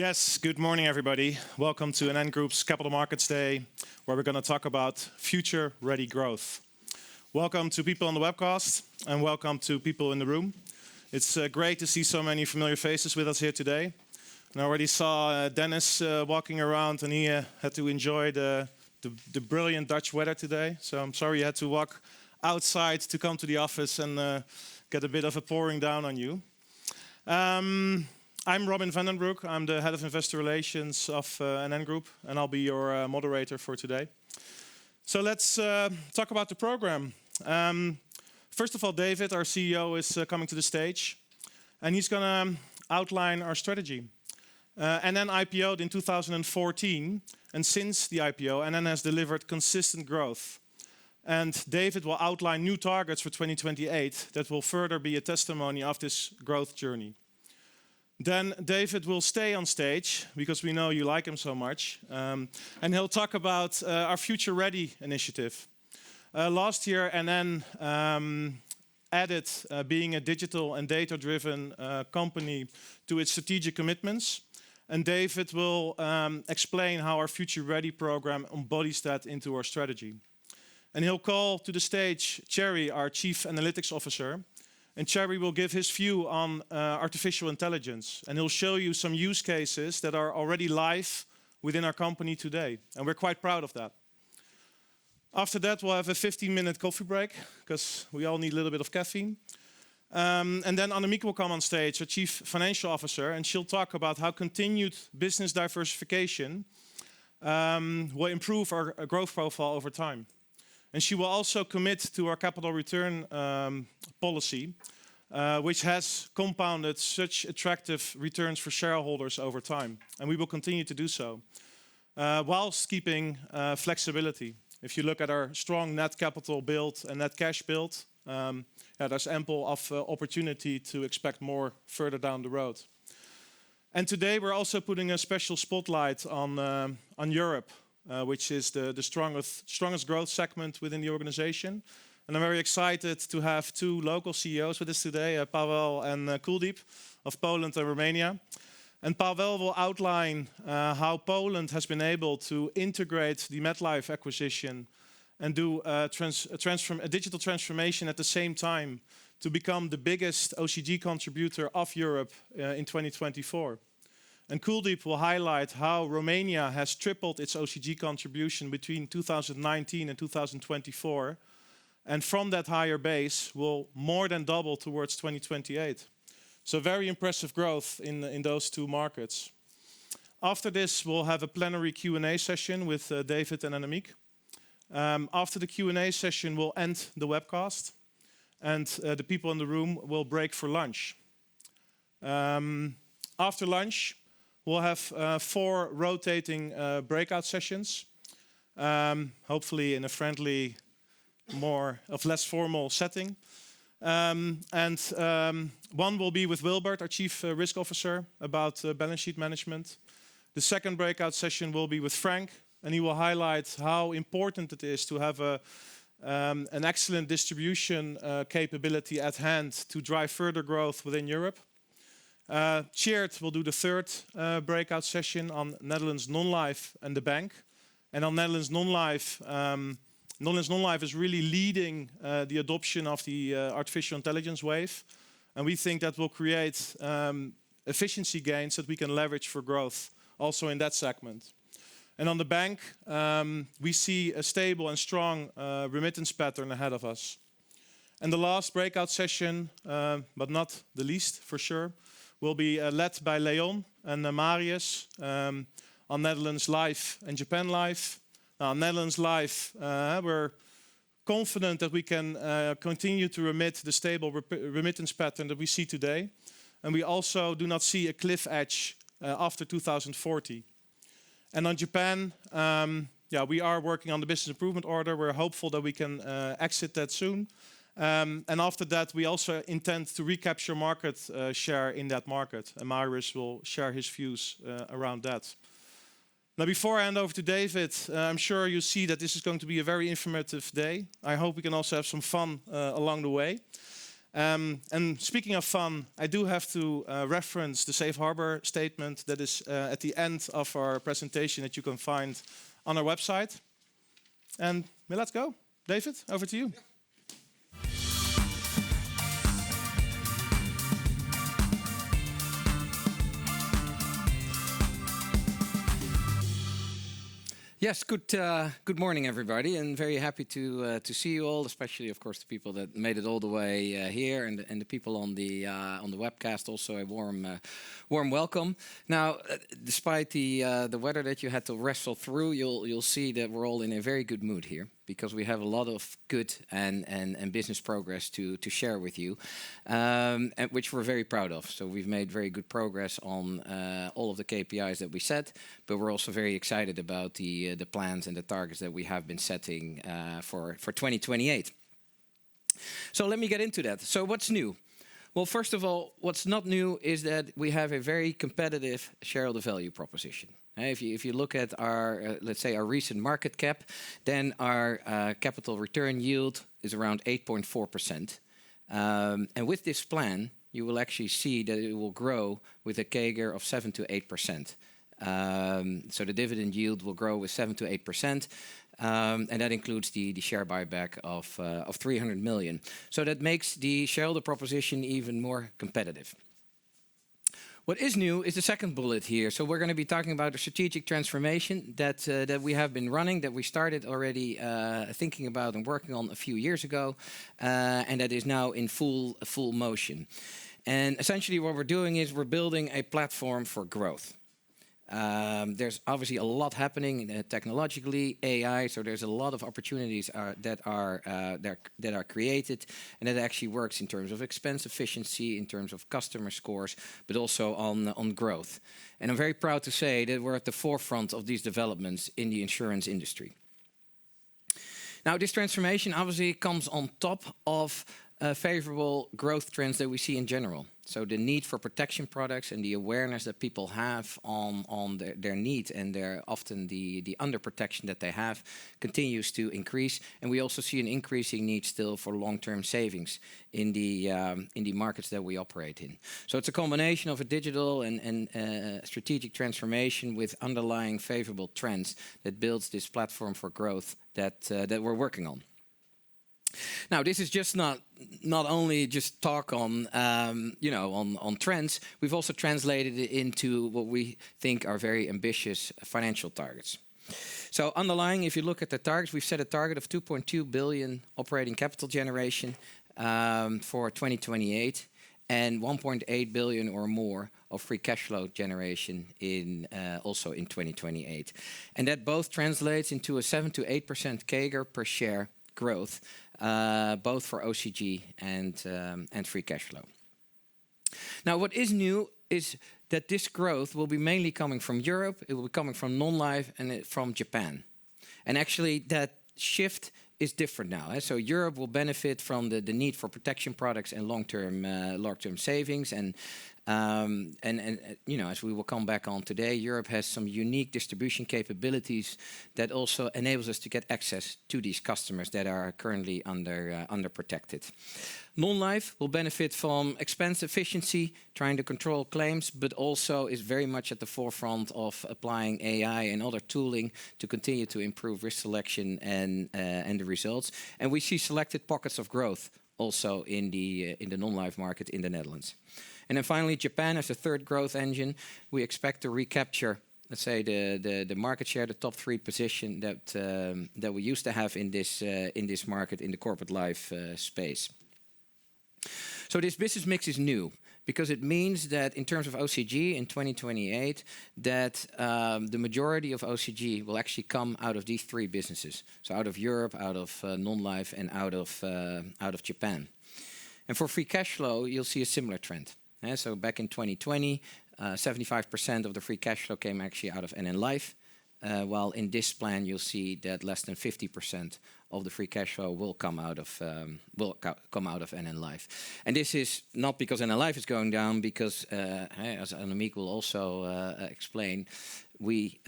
Yes, good morning, everybody. Welcome to NN Group's Capital Markets Day, where we're going to talk about future-ready growth. Welcome to people on the webcast, and welcome to people in the room. It's great to see so many familiar faces with us here today. And I already saw Dennis walking around, and he had to enjoy the brilliant Dutch weather today. So I'm sorry you had to walk outside to come to the office and get a bit of a pouring down on you. I'm Robin van den Broek. I'm the head of investor relations of NN Group, and I'll be your moderator for today. So let's talk about the program. First of all, David, our CEO, is coming to the stage, and he's going to outline our strategy. NN IPO'd in 2014, and since the IPO, NN has delivered consistent growth. And David will outline new targets for 2028 that will further be a testimony of this growth journey. Then David will stay on stage, because we know you like him so much, and he'll talk about our Future Ready initiative. Last year, NN added being a digital and data-driven company to its strategic commitments, and David will explain how our Future Ready program embodies that into our strategy. And he'll call to the stage Thierry, our Chief Analytics Officer, and Thierry will give his view on artificial intelligence, and he'll show you some use cases that are already live within our company today, and we're quite proud of that. After that, we'll have a 15-minute coffee break, because we all need a little bit of caffeine. And then Annemieke will come on stage, our Chief Financial Officer, and she'll talk about how continued business diversification will improve our growth profile over time. And she will also commit to our capital return policy, which has compounded such attractive returns for shareholders over time. And we will continue to do so, whilst keeping flexibility. If you look at our strong net capital build and net cash build, there's ample of opportunity to expect more further down the road. And today we're also putting a special spotlight on Europe, which is the strongest growth segment within the organization. And I'm very excited to have two local CEOs with us today, Pavel and Kuldeep of Poland and Romania. And Pavel will outline how Poland has been able to integrate the MetLife acquisition and do a digital transformation at the same time to become the biggest OCG contributor of Europe in 2024. And Kuldeep will highlight how Romania has tripled its OCG contribution between 2019 and 2024, and from that higher base will more than double towards 2028. So very impressive growth in those two markets. After this, we'll have a plenary Q&A session with David and Annemieke. After the Q&A session, we'll end the webcast, and the people in the room will break for lunch. After lunch, we'll have 4 rotating breakout sessions, hopefully in a friendly, less formal setting. One will be with Wilbert, our Chief Risk Officer, about balance sheet management. The second breakout session will be with Frank, and he will highlight how important it is to have an excellent distribution capability at hand to drive further growth within Europe. Tjeerd will do the third breakout session on Netherlands Non-Life and the bank. And on Netherlands Non-Life, Netherlands Non-Life is really leading the adoption of the artificial intelligence wave. And we think that will create efficiency gains that we can leverage for growth also in that segment. And on the bank, we see a stable and strong remittance pattern ahead of us. And the last breakout session, but not the least for sure, will be led by Leon and Marius on Netherlands Life and Japan Life. Now, Netherlands Life, we're confident that we can continue to remit the stable remittance pattern that we see today. And we also do not see a cliff edge after 2040. And on Japan, we are working on the business improvement order. We're hopeful that we can exit that soon. And after that, we also intend to recapture market share in that market. And Marius will share his views around that. Now, before I hand over to David, I'm sure you see that this is going to be a very informative day. I hope we can also have some fun along the way. And speaking of fun, I do have to reference the safe harbor statement that is at the end of our presentation that you can find on our website. And let's go. David, over to you. Yes, good morning, everybody, and very happy to see you all, especially, of course, the people that made it all the way here, and the people on the webcast. Also, a warm welcome. Now, despite the weather that you had to wrestle through, you'll see that we're all in a very good mood here, because we have a lot of good and business progress to share with you, and which we're very proud of. So we've made very good progress on all of the KPIs that we set, but we're also very excited about the plans and the targets that we have been setting for 2028. So let me get into that. So what's new? Well, first of all, what's not new is that we have a very competitive shareholder value proposition. If you look at our, let's say, our recent market cap, then our capital return yield is around 8.4%. And with this plan, you will actually see that it will grow with a CAGR of 7 to 8%. So the dividend yield will grow with 7 to 8%. And that includes the share buyback of 300 million. So that makes the shareholder proposition even more competitive. What is new is the second bullet here. So we're going to be talking about the strategic transformation that we have been running, that we started already thinking about and working on a few years ago, and that is now in full motion. And essentially what we're doing is we're building a platform for growth. There's obviously a lot happening technologically, AI, so there's a lot of opportunities that are created, and that actually works in terms of expense efficiency, in terms of customer scores, but also on growth. And I'm very proud to say that we're at the forefront of these developments in the insurance industry. Now, this transformation obviously comes on top of favorable growth trends that we see in general. So the need for protection products and the awareness that people have on their need and often the underprotection that they have continues to increase. And we also see an increasing need still for long-term savings in the markets that we operate in. So it's a combination of a digital and strategic transformation with underlying favorable trends that builds this platform for growth that we're working on. Now, this is just not only just talk on on trends. We've also translated it into what we think are very ambitious financial targets. So underlying, if you look at the targets, we've set a target of 2.2 billion operating capital generation for 2028 and 1.8 billion or more of free cash flow generation also in 2028. And that both translates into a 7 to 8% CAGR per share growth, both for OCG and free cash flow. Now, what is new is that this growth will be mainly coming from Europe, it will be coming from non-life and from Japan. And actually that shift is different now. So Europe will benefit from the need for protection products and long-term savings. And as we will come back on today, Europe has some unique distribution capabilities that also enables us to get access to these customers that are currently underprotected. Non-life will benefit from expense efficiency, trying to control claims, but also is very much at the forefront of applying AI and other tooling to continue to improve risk selection and the results. And we see selected pockets of growth also in the non-life market in the Netherlands. And then finally, Japan as a third growth engine. We expect to recapture, let's say, the market share, the top 3 position that we used to have in this market in the corporate life space. So this business mix is new because it means that in terms of OCG in 2028, that the majority of OCG will actually come out of these 3 businesses. So out of Europe, out of non-life, and out of Japan. And for free cash flow, you'll see a similar trend. So back in 2020, 75% of the free cash flow came actually out of NN Life, while in this plan you'll see that less than 50% of the free cash flow will come out of NN Life. And this is not because NN Life is going down, because as Annemiek will also explain, we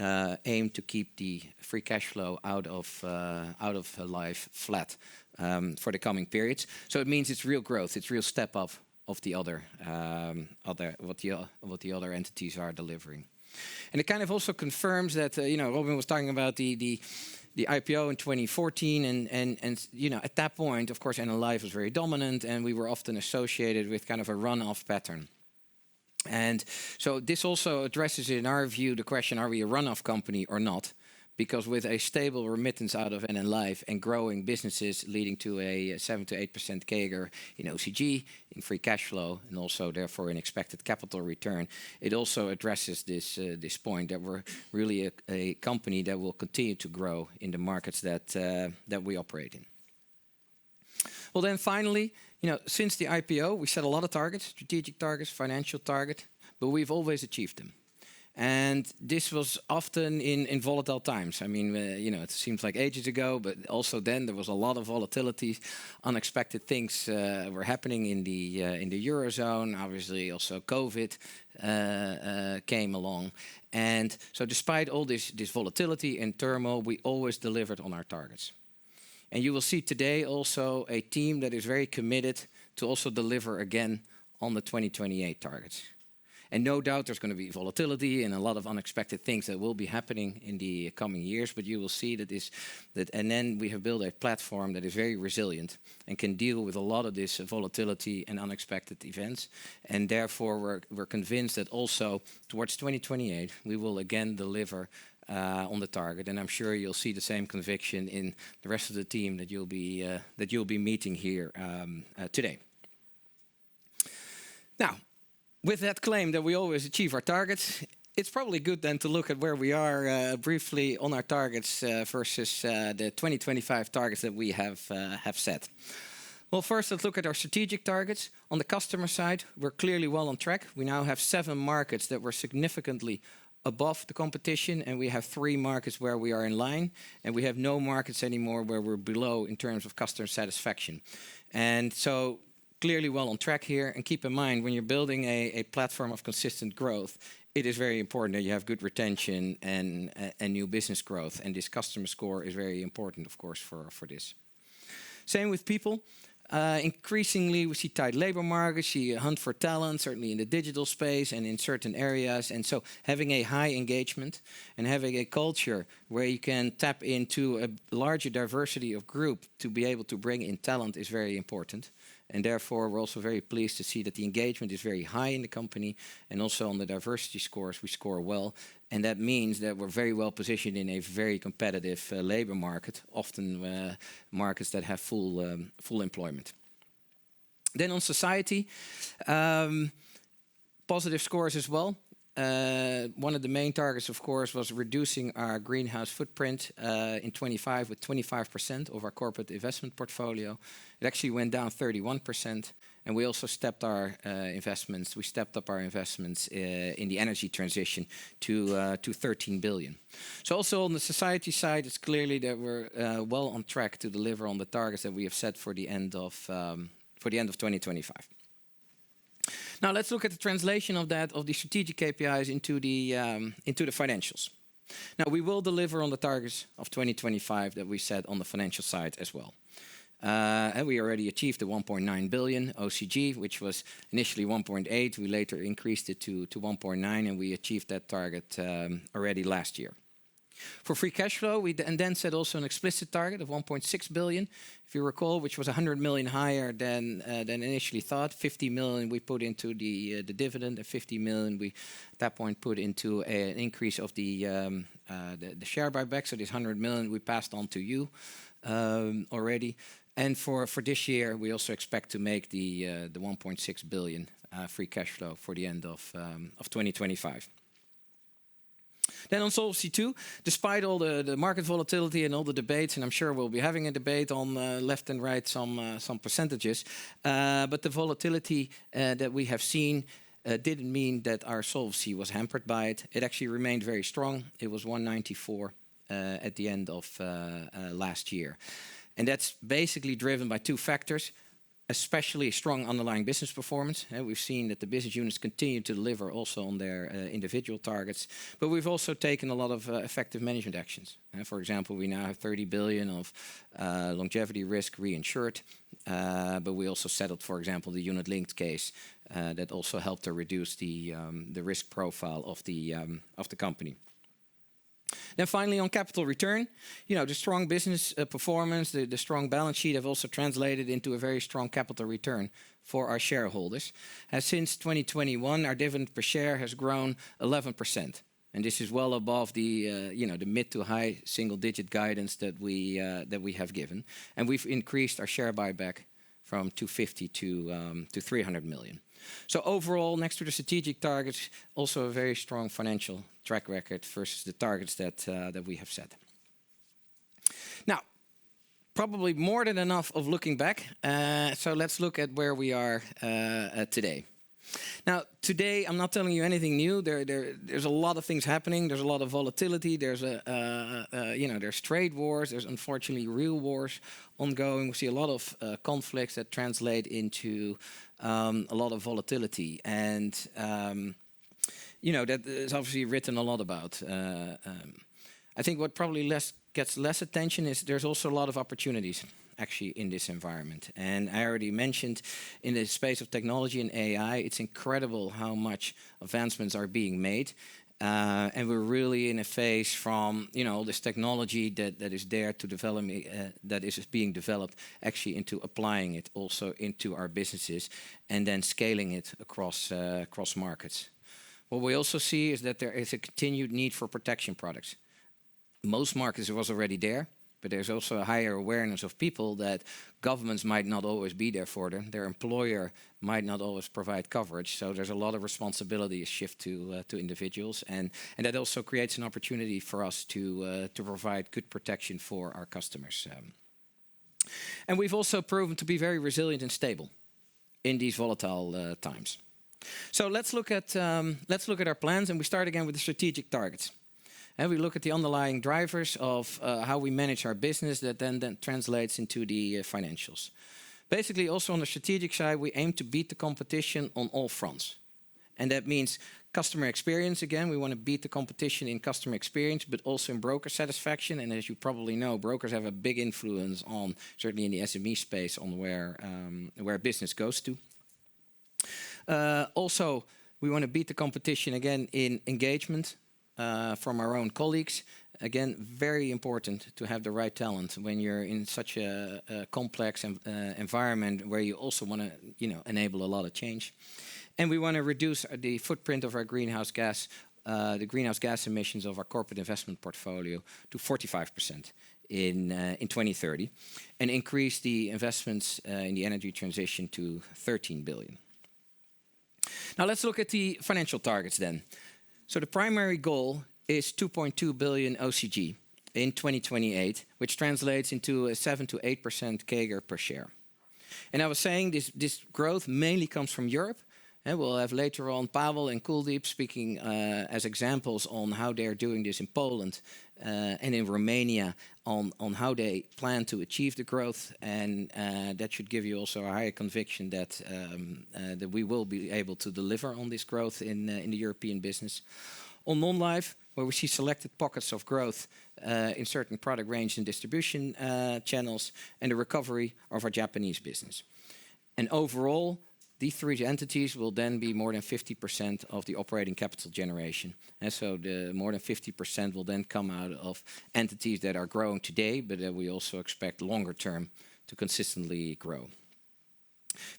aim to keep the free cash flow out of life flat for the coming periods. So it means it's real growth, it's real step up of the other what the other entities are delivering. And it kind of also confirms that Robin was talking about the IPO in 2014, and at that point, of course, NL Life was very dominant, and we were often associated with kind of a run-off pattern. And so this also addresses, in our view, the question: are we a run-off company or not? Because with a stable remittance out of NN Life and growing businesses leading to a 7 to 8% CAGR in OCG, in free cash flow, and also therefore in expected capital return, it also addresses this point that we're really a company that will continue to grow in the markets that we operate in. Well, then finally, since the IPO, we set a lot of targets, strategic targets, financial target, but we've always achieved them. And this was often in volatile times. I mean, it seems like ages ago, but also then there was a lot of volatility. Unexpected things were happening in the Eurozone. Obviously, also COVID came along. And so despite all this volatility and turmoil, we always delivered on our targets. And you will see today also a team that is very committed to also deliver again on the 2028 targets. And no doubt there's going to be volatility and a lot of unexpected things that will be happening in the coming years. But you will see and then we have built a platform that is very resilient and can deal with a lot of this volatility and unexpected events. And therefore, we're convinced that also towards 2028, we will again deliver on the target. And I'm sure you'll see the same conviction in the rest of the team that you'll be meeting here today. Now, with that claim that we always achieve our targets, it's probably good then to look at where we are briefly on our targets versus the 2025 targets that we have set. Well, first, let's look at our strategic targets. On the customer side, we're clearly well on track. We now have 7 markets that were significantly above the competition, and we have 3 markets where we are in line, and we have no markets anymore where we're below in terms of customer satisfaction. And so clearly well on track here. And keep in mind, when you're building a platform of consistent growth, it is very important that you have good retention and new business growth. And this customer score is very important, of course, for this. Same with people. Increasingly, we see tight labor markets, see a hunt for talent, certainly in the digital space and in certain areas. And so having a high engagement and having a culture where you can tap into a larger diversity of group to be able to bring in talent is very important. And therefore, we're also very pleased to see that the engagement is very high in the company. And also on the diversity scores, we score well. And that means that we're very well positioned in a very competitive labor market, often markets that have full employment. Then on society, positive scores as well. One of the main targets, of course, was reducing our greenhouse footprint in 25 with 25% of our corporate investment portfolio. It actually went down 31%, and we also stepped our investments. We stepped up our investments in the energy transition to 13 billion. So also on the society side, it's clearly that we're well on track to deliver on the targets that we have set for the end of 2025. Now let's look at the translation of the strategic KPIs into the financials. Now we will deliver on the targets of 2025 that we set on the financial side as well. And we already achieved the 1.9 billion OCG, which was initially 1.8. We later increased it to 1.9, and we achieved that target already last year. For free cash flow, we then set also an explicit target of 1.6 billion, if you recall, which was 100 million higher than initially thought. 50 million we put into the dividend, and 50 million we at that point put into an increase of the share buyback. So this 100 million we passed on to you already. And for this year, we also expect to make the 1.6 billion free cash flow for the end of 2025. Then on Solvency II, despite all the market volatility and all the debates, and I'm sure we'll be having a debate on left and right some percentages, but the volatility that we have seen didn't mean that our solvency was hampered by it. It actually remained very strong. It was 194 at the end of last year. And that's basically driven by 2 factors. especially strong underlying business performance. We've seen that the business units continue to deliver also on their individual targets, but we've also taken a lot of effective management actions. For example, we now have 30 billion of longevity risk reinsured, but we also settled, for example, the unit-linked case that also helped to reduce the risk profile of the company. Then finally, on capital return, the strong business performance, the strong balance sheet have also translated into a very strong capital return for our shareholders. Since 2021, our dividend per share has grown 11%. And this is well above the mid to high single-digit guidance that we have given. And we've increased our share buyback from 250 to 300 million. So overall, next to the strategic targets, also a very strong financial track record versus the targets that we have set. Now, probably more than enough of looking back. So let's look at where we are today. Now, today, I'm not telling you anything new. There's a lot of things happening. There's a lot of volatility. There's trade wars. There's unfortunately real wars ongoing. We see a lot of conflicts that translate into a lot of volatility. And, that is obviously written a lot about. I think what probably gets less attention is there's also a lot of opportunities actually in this environment. And I already mentioned in the space of technology and AI, it's incredible how much advancements are being made. And we're really in a phase from, this technology that is there to develop, that is being developed, actually into applying it also into our businesses and then scaling it across markets. What we also see is that there is a continued need for protection products. Most markets was already there, but there's also a higher awareness of people that governments might not always be there for them. Their employer might not always provide coverage. So there's a lot of responsibility shift to individuals. And that also creates an opportunity for us to provide good protection for our customers. And we've also proven to be very resilient and stable in these volatile times. So let's look at our plans, and we start again with the strategic targets. And we look at the underlying drivers of how we manage our business that then translates into the financials. Basically, also on the strategic side, we aim to beat the competition on all fronts. And that means customer experience. Again, we want to beat the competition in customer experience, but also in broker satisfaction. And as you probably know, brokers have a big influence on, certainly in the SME space, on where business goes to. Also, we want to beat the competition again in engagement from our own colleagues. Again, very important to have the right talent when you're in such a complex environment where you also want to, enable a lot of change. And we want to reduce the footprint of our greenhouse gas emissions of our corporate investment portfolio to 45% in 2030, and increase the investments in the energy transition to 13 billion. Now let's look at the financial targets then. So the primary goal is 2.2 billion OCG in 2028, which translates into a 7 to 8% CAGR per share. And I was saying this growth mainly comes from Europe. And we'll have later on Pavel and Kuldeep speaking as examples on how they're doing this in Poland and in Romania on how they plan to achieve the growth. And that should give you also a higher conviction that we will be able to deliver on this growth in the European business. On non-life, where we see selected pockets of growth in certain product range and distribution channels, and the recovery of our Japanese business. And overall, these three entities will then be more than 50% of the operating capital generation. And so the more than 50% will then come out of entities that are growing today, but that we also expect longer term to consistently grow.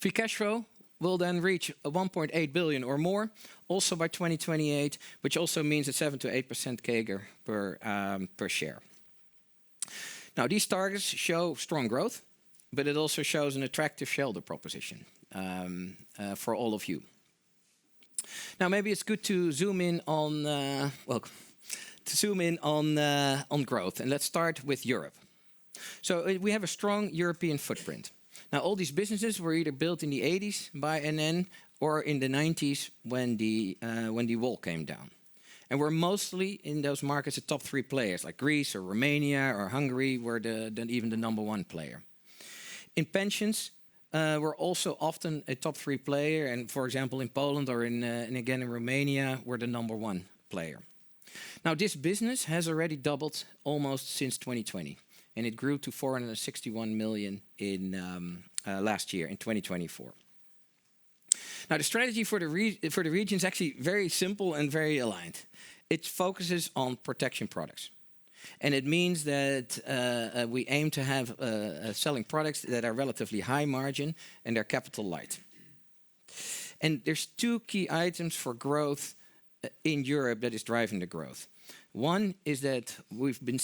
Free cash flow will then reach 1.8 billion or more, also by 2028, which also means a 7 to 8% CAGR per share. Now, these targets show strong growth, but it also shows an attractive shareholder proposition for all of you. Now, maybe it's good to zoom in on on growth, and let's start with Europe. So we have a strong European footprint. Now, all these businesses were either built in the 80s by NN or in the 90s when the wall came down. And we're mostly in those markets the top three players, like Greece or Romania or Hungary, were even the number one player. In pensions, we're also often a top 3 player. And for example, in Poland or and again in Romania, we're the #1 player. Now, this business has already doubled almost since 2020. And it grew to 461 million in last year, in 2024. Now, the strategy for the region is actually very simple and very aligned. It focuses on protection products. And it means that we aim to have selling products that are relatively high margin and they're capital light. And there's 2 key items for growth in Europe that is driving the growth. One is that we've been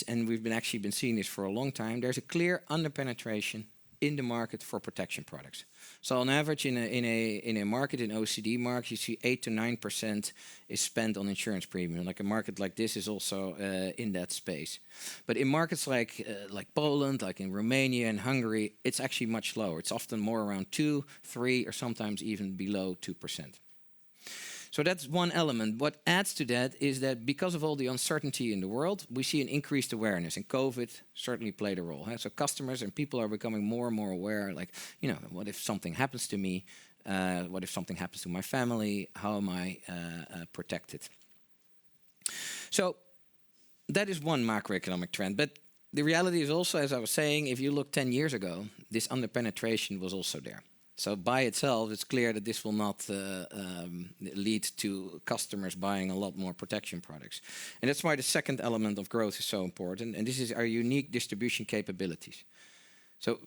seeing this for a long time. There's a clear underpenetration in the market for protection products. So on average, in a market, in OCD markets, you see 8 to 9% is spent on insurance premium. Like a market like this is also in that space. But in markets like Poland, like in Romania and Hungary, it's actually much lower. It's often more around 2, 3, or sometimes even below 2%. So that's one element. What adds to that is that because of all the uncertainty in the world, we see an increased awareness, and COVID certainly played a role. So customers and people are becoming more and more aware, like, what if something happens to me? What if something happens to my family? How am I protected? So that is one macroeconomic trend. But the reality is also, as I was saying, if you look 10 years ago, this underpenetration was also there. So by itself, it's clear that this will not lead to customers buying a lot more protection products. And that's why the second element of growth is so important. And this is our unique distribution capabilities. So,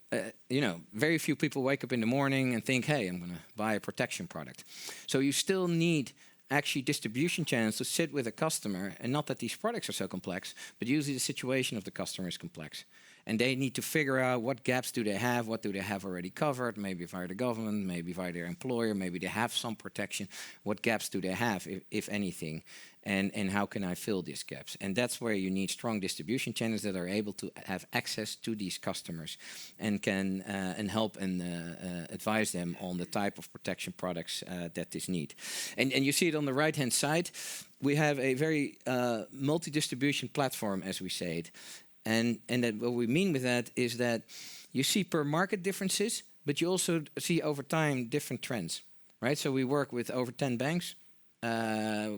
very few people wake up in the morning and think, hey, I'm going to buy a protection product. So you still need actually distribution channels to sit with a customer, and not that these products are so complex, but usually the situation of the customer is complex. And they need to figure out what gaps do they have, what do they have already covered, maybe via the government, maybe via their employer, maybe they have some protection. What gaps do they have, if anything, and how can I fill these gaps? And that's where you need strong distribution channels that are able to have access to these customers and can and help and advise them on the type of protection products that they need. And you see it on the right-hand side. We have a very multi-distribution platform, as we say it. And that what we mean with that is that you see per market differences, but you also see over time different trends, right? So we work with over 10 banks.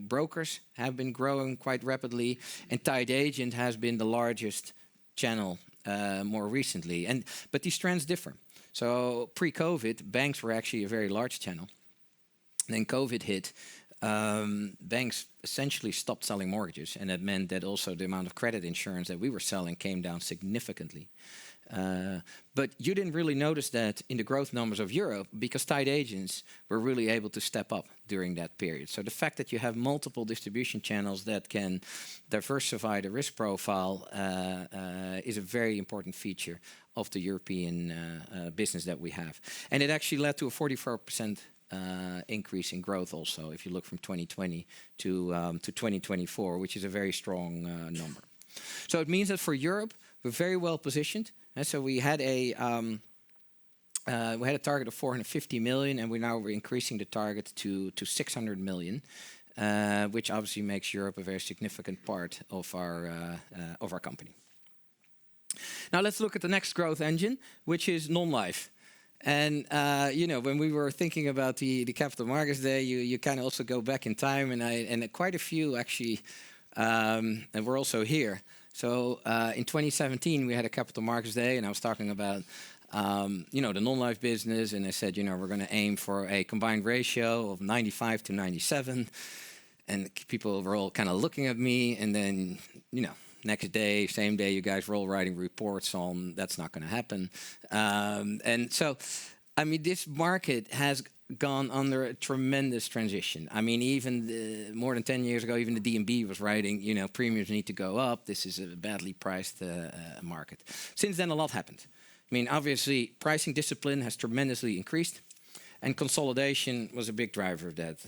Brokers have been growing quite rapidly, and tied agent has been the largest channel more recently. But these trends differ. So pre-COVID, banks were actually a very large channel. Then COVID hit. Banks essentially stopped selling mortgages, and that meant that also the amount of credit insurance that we were selling came down significantly. But you didn't really notice that in the growth numbers of Europe because tied agents were really able to step up during that period. So the fact that you have multiple distribution channels that can diversify the risk profile is a very important feature of the European business that we have. And it actually led to a 44% increase in growth also, if you look from 2020 to 2024, which is a very strong number. So it means that for Europe, we're very well positioned. And so we had a target of 450 million, and we're increasing the target to 600 million, which obviously makes Europe a very significant part of our company. Now let's look at the next growth engine, which is non-life. And when we were thinking about the Capital Markets Day, you kind of also go back in time, and quite a few actually, and we're also here. So in 2017, we had a Capital Markets Day, and I was talking about the non-life business, and I said, we're going to aim for a combined ratio of 95 to 97, and people were all kind of looking at me, and then next day, same day, you guys were all writing reports on that's not going to happen. And so, this market has gone under a tremendous transition. even more than 10 years ago, even the DNB was writing, premiums need to go up. This is a badly priced market. Since then, a lot happened. Obviously, pricing discipline has tremendously increased. And consolidation was a big driver of that.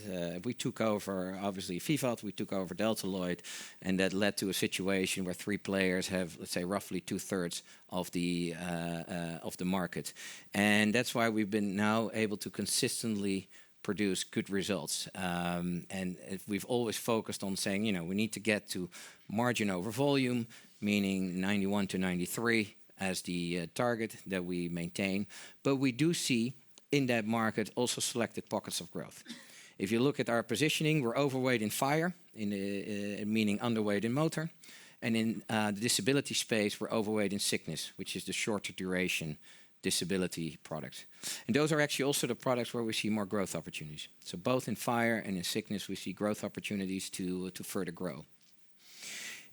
We took over, obviously, Vivat, we took over Delta Lloyd, and that led to a situation where 3 players have, let's say, roughly 2/3 of the market. And that's why we've been now able to consistently produce good results. And we've always focused on saying, we need to get to margin over volume, meaning 91 to 93 as the target that we maintain. But we do see in that market also selected pockets of growth. If you look at our positioning, we're overweight in fire, meaning underweight in motor. And in the disability space, we're overweight in sickness, which is the shorter duration disability products. And those are actually also the products where we see more growth opportunities. So both in fire and in sickness, we see growth opportunities to further grow.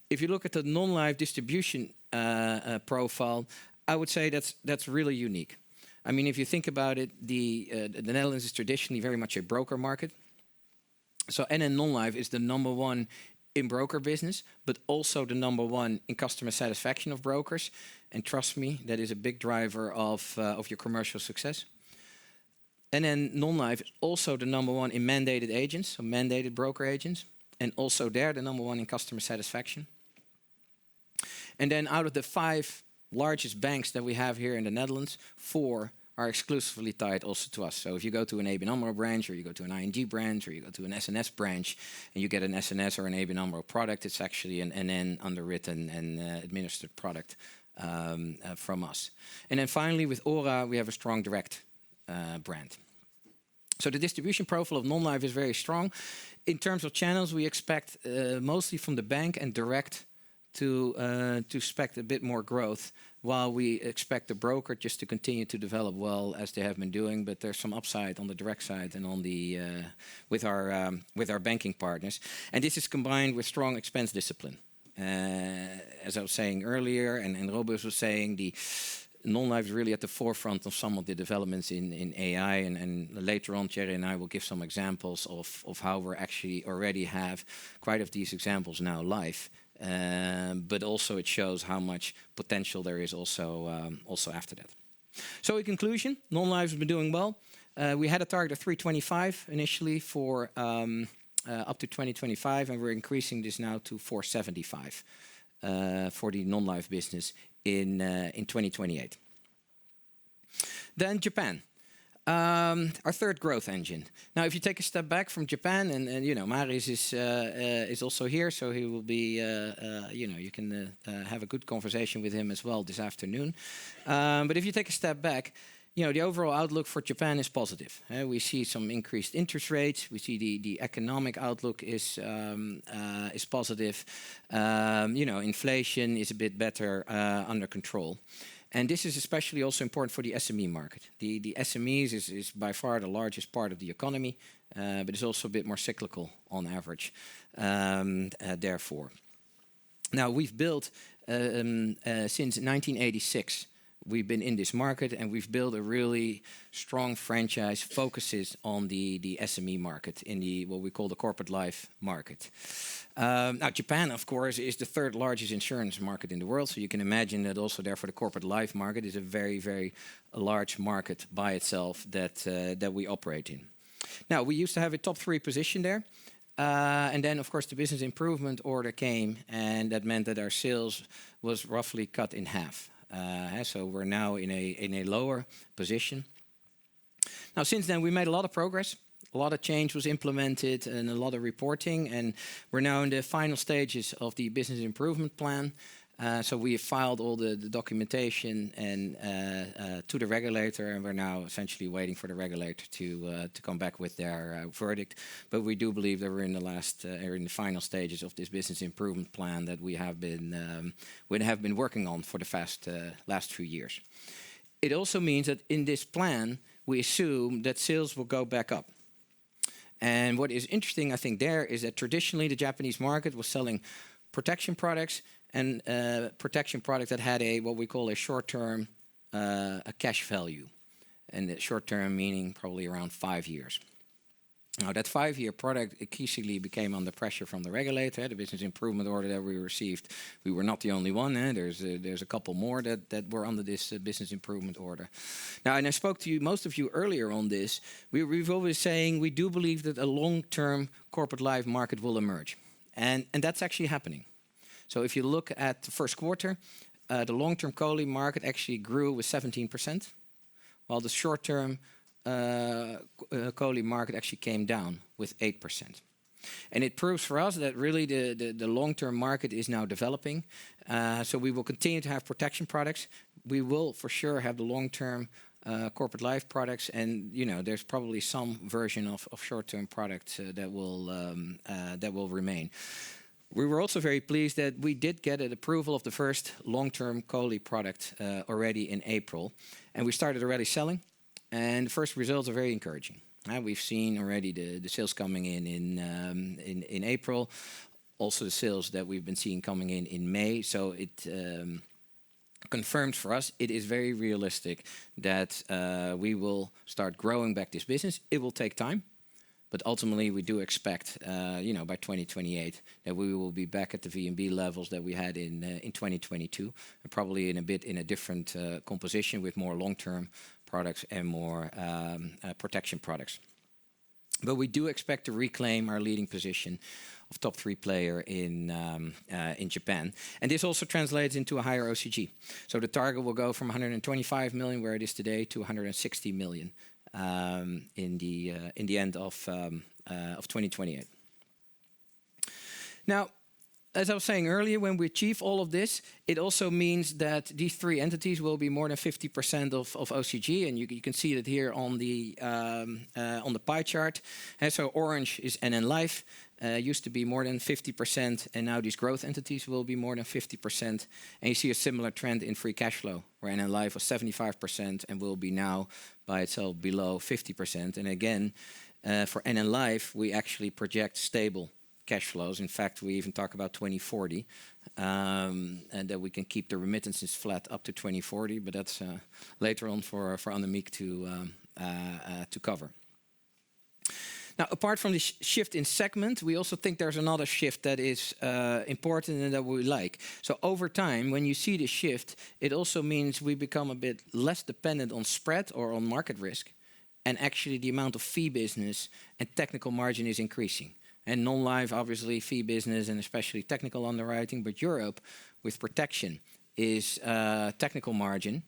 If you look at the non-life distribution profile, I would say that's really unique. I mean, if you think about it, the Netherlands is traditionally very much a broker market. So NN Non-Life is the #1 in broker business, but also the #1 in customer satisfaction of brokers. And trust me, that is a big driver of your commercial success. NN Non-Life is also the #1 in mandated agents, so mandated broker agents. And also there, the #1 in customer satisfaction. And then out of the 5 largest banks that we have here in the Netherlands, 4 are exclusively tied also to us. So if you go to an ABN AMRO branch, or you go to an ING branch, or you go to an SNS branch, and you get an SNS or an ABN AMRO product, it's actually an NN underwritten and administered product from us. And then finally, with OHRA, we have a strong direct brand. So the distribution profile of non-life is very strong. In terms of channels, we expect mostly from the bank and direct to expect a bit more growth, while we expect the broker just to continue to develop well as they have been doing. But there's some upside on the direct side and on the with our banking partners. And this is combined with strong expense discipline. As I was saying earlier, and Robert was saying, the non-life is really at the forefront of some of the developments in AI. And later on, Thierry and I will give some examples of how we're actually already have quite of these examples now live. But also it shows how much potential there is also after that. So in conclusion, non-life has been doing well. We had a target of 325 initially for up to 2025, and we're increasing this now to 475 for the non-life business in 2028. Then Japan. Our third growth engine. Now, if you take a step back from Japan, and you know, Marius is also here, so he will be, you know, you can have a good conversation with him as well this afternoon. But if you take a step back, you know, the overall outlook for Japan is positive. We see some increased interest rates. We see the economic outlook is positive. You know, inflation is a bit better under control. And this is especially also important for the SME market. The SMEs is by far the largest part of the economy, but it's also a bit more cyclical on average, therefore. Now, we've built, since 1986, we've been in this market, and we've built a really strong franchise focuses on the SME market, in the what we call the corporate life market. Now, Japan, of course, is the 3rd largest insurance market in the world, so you can imagine that also therefore the corporate life market is a very, very large market by itself that we operate in. Now, we used to have a top 3 position there, and then, of course, the business improvement order came, and that meant that our sales was roughly cut in half. So we're now in a lower position. Now, since then, we made a lot of progress. A lot of change was implemented and a lot of reporting. And we're now in the final stages of the business improvement plan. So we have filed all the documentation and to the regulator, and we're now essentially waiting for the regulator to come back with their verdict. But we do believe that we're in the final stages of this business improvement plan that we have been working on for the last few years. It also means that in this plan, we assume that sales will go back up. And what is interesting, I think, there is that traditionally the Japanese market was selling protection products and protection products that had what we call a short-term a cash value. And the short-term meaning probably around 5 years. Now, that 5-year product increasingly became under pressure from the regulator. The business improvement order that we received, we were not the only one. There's a couple more that were under this business improvement order. Now, and I spoke to most of you earlier on this. We've always saying we do believe that a long-term corporate life market will emerge. And that's actually happening. So if you look at the first quarter, the long-term COLI market actually grew with 17%, while the short-term COLI market actually came down with 8%. And it proves for us that really the long-term market is now developing. So we will continue to have protection products. We will for sure have the long-term corporate life products, and there's probably some version of short-term products that will remain. We were also very pleased that we did get an approval of the first long-term COLI product already in April, and we started already selling, and the first results are very encouraging. We've seen already the sales coming in April, also the sales that we've been seeing coming in May. So it confirms for us it is very realistic that we will start growing back this business. It will take time. But ultimately, we do expect, by 2028, that we will be back at the VNB levels that we had in 2022, and probably in a different composition with more long-term products and more protection products. But we do expect to reclaim our leading position of top 3 player in Japan, and this also translates into a higher OCG. So the target will go from 125 million, where it is today, to 160 million. In the end of 2028. Now, as I was saying earlier, when we achieve all of this, it also means that these 3 entities will be more than 50% of OCG, and you can see it here on the pie chart. And so orange is NN Life, used to be more than 50%, and now these growth entities will be more than 50%. And you see a similar trend in free cash flow, where NN Life was 75% and will be now by itself below 50%. And again, for NN Life, we actually project stable cash flows. In fact, we even talk about 2040, and that we can keep the remittances flat up to 2040, but that's later on for Annemiek to cover. Now, apart from this shift in segment, we also think there's another shift that is important and that we like. So over time, when you see the shift, it also means we become a bit less dependent on spread or on market risk, and actually the amount of fee business and technical margin is increasing. And non-life, obviously, fee business and especially technical underwriting, but Europe with protection is technical margin,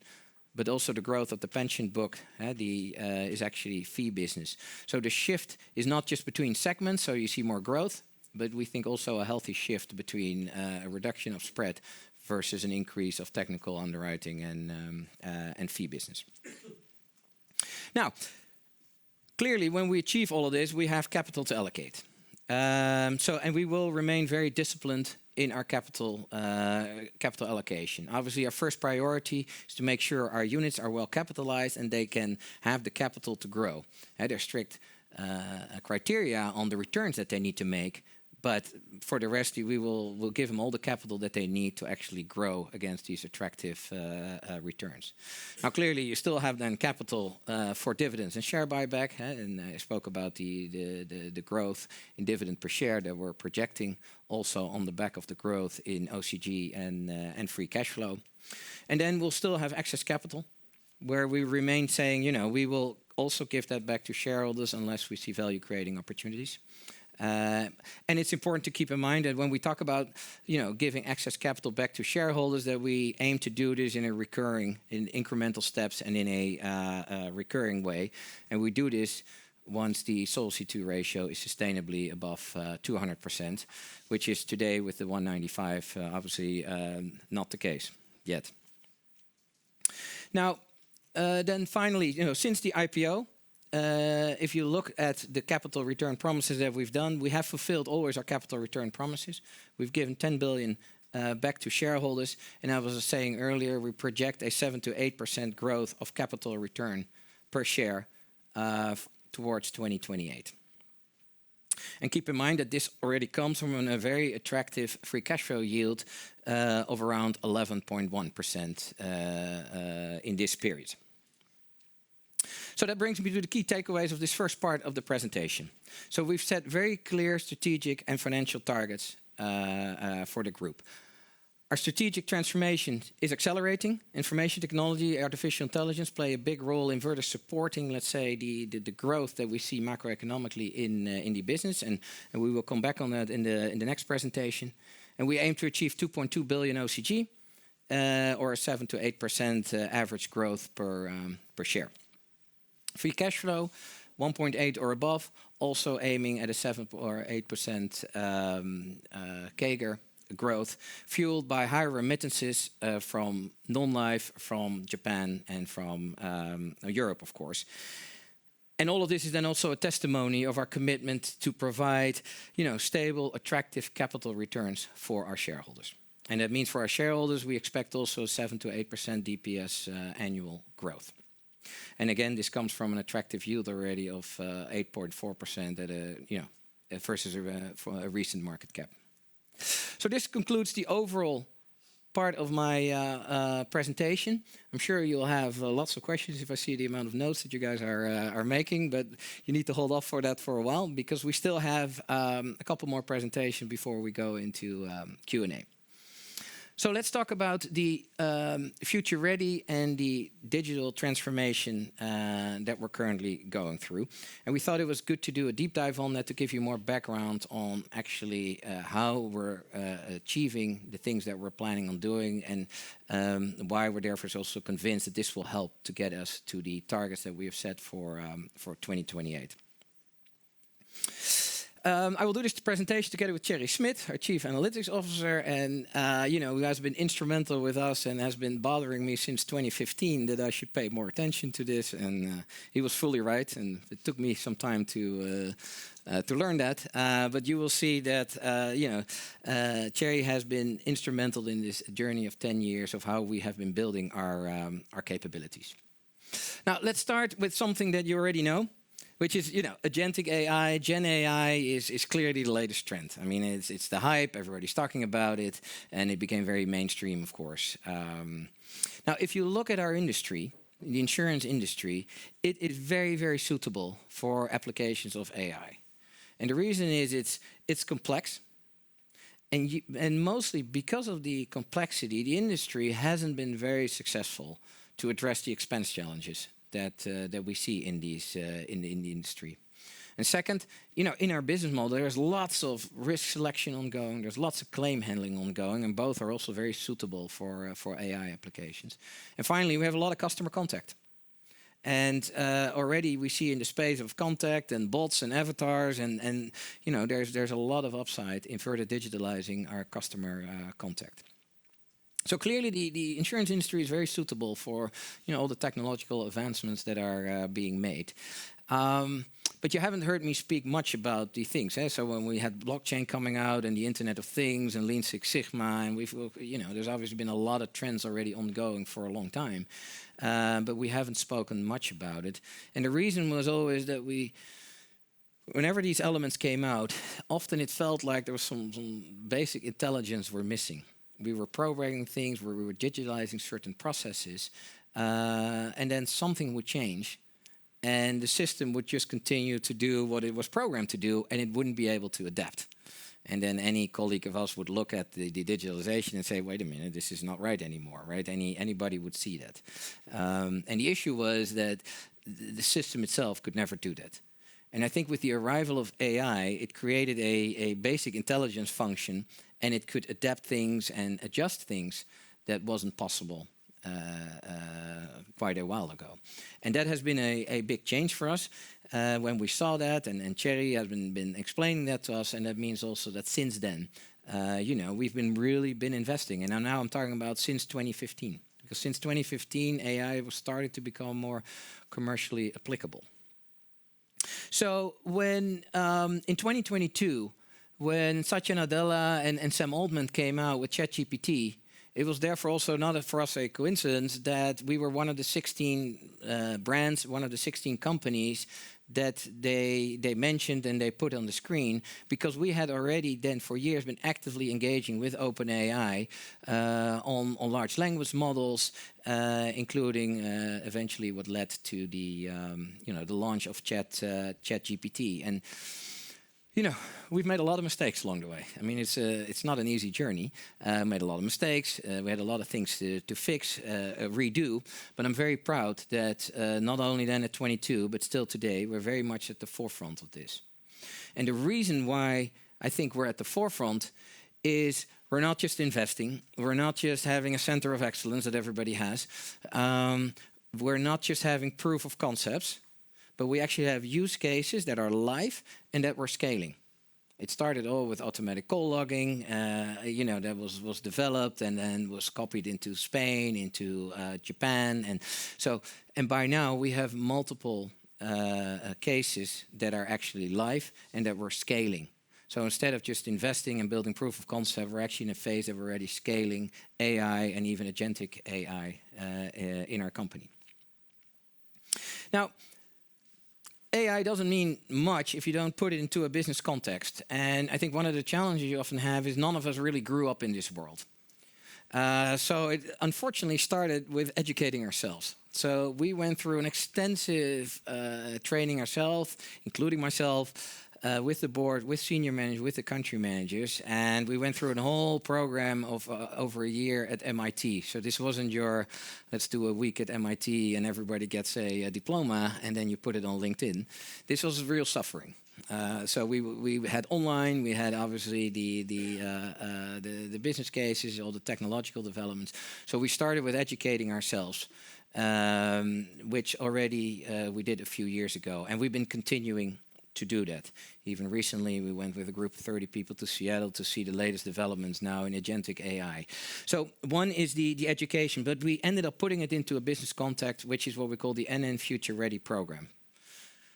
but also the growth of the pension book is actually fee business. So the shift is not just between segments, so you see more growth, but we think also a healthy shift between a reduction of spread versus an increase of technical underwriting and fee business. Now, clearly, when we achieve all of this, we have capital to allocate. And we will remain very disciplined in our capital allocation. Obviously, our first priority is to make sure our units are well capitalized and they can have the capital to grow. There are strict criteria on the returns that they need to make, but for the rest, we'll give them all the capital that they need to actually grow against these attractive returns. Now, clearly, you still have then capital for dividends and share buyback, and I spoke about the growth in dividend per share that we're projecting, also on the back of the growth in OCG and free cash flow. And then we'll still have excess capital, where we remain saying, we will also give that back to shareholders unless we see value-creating opportunities. And it's important to keep in mind that when we talk about, giving excess capital back to shareholders, that we aim to do this in incremental steps and in a recurring way. And we do this once the Solvency II ratio is sustainably above 200%, which is today with the 195, obviously not the case yet. Now, then finally, since the IPO, if you look at the capital return promises that we've done, we have fulfilled always our capital return promises. We've given 10 billion back to shareholders. And I was saying earlier, we project a 7 to 8% growth of capital return per share towards 2028. And keep in mind that this already comes from a very attractive free cash flow yield of around 11.1% in this period. So that brings me to the key takeaways of this first part of the presentation. So we've set very clear strategic and financial targets for the group. Our strategic transformation is accelerating. Information technology, artificial intelligence play a big role in further supporting, let's say, the growth that we see macroeconomically in the business. And we will come back on that in the next presentation. And we aim to achieve 2.2 billion OCG, or a 7 to 8% average growth per share. Free cash flow, 1.8 or above, also aiming at a 7 or 8% CAGR growth, fueled by higher remittances from non-life, from Japan, and from Europe, of course. And all of this is then also a testimony of our commitment to provide, stable, attractive capital returns for our shareholders. And that means for our shareholders, we expect also 7 to 8% DPS annual growth. And again, this comes from an attractive yield already of 8.4% at versus a recent market cap. So this concludes the overall part of my presentation. I'm sure you'll have lots of questions if I see the amount of notes that you guys are making, but you need to hold off for that for a while because we still have a couple more presentations before we go into Q&A. So let's talk about the future ready and the digital transformation that we're currently going through. And we thought it was good to do a deep dive on that to give you more background on actually how we're achieving the things that we're planning on doing and why we're therefore also convinced that this will help to get us to the targets that we have set for 2028. I will do this presentation together with Thierry Smit, our Chief Analytics Officer, and who has been instrumental with us and has been bothering me since 2015 that I should pay more attention to this, and he was fully right, and it took me some time to learn that. But you will see that Thierry has been instrumental in this journey of 10 years of how we have been building our capabilities. Now, let's start with something that you already know, which is, agentic AI, Gen AI is clearly the latest trend. I mean, it's the hype, everybody's talking about it, and it became very mainstream, of course. Now, if you look at our industry, the insurance industry, it is very, very suitable for applications of AI. And the reason is it's complex, and mostly because of the complexity, the industry hasn't been very successful to address the expense challenges that we see in the industry. And second, in our business model, there's lots of risk selection ongoing. There's lots of claim handling ongoing, and both are also very suitable for AI applications. And finally, we have a lot of customer contact. And already we see in the space of contact and bots and avatars, and there's a lot of upside in further digitalizing our customer contact. So clearly, the insurance industry is very suitable for all the technological advancements that are being made. But you haven't heard me speak much about the things. So when we had blockchain coming out and the Internet of Things and Lean Six Sigma, and there's obviously been a lot of trends already ongoing for a long time, but we haven't spoken much about it. And the reason was always that whenever these elements came out, often it felt like there was some basic intelligence we're missing. We were programming things, we were digitalizing certain processes, and then something would change, and the system would just continue to do what it was programmed to do, and it wouldn't be able to adapt. And then any colleague of us would look at the digitalization and say, wait a minute, this is not right anymore, right? Anybody would see that. And the issue was that the system itself could never do that. And I think with the arrival of AI, it created a basic intelligence function, and it could adapt things and adjust things that wasn't possible quite a while ago. And that has been a big change for us when we saw that, and Thierry has been explaining that to us, and that means also that since then, we've really been investing. And now I'm talking about since 2015, because since 2015, AI was starting to become more commercially applicable. So when in 2022, when Satya Nadella and Sam Altman came out with ChatGPT, it was therefore also not for us a coincidence that we were one of the 16 brands, one of the 16 companies that they mentioned and they put on the screen, because we had already then for years been actively engaging with OpenAI on large language models, including eventually what led to the launch of ChatGPT. And we've made a lot of mistakes along the way. I mean, it's not an easy journey. Made a lot of mistakes. We had a lot of things to fix, redo. But I'm very proud that not only then at 22, but still today, we're very much at the forefront of this. And the reason why I think we're at the forefront is we're not just investing. We're not just having a center of excellence that everybody has. We're not just having proof of concepts, but we actually have use cases that are live and that we're scaling. It started all with automatic call logging, that was developed and then was copied into Spain, into Japan, and by now we have multiple cases that are actually live and that we're scaling. So instead of just investing and building proof of concept, we're actually in a phase that we're already scaling AI and even agentic AI in our company. Now, AI doesn't mean much if you don't put it into a business context. And I think one of the challenges you often have is none of us really grew up in this world. So it unfortunately started with educating ourselves. So we went through an extensive training ourselves, including myself, with the board, with senior managers, with the country managers, and we went through a whole program of over a year at MIT. So this wasn't your, let's do a week at MIT and everybody gets a diploma and then you put it on LinkedIn. This was real suffering. So we had online, we had obviously the business cases, all the technological developments. So we started with educating ourselves, which already we did a few years ago, and we've been continuing to do that. Even recently, we went with a group of 30 people to Seattle to see the latest developments now in agentic AI. So one is the education, but we ended up putting it into a business context, which is what we call the NN Future Ready program.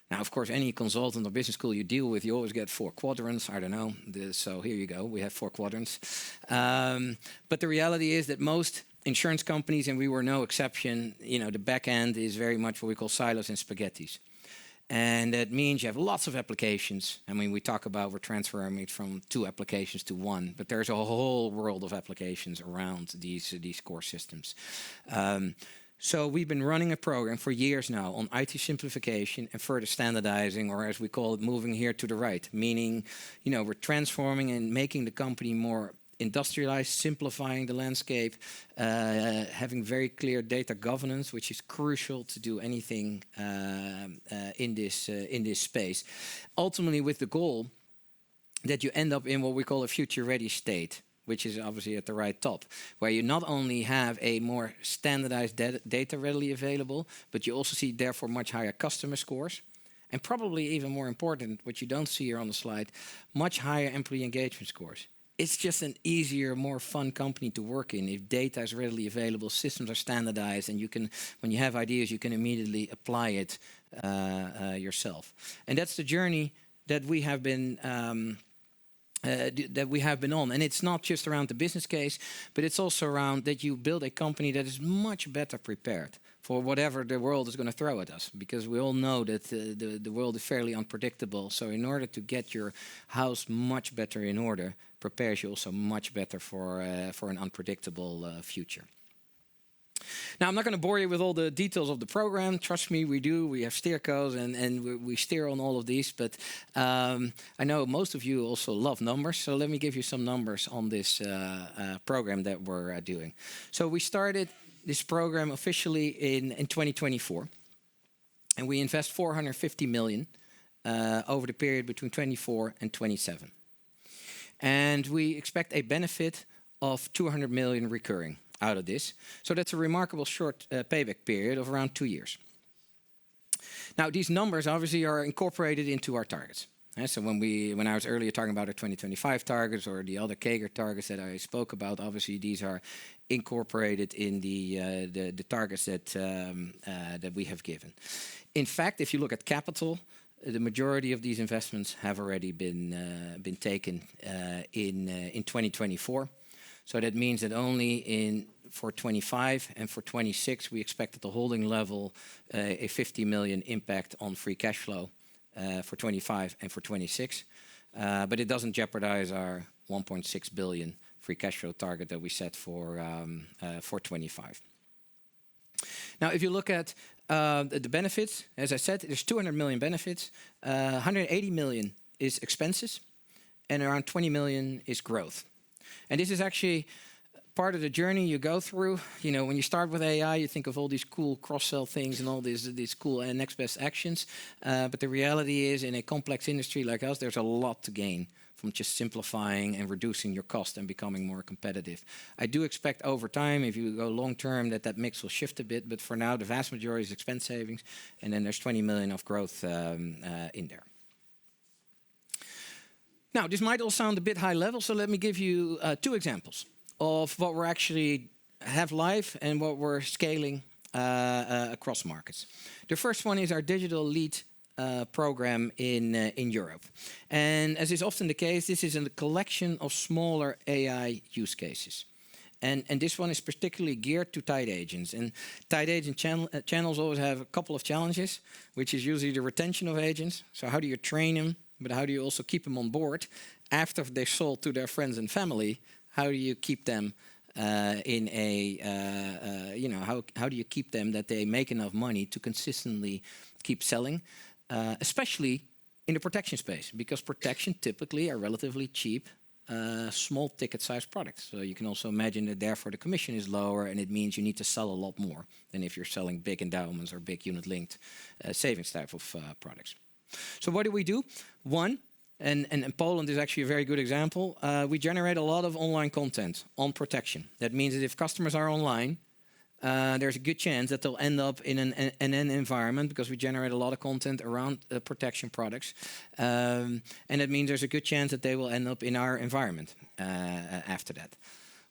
Now, of course, any consultant or business school you deal with, you always get 4 quadrants. I don't know. So here you go. We have 4 quadrants. But the reality is that most insurance companies, and we were no exception, the back end is very much what we call silos and spaghettis. And that means you have lots of applications. I mean, we talk about we're transferring it from 2 applications to 1, but there's a whole world of applications around these core systems. So we've been running a program for years now on IT simplification and further standardizing, or as we call it, moving here to the right, meaning, we're transforming and making the company more industrialized, simplifying the landscape, having very clear data governance, which is crucial to do anything in this space. Ultimately, with the goal that you end up in what we call a future-ready state, which is obviously at the right top, where you not only have a more standardized data readily available, but you also see therefore much higher customer scores. And probably even more important, what you don't see here on the slide, much higher employee engagement scores. It's just an easier, more fun company to work in if data is readily available, systems are standardized, and you can, when you have ideas, you can immediately apply it yourself. And that's the journey that we have been on. And it's not just around the business case, but it's also around that you build a company that is much better prepared for whatever the world is going to throw at us, because we all know that the world is fairly unpredictable. So in order to get your house much better in order, prepares you also much better for an unpredictable future. Now, I'm not going to bore you with all the details of the program. Trust me, we do. We have steer codes and we steer on all of these. But I know most of you also love numbers. So let me give you some numbers on this program that we're doing. So we started this program officially in 2024. And we invest 450 million over the period between 24 and 27. And we expect a benefit of 200 million recurring out of this. So that's a remarkable short payback period of around 2 years. Now, these numbers obviously are incorporated into our targets. So when I was earlier talking about our 2025 targets or the other CAGR targets that I spoke about, obviously these are incorporated in the targets that we have given. In fact, if you look at capital, the majority of these investments have already been taken in 2024. So that means that only for 25 and for 26, we expect at the holding level a 50 million impact on free cash flow for 25 and for 26. But it doesn't jeopardize our 1.6 billion free cash flow target that we set for 25. Now, if you look at the benefits, as I said, there's 200 million benefits, 180 million is expenses, and around 20 million is growth. And this is actually part of the journey you go through. You know, when you start with AI, you think of all these cool cross-sell things and all these cool next best actions. But the reality is, in a complex industry like us, there's a lot to gain from just simplifying and reducing your cost and becoming more competitive. I do expect over time, if you go long term, that mix will shift a bit. But for now, the vast majority is expense savings. And then there's 20 million of growth in there. Now, this might all sound a bit high level, so let me give you 2 examples of what we're actually have live and what we're scaling across markets. The first one is our digital lead program in Europe. And as is often the case, this is a collection of smaller AI use cases. And this one is particularly geared to tied agents. And tied agent channels always have a couple of challenges, which is usually the retention of agents. So how do you train them, but how do you also keep them on board after they've sold to their friends and family? How do you keep them in a, how do you keep them that they make enough money to consistently keep selling, especially in the protection space, because protection typically are relatively cheap, small ticket size products. So you can also imagine that therefore the commission is lower, and it means you need to sell a lot more than if you're selling big endowments or big unit linked savings type of products. So what do? One, and Poland is actually a very good example. We generate a lot of online content on protection. That means that if customers are online, there's a good chance that they'll end up in an environment, because we generate a lot of content around protection products. And that means there's a good chance that they will end up in our environment after that.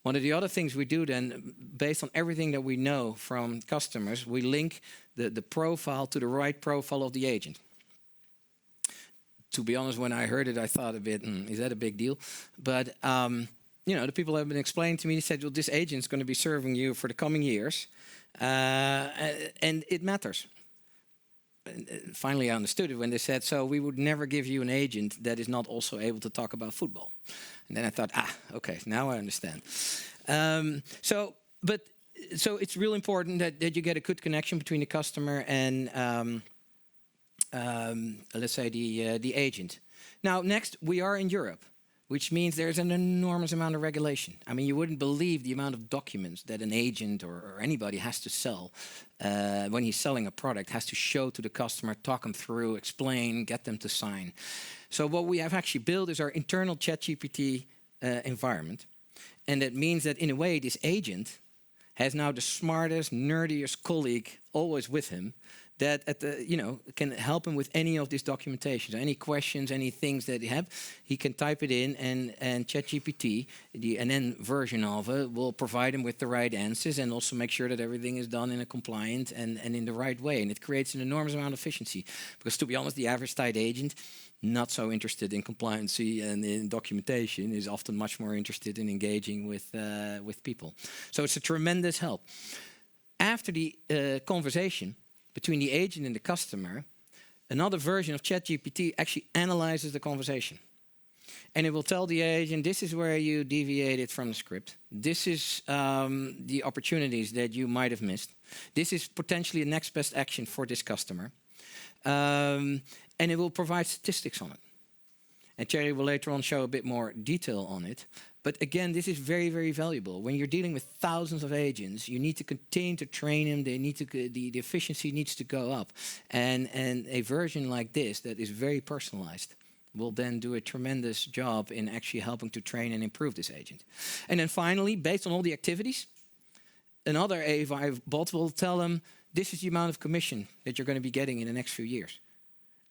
One of the other things we do then, based on everything that we know from customers, we link the profile to the right profile of the agent. To be honest, when I heard it, I thought a bit, is that a big deal? But the people have been explaining to me, they said, well, this agent's going to be serving you for the coming years, and it matters. And finally, I understood it when they said, so we would never give you an agent that is not also able to talk about football. And then I thought, okay, now I understand. So it's real important that you get a good connection between the customer and let's say the agent. Now, next, we are in Europe, which means there's an enormous amount of regulation. I mean, you wouldn't believe the amount of documents that an agent or anybody has to sell when he's selling a product, has to show to the customer, talk them through, explain, get them to sign. So what we have actually built is our internal ChatGPT environment. And that means that in a way, this agent has now the smartest, nerdiest colleague always with him, that can help him with any of this documentation. So any questions, any things that he have, he can type it in, and ChatGPT, the NN version of it, will provide him with the right answers and also make sure that everything is done in a compliant and in the right way. And it creates an enormous amount of efficiency. Because to be honest, the average tied agent, not so interested in compliancy and in documentation, is often much more interested in engaging with people. So it's a tremendous help. After the conversation between the agent and the customer, another version of ChatGPT actually analyzes the conversation. And it will tell the agent, this is where you deviated from the script. This is the opportunities that you might have missed. This is potentially a next best action for this customer. And it will provide statistics on it. And Thierry will later on show a bit more detail on it. But again, this is very, very valuable. When you're dealing with thousands of agents, you need to continue to train them. They need to, the efficiency needs to go up. And a version like this that is very personalized will then do a tremendous job in actually helping to train and improve this agent. And then finally, based on all the activities, another AI bot will tell them, this is the amount of commission that you're going to be getting in the next few years.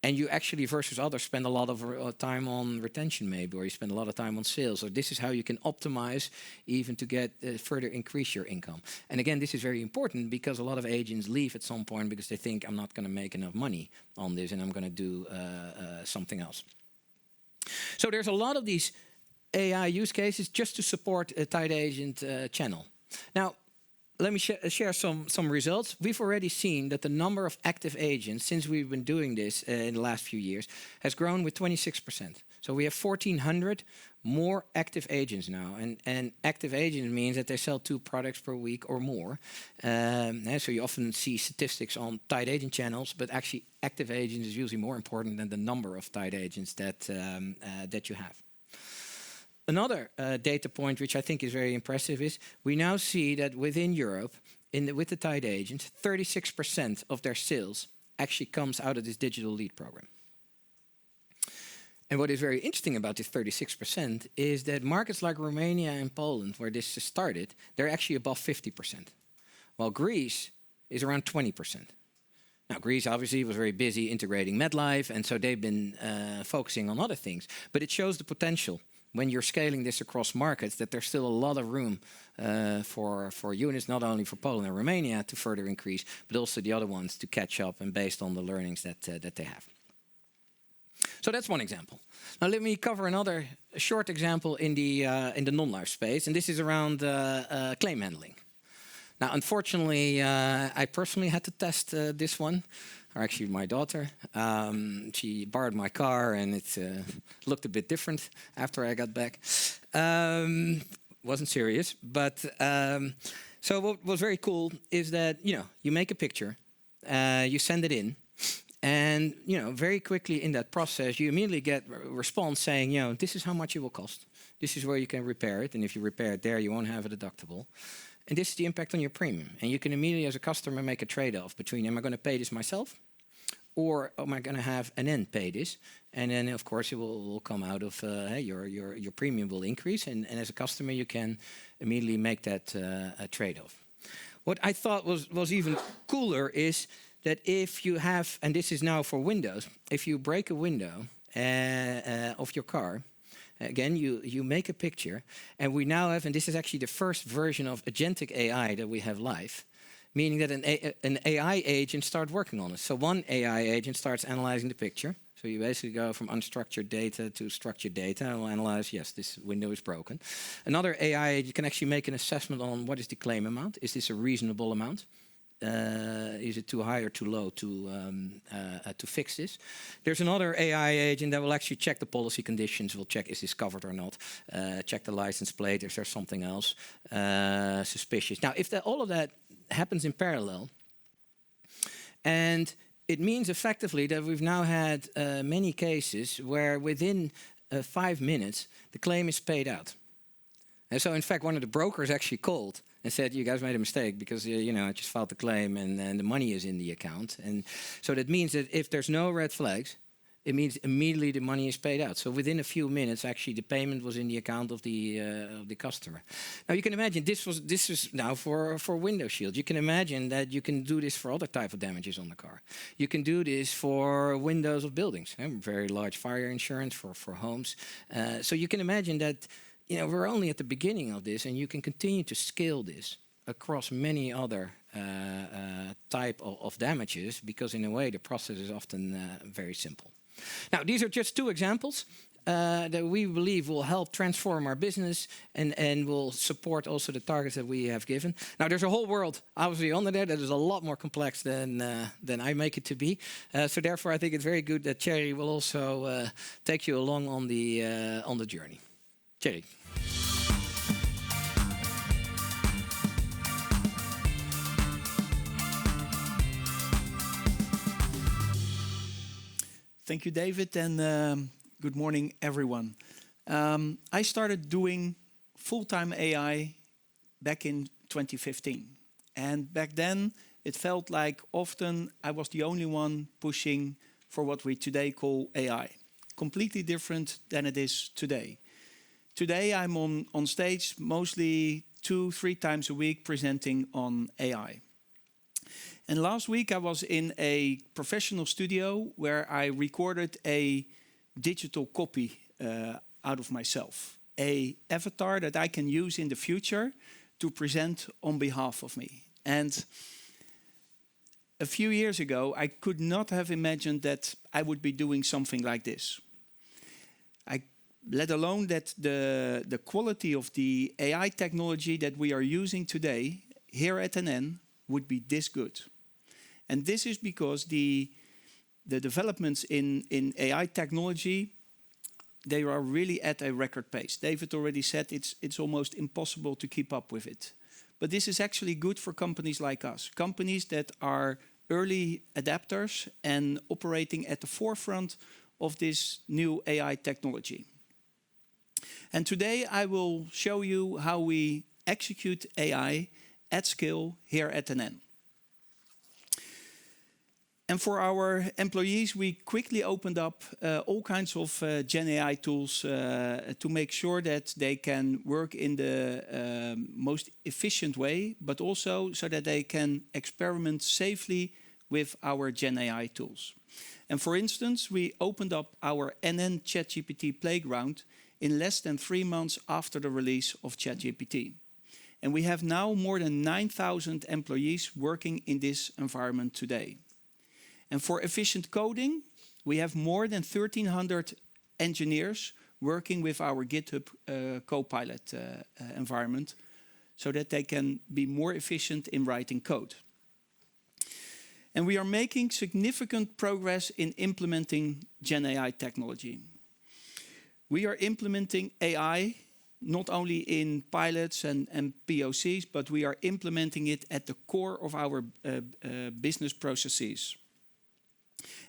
And you actually, versus others, spend a lot of time on retention maybe, or you spend a lot of time on sales. So this is how you can optimize even to get further increase your income. And again, this is very important because a lot of agents leave at some point because they think, I'm not going to make enough money on this and I'm going to do something else. So there's a lot of these AI use cases just to support a tied agent channel. Now, let me share some results. We've already seen that the number of active agents, since we've been doing this in the last few years, has grown with 26%. So we have 1,400 more active agents now. And active agents means that they sell 2 products per week or more. So you often see statistics on tied agent channels, but actually active agents is usually more important than the number of tied agents that you have. Another data point, which I think is very impressive, is we now see that within Europe, with the tied agents, 36% of their sales actually comes out of this digital lead program. And what is very interesting about this 36% is that markets like Romania and Poland, where this started, they're actually above 50%, while Greece is around 20%. Now, Greece obviously was very busy integrating MedLife, and so they've been focusing on other things. But it shows the potential when you're scaling this across markets that there's still a lot of room for units, not only for Poland and Romania to further increase, but also the other ones to catch up and based on the learnings that they have. So that's one example. Now let me cover another short example in the non-life space, and this is around claim handling. Now, unfortunately, I personally had to test this one, or actually my daughter. She borrowed my car, and it looked a bit different after I got back. Wasn't serious, but so what was very cool is that you make a picture, you send it in. And very quickly in that process, you immediately get a response saying, this is how much it will cost. This is where you can repair it, and if you repair it there, you won't have a deductible. And this is the impact on your premium. And you can immediately, as a customer, make a trade-off between: am I going to pay this myself, or am I going to have an end pay this? And then, of course, it will come out of hey, your premium will increase, and as a customer, you can immediately make that a trade-off. What I thought was even cooler is that if you have, and this is now for windows, if you break a window of your car, again, you make a picture, and we now have, and this is actually the first version of agentic AI that we have live, meaning that an AI agent starts working on it. So one AI agent starts analyzing the picture. So you basically go from unstructured data to structured data, and will analyze, yes, this window is broken. Another AI agent can actually make an assessment on what is the claim amount. Is this a reasonable amount? Is it too high or too low to fix this? There's another AI agent that will actually check the policy conditions, will check is this covered or not, check the license plate, is there something else suspicious. Now, if all of that happens in parallel, and it means effectively that we've now had many cases where within 5 minutes, the claim is paid out. And so, in fact, one of the brokers actually called and said, you guys made a mistake because, I just filed the claim and the money is in the account. And so that means that if there's no red flags, it means immediately the money is paid out. So within a few minutes, actually, the payment was in the account of the customer. Now, you can imagine this is now for window shield. You can imagine that you can do this for other type of damages on the car. You can do this for windows of buildings, very large fire insurance for homes. So you can imagine that we're only at the beginning of this, and you can continue to scale this across many other type of damages, because in a way the process is often very simple. Now, these are just 2 examples that we believe will help transform our business and will support also the targets that we have given. Now, there's a whole world obviously under there that is a lot more complex than I make it to be. So therefore, I think it's very good that Thierry will also take you along on the journey. Thierry. Thank you, David, and good morning, everyone. I started doing full-time AI back in 2015. And back then, it felt like often I was the only one pushing for what we today call AI. Completely different than it is today. Today, I'm on stage mostly 2-3 times a week presenting on AI. And last week, I was in a professional studio where I recorded a digital copy out of myself, an avatar that I can use in the future to present on behalf of me. And a few years ago, I could not have imagined that I would be doing something like this. Let alone that the quality of the AI technology that we are using today here at NN would be this good. And this is because the developments in AI technology, they are really at a record pace. David already said it's almost impossible to keep up with it. But this is actually good for companies like us, companies that are early adapters and operating at the forefront of this new AI technology. And today I will show you how we execute AI at scale here at NN. And for our employees, we quickly opened up all kinds of Gen AI tools to make sure that they can work in the most efficient way, but also so that they can experiment safely with our Gen AI tools. And for instance, we opened up our NN ChatGPT playground in less than 3 months after the release of ChatGPT. And we have now more than 9,000 employees working in this environment today. And for efficient coding, we have more than 1,300 engineers working with our GitHub Copilot environment so that they can be more efficient in writing code. And we are making significant progress in implementing Gen AI technology. We are implementing AI not only in pilots and POCs, but we are implementing it at the core of our business processes.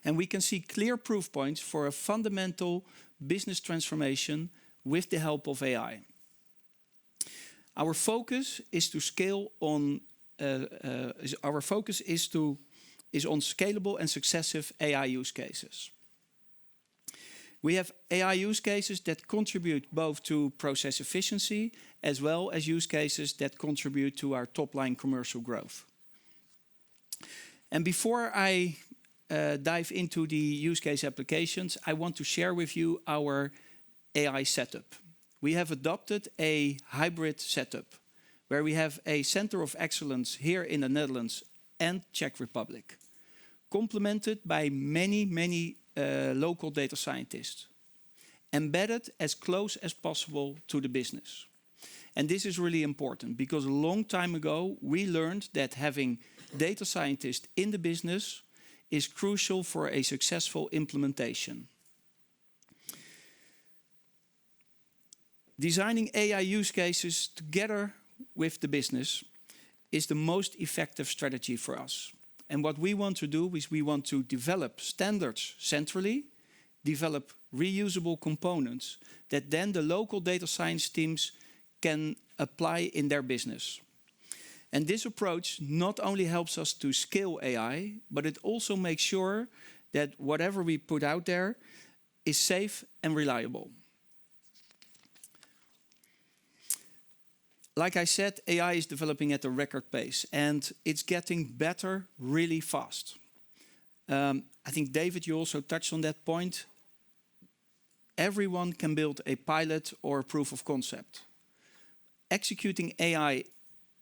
And we can see clear proof points for a fundamental business transformation with the help of AI. Our focus is to scale on. Our focus is on scalable and successive AI use cases. We have AI use cases that contribute both to process efficiency as well as use cases that contribute to our top-line commercial growth. And before I dive into the use case applications, I want to share with you our AI setup. We have adopted a hybrid setup where we have a center of excellence here in the Netherlands and Czech Republic, complemented by many local data scientists, embedded as close as possible to the business. And this is really important because a long time ago, we learned that having data scientists in the business is crucial for a successful implementation. Designing AI use cases together with the business is the most effective strategy for us. And what we want to do is we want to develop standards centrally, develop reusable components that then the local data science teams can apply in their business. And this approach not only helps us to scale AI, but it also makes sure that whatever we put out there is safe and reliable. Like I said, AI is developing at a record pace, and it's getting better really fast. I think, David, you also touched on that point. Everyone can build a pilot or a proof of concept. Executing AI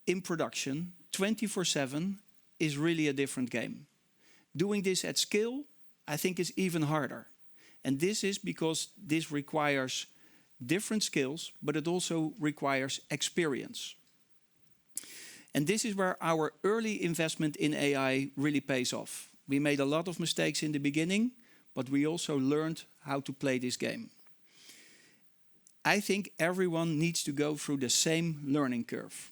in production 24/7 is really a different game. Doing this at scale, I think, is even harder. And this is because this requires different skills, but it also requires experience. And this is where our early investment in AI really pays off. We made a lot of mistakes in the beginning, but we also learned how to play this game. I think everyone needs to go through the same learning curve.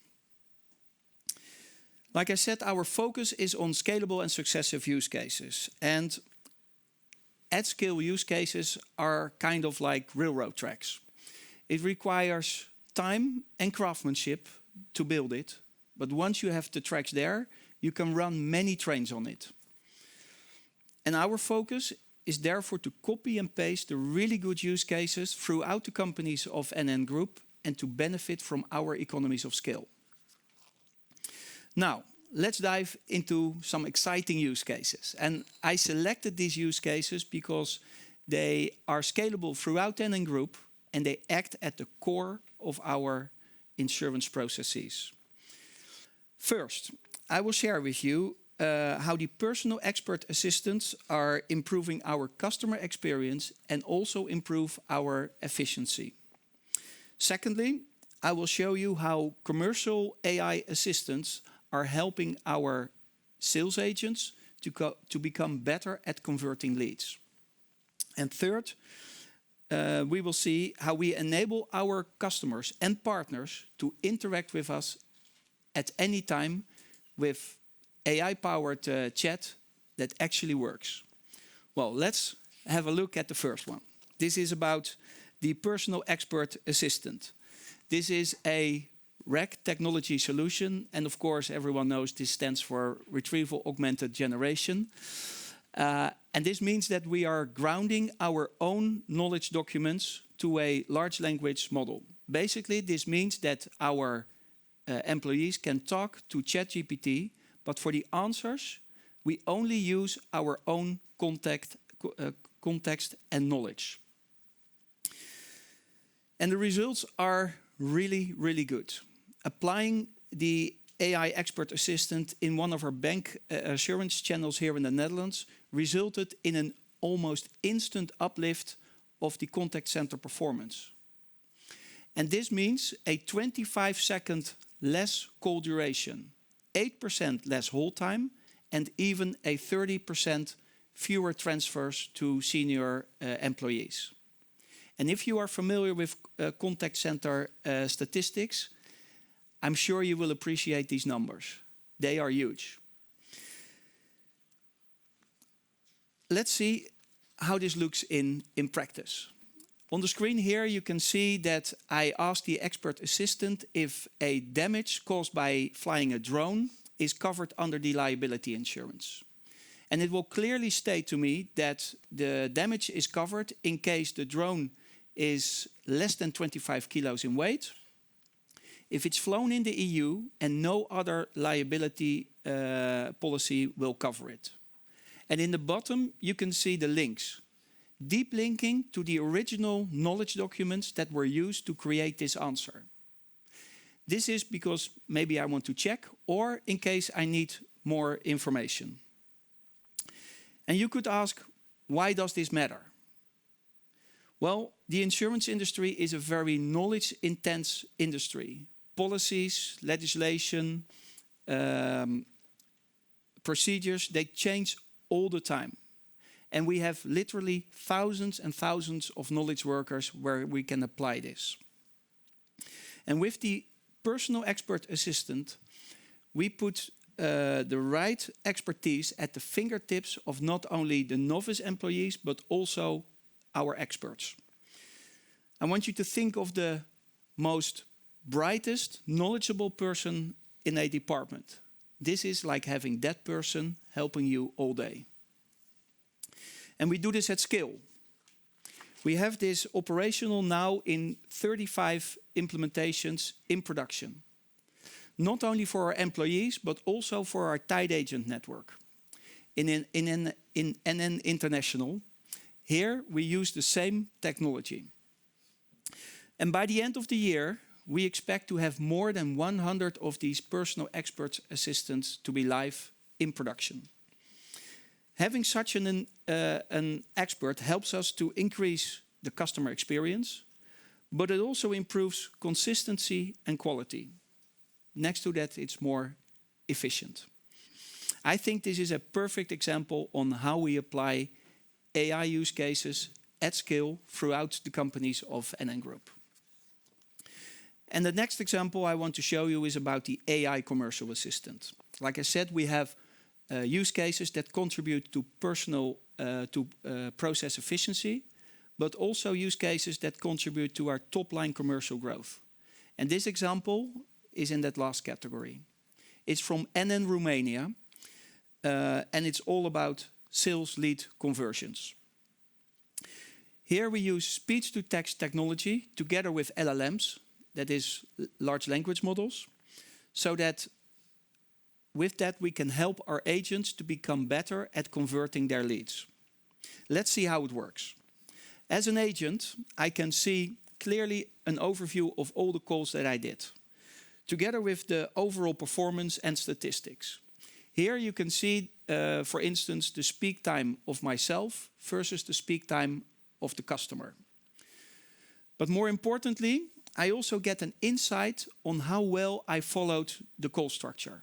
Like I said, our focus is on scalable and successive use cases. And at-scale use cases are kind of like railroad tracks. It requires time and craftsmanship to build it, but once you have the tracks there, you can run many trains on it. And our focus is therefore to copy and paste the really good use cases throughout the companies of NN Group and to benefit from our economies of scale. Now, let's dive into some exciting use cases. And I selected these use cases because they are scalable throughout NN Group and they act at the core of our insurance processes. First, I will share with you how the personal expert assistants are improving our customer experience and also improve our efficiency. Secondly, I will show you how commercial AI assistants are helping our sales agents to become better at converting leads. And third, we will see how we enable our customers and partners to interact with us at any time with AI-powered chat that actually works. Well, let's have a look at the first one. This is about the personal expert assistant. This is a RAG technology solution, and of course, everyone knows this stands for Retrieval Augmented Generation. And this means that we are grounding our own knowledge documents to a large language model. Basically, this means that our employees can talk to ChatGPT, but for the answers, We only use our own context and knowledge. And the results are really, really good. Applying the AI Expert Assistant in one of our bank assurance channels here in the Netherlands resulted in an almost instant uplift of the contact center performance. And this means a 25-second less call duration, 8% less hold time, and even a 30% fewer transfers to senior employees. And if you are familiar with contact center statistics, I'm sure you will appreciate these numbers. They are huge. Let's see how this looks in practice. On the screen here, you can see that I asked the expert assistant if a damage caused by flying a drone is covered under the liability insurance. And it will clearly state to me that the damage is covered in case the drone is less than 25 kilos in weight, if it's flown in the EU and no other liability policy will cover it. And in the bottom, you can see the links. Deep linking to the original knowledge documents that were used to create this answer. This is because maybe I want to check or in case I need more information. And you could ask, why does this matter? Well, the insurance industry is a very knowledge-intense industry. Policies, legislation, procedures, they change all the time. And we have literally thousands and thousands of knowledge workers where we can apply this. And with the personal expert assistant, we put the right expertise at the fingertips of not only the novice employees, but also our experts. I want you to think of the most brightest, knowledgeable person in a department. This is like having that person helping you all day. And we do this at scale. We have this operational now in 35 implementations in production. Not only for our employees, but also for our tied agent network. In NN International, here we use the same technology. And by the end of the year, we expect to have more than 100 of these personal expert assistants to be live in production. Having such an expert helps us to increase the customer experience, but it also improves consistency and quality. Next to that, it's more efficient. I think this is a perfect example on how we apply AI use cases at scale throughout the companies of NN Group. And the next example I want to show you is about the AI commercial assistant. Like I said, we have use cases that contribute to process efficiency, but also use cases that contribute to our top-line commercial growth. And this example is in that last category. It's from NN Romania, and it's all about sales lead conversions. Here we use speech-to-text technology together with LLMs, that is large language models, so that with that we can help our agents to become better at converting their leads. Let's see how it works. As an agent, I can see clearly an overview of all the calls that I did, together with the overall performance and statistics. Here you can see, for instance, the speak time of myself versus the speak time of the customer. But more importantly, I also get an insight on how well I followed the call structure.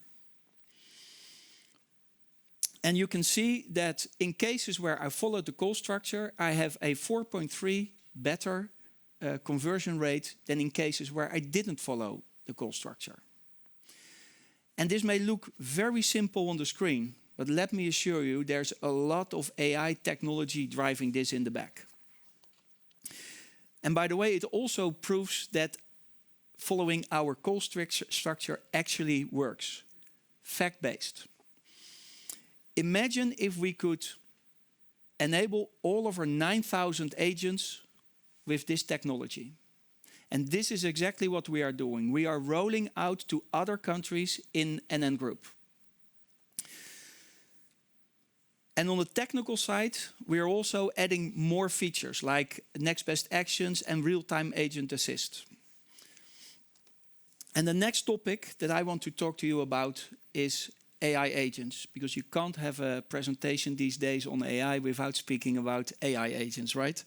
And you can see that in cases where I followed the call structure, I have a 4.3 better conversion rate than in cases where I didn't follow the call structure. And this may look very simple on the screen, but let me assure you, there's a lot of AI technology driving this in the back. And by the way, it also proves that following our call structure actually works, fact-based. Imagine if we could enable all of our 9,000 agents with this technology. And this is exactly what we are doing. We are rolling out to other countries in NN Group. And on the technical side, we are also adding more features like next best actions and real-time agent assist. And the next topic that I want to talk to you about is AI agents, because you can't have a presentation these days on AI without speaking about AI agents, right?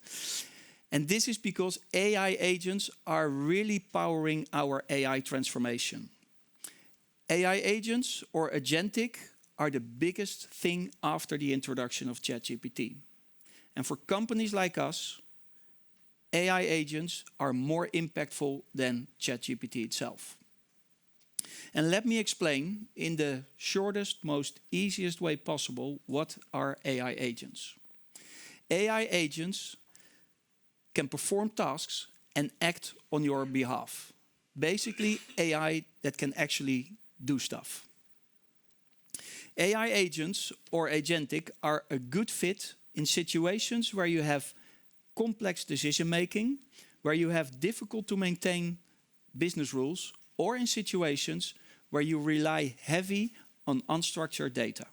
And this is because AI agents are really powering our AI transformation. AI agents, or agentic, are the biggest thing after the introduction of ChatGPT. And for companies like us, AI agents are more impactful than ChatGPT itself. And let me explain in the shortest, most easiest way possible what are AI agents. AI agents can perform tasks and act on your behalf. Basically, AI that can actually do stuff. AI agents, or agentic, are a good fit in situations where you have complex decision making, where you have difficult to maintain business rules, or in situations where you rely heavy on unstructured data.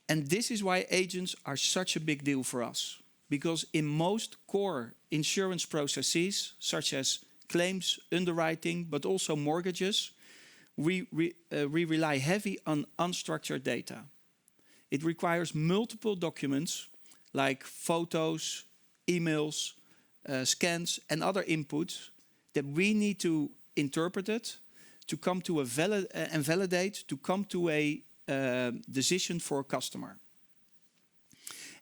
And this is why agents are such a big deal for us. Because in most core insurance processes, such as claims, underwriting, but also mortgages, we rely heavy on unstructured data. It requires multiple documents like photos, emails, scans, and other inputs that we need to interpret it to come to and validate to come to a decision for a customer.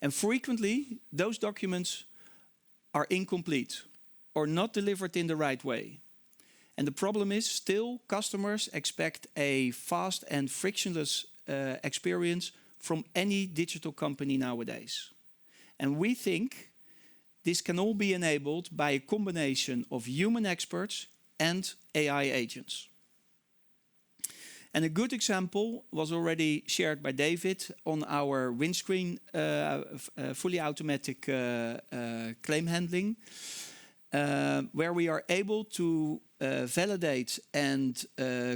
And frequently, those documents are incomplete or not delivered in the right way. And the problem is still customers expect a fast and frictionless experience from any digital company nowadays. And we think this can all be enabled by a combination of human experts and AI agents. And a good example was already shared by David on our windscreen fully automatic claim handling, where we are able to validate and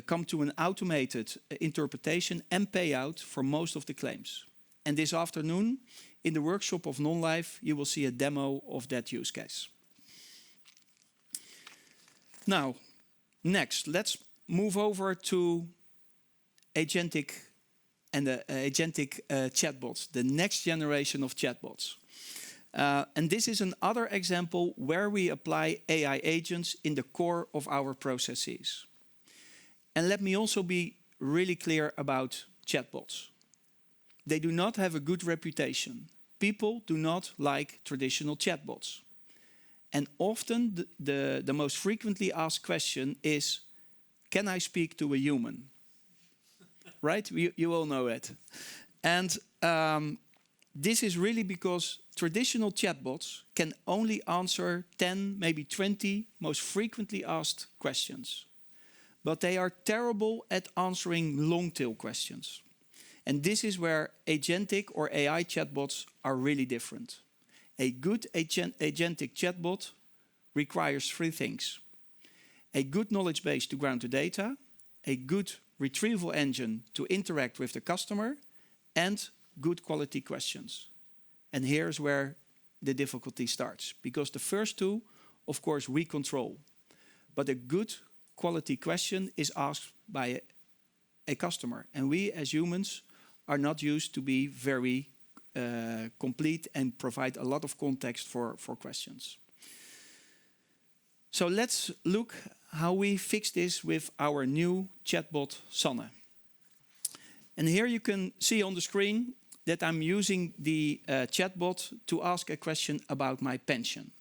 come to an automated interpretation and payout for most of the claims. And this afternoon, in the workshop of Non-Life, you will see a demo of that use case. Now, next, let's move over to agentic and the agentic chatbots, the next generation of chatbots. And this is another example where we apply AI agents in the core of our processes. And let me also be really clear about chatbots. They do not have a good reputation. People do not like traditional chatbots. And often the most frequently asked question is, can I speak to a human? Right? You all know it. And this is really because traditional chatbots can only answer 10, maybe 20 most frequently asked questions. But they are terrible at answering long-tail questions. And this is where agentic or AI chatbots are really different. A good agentic chatbot requires three things: a good knowledge base to ground the data, a good retrieval engine to interact with the customer, and good quality questions. And here's where the difficulty starts, because the first two, of course, we control. But a good quality question is asked by a customer, and we as humans are not used to be very complete and provide a lot of context for questions. So let's look how we fix this with our new chatbot, Sanne. And here you can see on the screen that I'm using the chatbot to ask a question about my pension.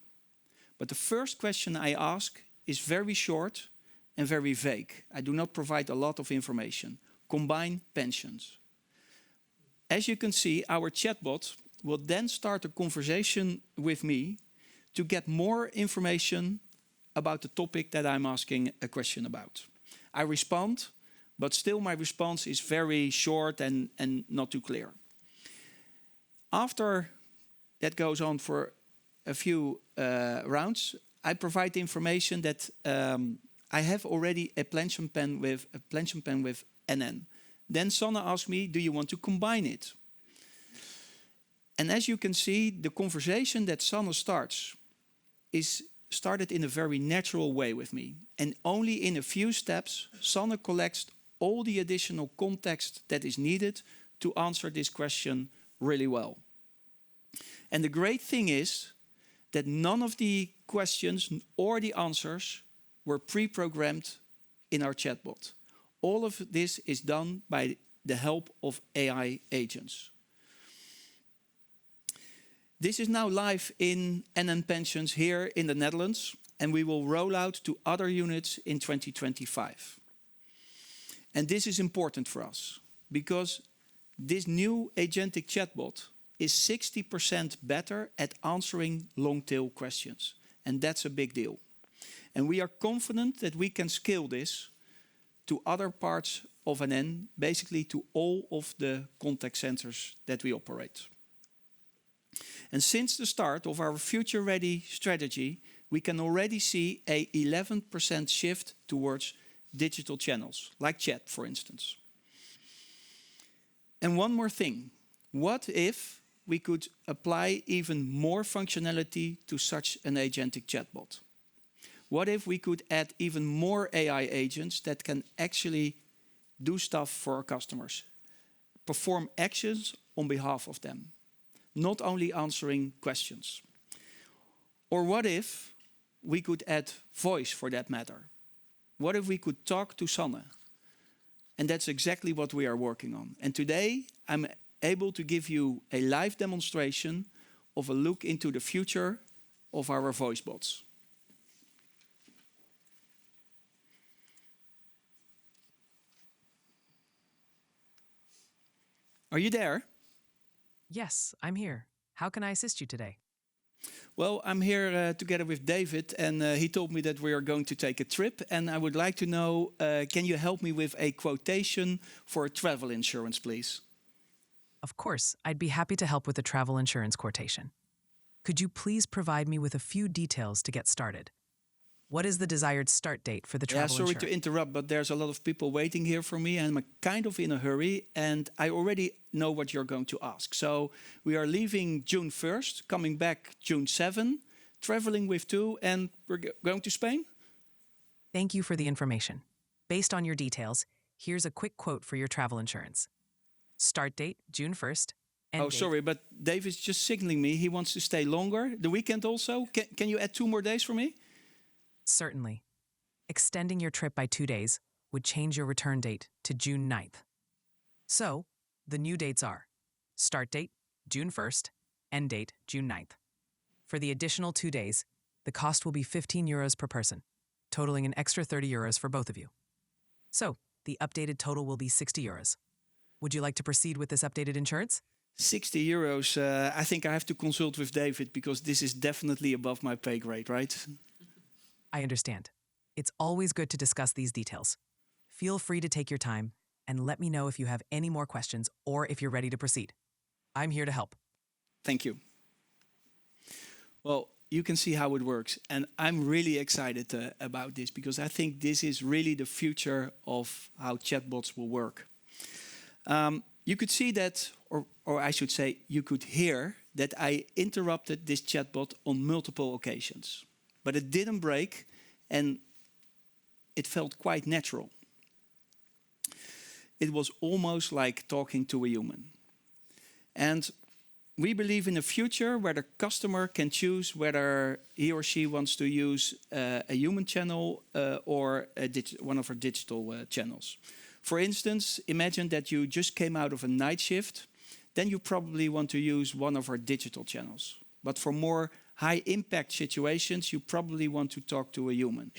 But the first question I ask is very short and very vague. I do not provide a lot of information. Combine pensions. As you can see, our chatbot will then start a conversation with me to get more information about the topic that I'm asking a question about. I respond, but still my response is very short and not too clear. After that goes on for a few rounds, I provide information that I have already a pension plan with NN. Then Sanne asks me, do you want to combine it? And as you can see, the conversation that Sanne starts is started in a very natural way with me. And only in a few steps, Sanne collects all the additional context that is needed to answer this question really well. And the great thing is that none of the questions or the answers were pre-programmed in our chatbot. All of this is done by the help of AI agents. This is now live in NN Pensions here in the Netherlands, and we will roll out to other units in 2025. And this is important for us, because this new agentic chatbot is 60% better at answering long-tail questions. And that's a big deal. And we are confident that we can scale this to other parts of NN, basically to all of the contact centers that we operate. And since the start of our Future Ready strategy, we can already see a 11% shift towards digital channels, like chat, for instance. And one more thing. What if we could apply even more functionality to such an agentic chatbot? What if we could add even more AI agents that can actually do stuff for our customers, perform actions on behalf of them, not only answering questions? Or what if we could add voice for that matter? What if we could talk to Sanne? And that's exactly what we are working on. And today I'm able to give you a live demonstration of a look into the future of our voice bots. Are you there? Yes, I'm here. How can I assist you today? Well, I'm here together with David, and he told me that we are going to take a trip, and I would like to know, can you help me with a quotation for a travel insurance, please? Of course, I'd be happy to help with a travel insurance quotation. Could you please provide me with a few details to get started? What is the desired start date for the travel sorry insurance? to interrupt, but there's a lot of people waiting here for me, and I'm kind of in a hurry, and I already know what you're going to ask. So we are leaving June 1st, coming back June 7, traveling with two, and we're going to Spain? Thank you for the information. Based on your details, here's a quick quote for your travel insurance. Start date, June 1st. End Oh, date. sorry, but David's just signaling me. He wants to stay longer. The weekend also. Can you add 2 more days for me? Certainly. Extending your trip by 2 days would change your return date to June 9th. So, the new dates are start date, June 1st, end date, June 9th. For the additional 2 days, the cost will be €15 per person, totaling an extra €30 for both of you. So, the updated total will be €60. Would you like to proceed with this updated insurance? €60. I think I have to consult with David because this is definitely above my pay grade, right? I understand. It's always good to discuss these details. Feel free to take your time and let me know if you have any more questions or if you're ready to proceed. I'm here to help. Thank you. Well, you can see how it works. And I'm really excited about this because I think this is really the future of how chatbots will work. You could see that, or I should say, you could hear that I interrupted this chatbot on multiple occasions. But it didn't break, and it felt quite natural. It was almost like talking to a human. And we believe in a future where the customer can choose whether he or she wants to use a human channel or one of our digital channels. For instance, imagine that you just came out of a night shift. Then you probably want to use one of our digital channels. But for more high-impact situations, you probably want to talk to a human.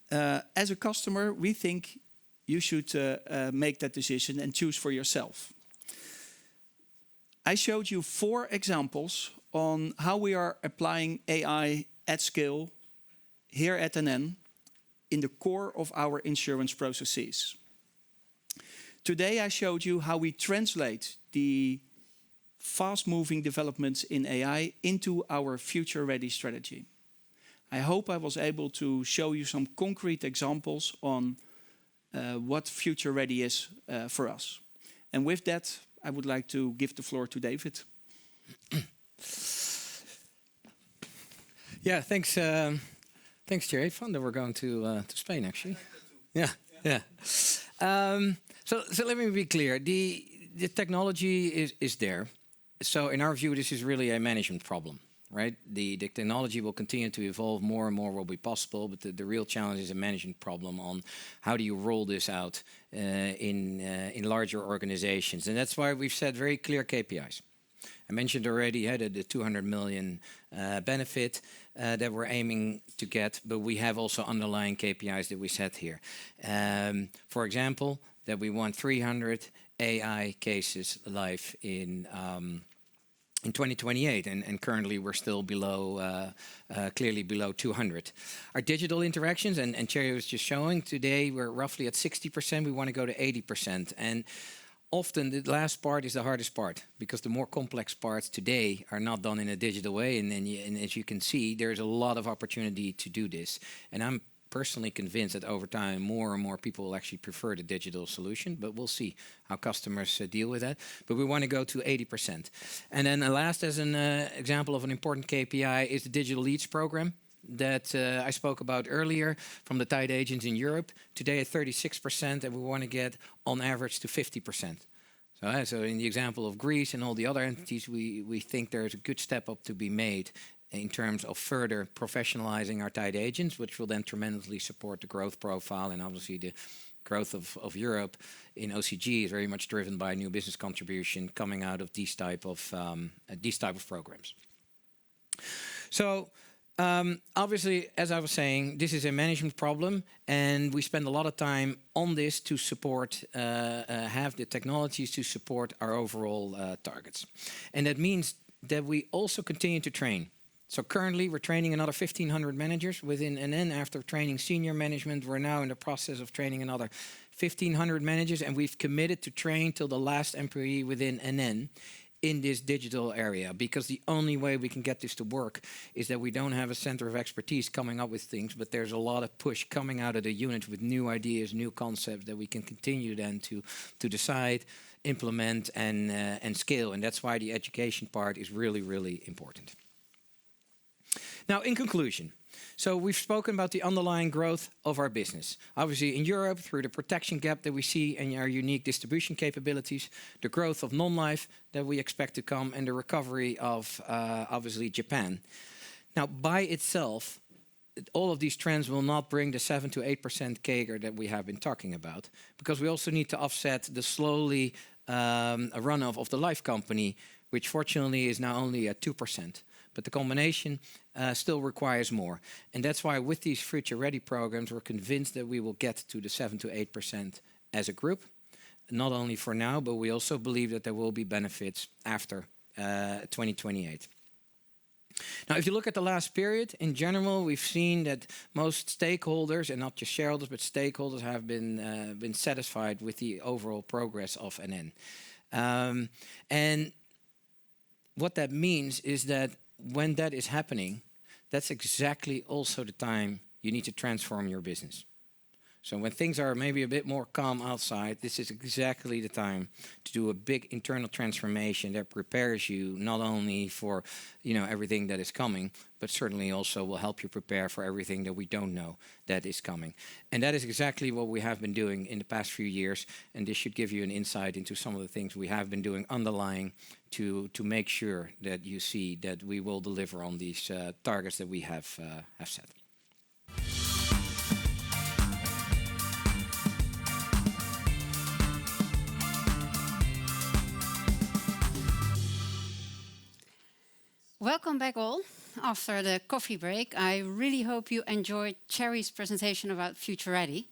As a customer, we think you should make that decision and choose for yourself. I showed you 4 examples on how we are applying AI at scale here at NN in the core of our insurance processes. Today I showed you how we translate the fast-moving developments in AI into our future-ready strategy. I hope I was able to show you some concrete examples on what future-ready is for us. And with that, I would like to give the floor to David. Yeah, thanks, thanks, Jerry. Fun that we're going to Spain, actually. Yeah, yeah. So let me be clear. The technology is there. So in our view, this is really a management problem, right? The technology will continue to evolve. More and more will be possible, but the real challenge is a management problem on how do you roll this out in larger organizations. And that's why we've set very clear KPIs. I mentioned already the 200 million benefit that we're aiming to get, but we have also underlying KPIs that we set here. For example, that we want 300 AI cases live in 2028, and currently we're still below, clearly below 200. Our digital interactions, and Thierry was just showing, today we're roughly at 60%, we want to go to 80%. And often the last part is the hardest part, because the more complex parts today are not done in a digital way, and as you can see, there's a lot of opportunity to do this. And I'm personally convinced that over time, more and more people will actually prefer the digital solution, but we'll see how customers deal with that. But we want to go to 80%. And then the last, as an example of an important KPI, is the Digital Leads program that I spoke about earlier from the tied agents in Europe. Today at 36%, and we want to get on average to 50%. So in the example of Greece and all the other entities, we think there's a good step up to be made in terms of further professionalizing our tied agents, which will then tremendously support the growth profile. And obviously the growth of Europe in OCG is very much driven by new business contribution coming out of these type of programs. So obviously, as I was saying, this is a management problem, and we spend a lot of time on this to support, have the technologies to support our overall targets. And that means that we also continue to train. So currently, we're training another 1,500 managers within NN. After training senior management, we're now in the process of training another 1,500 managers, and we've committed to train till the last employee within NN in this digital area, because the only way we can get this to work is that we don't have a center of expertise coming up with things, but there's a lot of push coming out of the unit with new ideas, new concepts that we can continue then to decide, implement, and scale. And that's why the education part is really, really important. Now, in conclusion, so we've spoken about the underlying growth of our business. Obviously, in Europe, through the protection gap that we see and our unique distribution capabilities, the growth of non-life that we expect to come, and the recovery of, obviously, Japan. Now, by itself, all of these trends will not bring the 7 to 8% CAGR that we have been talking about, because we also need to offset the slowly runoff of the life company, which fortunately is now only at 2%. But the combination still requires more. And that's why with these Future Ready programs, we're convinced that we will get to the 7 to 8% as a group, not only for now, but we also believe that there will be benefits after 2028. Now, if you look at the last period, in general, we've seen that most stakeholders, and not just shareholders, but stakeholders have been satisfied with the overall progress of NN. And what that means is that when that is happening, that's exactly also the time you need to transform your business. So when things are maybe a bit more calm outside, this is exactly the time to do a big internal transformation that prepares you not only for, everything that is coming, but certainly also will help you prepare for everything that we don't know that is coming. And that is exactly what we have been doing in the past few years. And this should give you an insight into some of the things we have been doing underlying to make sure that you see that we will deliver on these targets that we have set. Welcome back all after the coffee break. I really hope you enjoyed Thierry's presentation about Future Ready.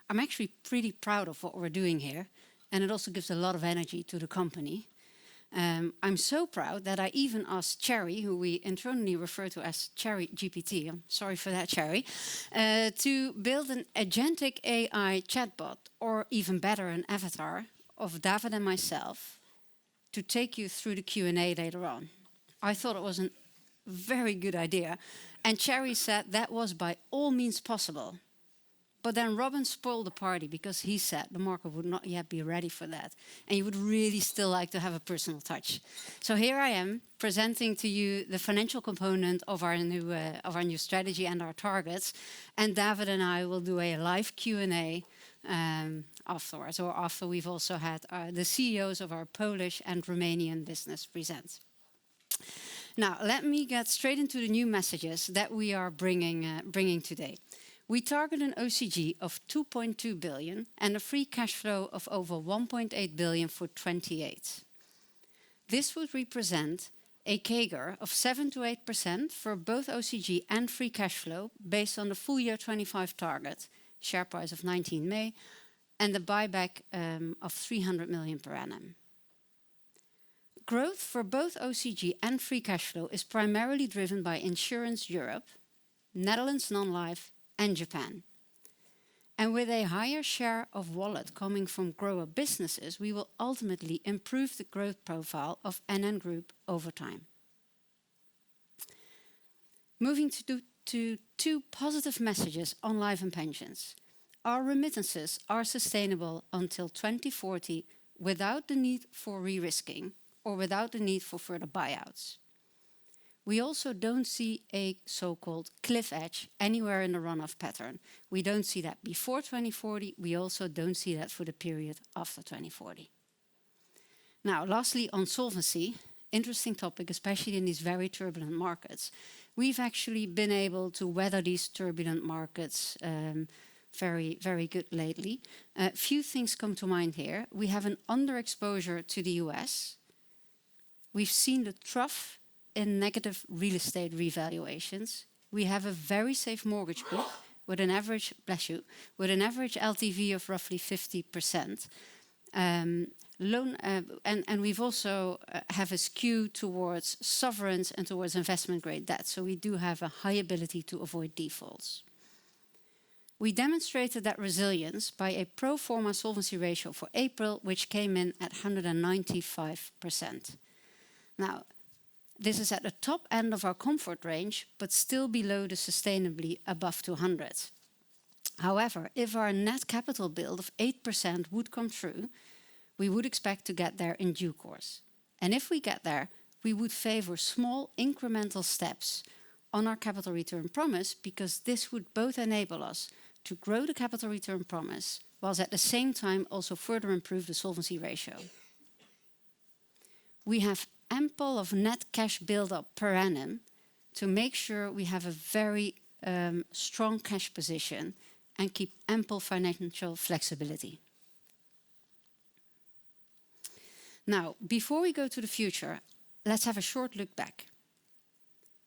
I'm actually pretty proud of what we're doing here, and it also gives a lot of energy to the company. I'm so proud that I even asked Thierry, who we internally refer to as Thierry GPT, I'm sorry for that, Thierry, to build an agentic AI chatbot, or even better, an avatar of David and myself, to take you through the Q&A later on. I thought it was a very good idea. And Thierry said that was by all means possible. But then Robin spoiled the party because he said the market would not yet be ready for that. And he would really still like to have a personal touch. So here I am presenting to you the financial component of our new strategy and our targets. And David and I will do a live Q&A afterwards, or after we've also had the CEOs of our Polish and Romanian business present. Now, let me get straight into the new messages that we are bringing today. We target an OCG of 2.2 billion and a free cash flow of over 1.8 billion for 28. This would represent a CAGR of 7 to 8% for both OCG and free cash flow based on the full year 25 target, share price of 19 May, and the buyback of 300 million per annum. Growth for both OCG and free cash flow is primarily driven by Insurance Europe, Netherlands Non-Life, and Japan. And with a higher share of wallet coming from grower businesses, we will ultimately improve the growth profile of NN Group over time. Moving to two positive messages on life and pensions. Our remittances are sustainable until 2040 without the need for re-risking or without the need for further buyouts. We also don't see a so-called cliff edge anywhere in the runoff pattern. We don't see that before 2040. We also don't see that for the period after 2040. Now, lastly, on solvency, interesting topic, especially in these very turbulent markets. We've actually been able to weather these turbulent markets very, very good lately. Few things come to mind here. We have an underexposure to the US. We've seen the trough in negative real estate revaluations. We have a very safe mortgage book with an average, with an average LTV of roughly 50%. And we've also have a skew towards sovereigns and towards investment grade debt. So we do have a high ability to avoid defaults. We demonstrated that resilience by a pro forma solvency ratio for April, which came in at 195%. Now, this is at the top end of our comfort range, but still below the sustainably above 200. However, if our net capital build of 8% would come true, we would expect to get there in due course. And if we get there, we would favor small incremental steps on our capital return promise, because this would both enable us to grow the capital return promise, whilst at the same time also further improve the solvency ratio. We have ample of net cash build-up per annum to make sure we have a very strong cash position and keep ample financial flexibility. Now, before we go to the future, let's have a short look back.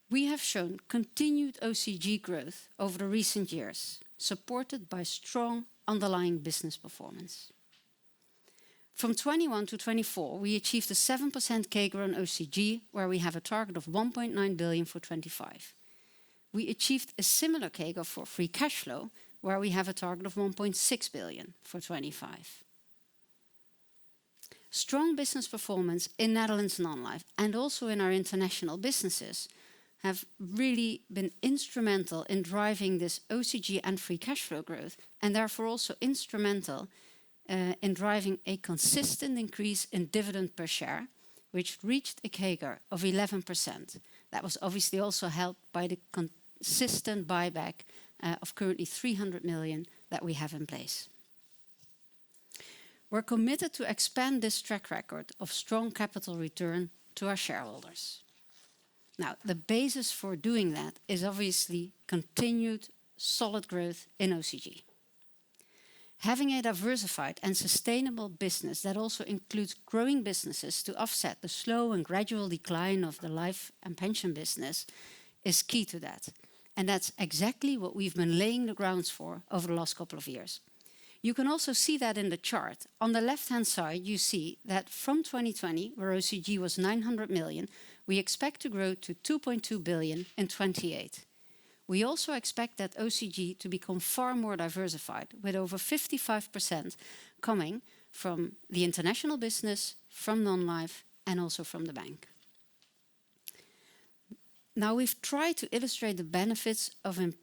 We have shown continued OCG growth over the recent years, supported by strong underlying business performance. From 21 to 24, we achieved a 7% CAGR on OCG, where we have a target of 1.9 billion for 25. We achieved a similar CAGR for free cash flow, where we have a target of 1.6 billion for 25. Strong business performance in Netherlands Non-Life and also in our international businesses have really been instrumental in driving this OCG and free cash flow growth, and therefore also instrumental in driving a consistent increase in dividend per share, which reached a CAGR of 11%. That was obviously also helped by the consistent buyback of currently 300 million that we have in place. We're committed to expand this track record of strong capital return to our shareholders. Now, the basis for doing that is obviously continued solid growth in OCG. Having a diversified and sustainable business that also includes growing businesses to offset the slow and gradual decline of the life and pension business is key to that. And that's exactly what we've been laying the grounds for over the last couple of years. You can also see that in the chart. On the left-hand side, you see that from 2020, where OCG was 900 million, we expect to grow to 2.2 billion in 28. We also expect that OCG to become far more diversified, with over 55% coming from the international business, from non-life, and also from the bank. Now we've tried to illustrate the benefits of an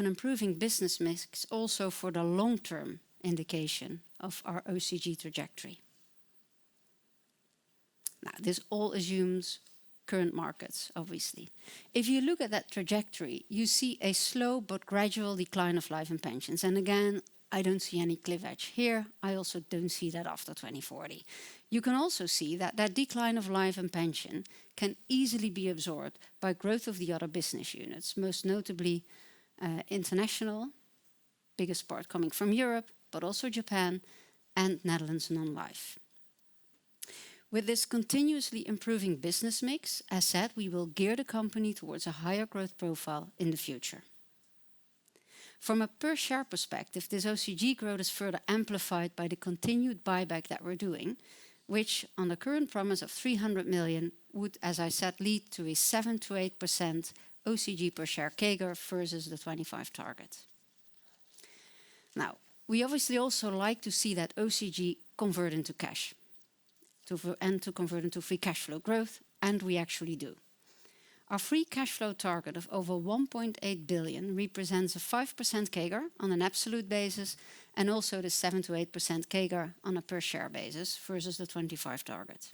improving business mix also for the long-term indication of our OCG trajectory. Now this all assumes current markets, obviously. If you look at that trajectory, you see a slow but gradual decline of life and pensions. And again, I don't see any cliff edge here. I also don't see that after 2040. You can also see that that decline of life and pension can easily be absorbed by growth of the other business units, most notably international, biggest part coming from Europe, but also Japan and Netherlands non-life. With this continuously improving business mix, as said, we will gear the company towards a higher growth profile in the future. From a per share perspective, this OCG growth is further amplified by the continued buyback that we're doing, which on the current promise of 300 million would, as I said, lead to a 7 to 8% OCG per share CAGR versus the 25 target. Now, we obviously also like to see that OCG convert into cash and to convert into free cash flow growth, and we actually do. Our free cash flow target of over 1.8 billion represents a 5% CAGR on an absolute basis and also the 7 to 8% CAGR on a per share basis versus the 25 target.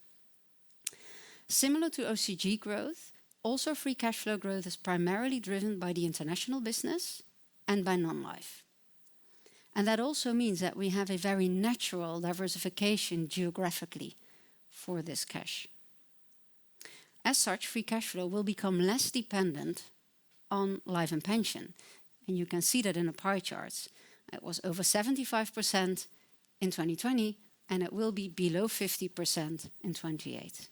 Similar to OCG growth, also free cash flow growth is primarily driven by the international business and by non-life. And that also means that we have a very natural diversification geographically for this cash. As such, free cash flow will become less dependent on life and pension. And you can see that in the pie charts. It was over 75% in 2020, and it will be below 50% in 2028.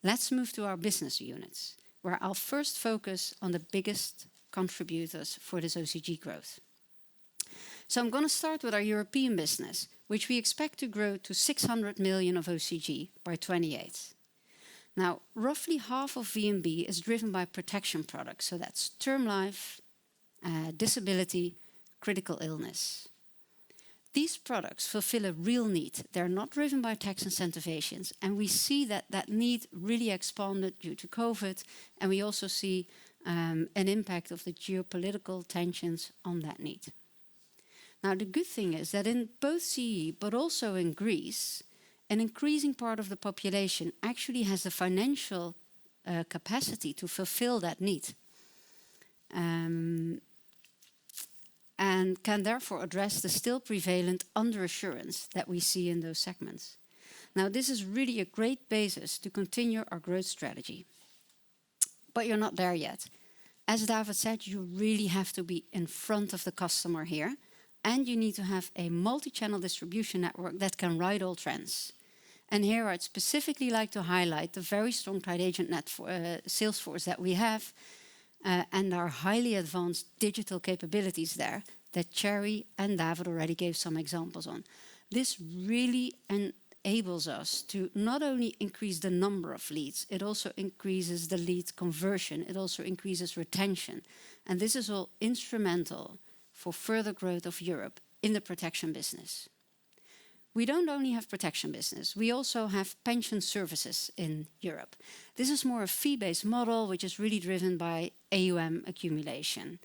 Let's move to our business units, where I'll first focus on the biggest contributors for this OCG growth. So I'm going to start with our European business, which we expect to grow to 600 million of OCG by 2028. Now, roughly half of VNB is driven by protection products, so that's term life, disability, critical illness. These products fulfill a real need. They're not driven by tax incentivations, and we see that that need really expanded due to COVID, and we also see an impact of the geopolitical tensions on that need. Now, the good thing is that in both CE, but also in Greece, an increasing part of the population actually has the financial capacity to fulfill that need. And can therefore address the still prevalent underassurance that we see in those segments. Now, this is really a great basis to continue our growth strategy. But you're not there yet. As David said, you really have to be in front of the customer here, and you need to have a multi-channel distribution network that can ride all trends. And here I'd specifically like to highlight the very strong tied agent sales force that we have, and our highly advanced digital capabilities there that Cherry and David already gave some examples on. This really enables us to not only increase the number of leads, it also increases the lead conversion, it also increases retention. And this is all instrumental for further growth of Europe in the protection business. We don't only have protection business, we also have pension services in Europe. This is more a fee-based model, which is really driven by AUM accumulation.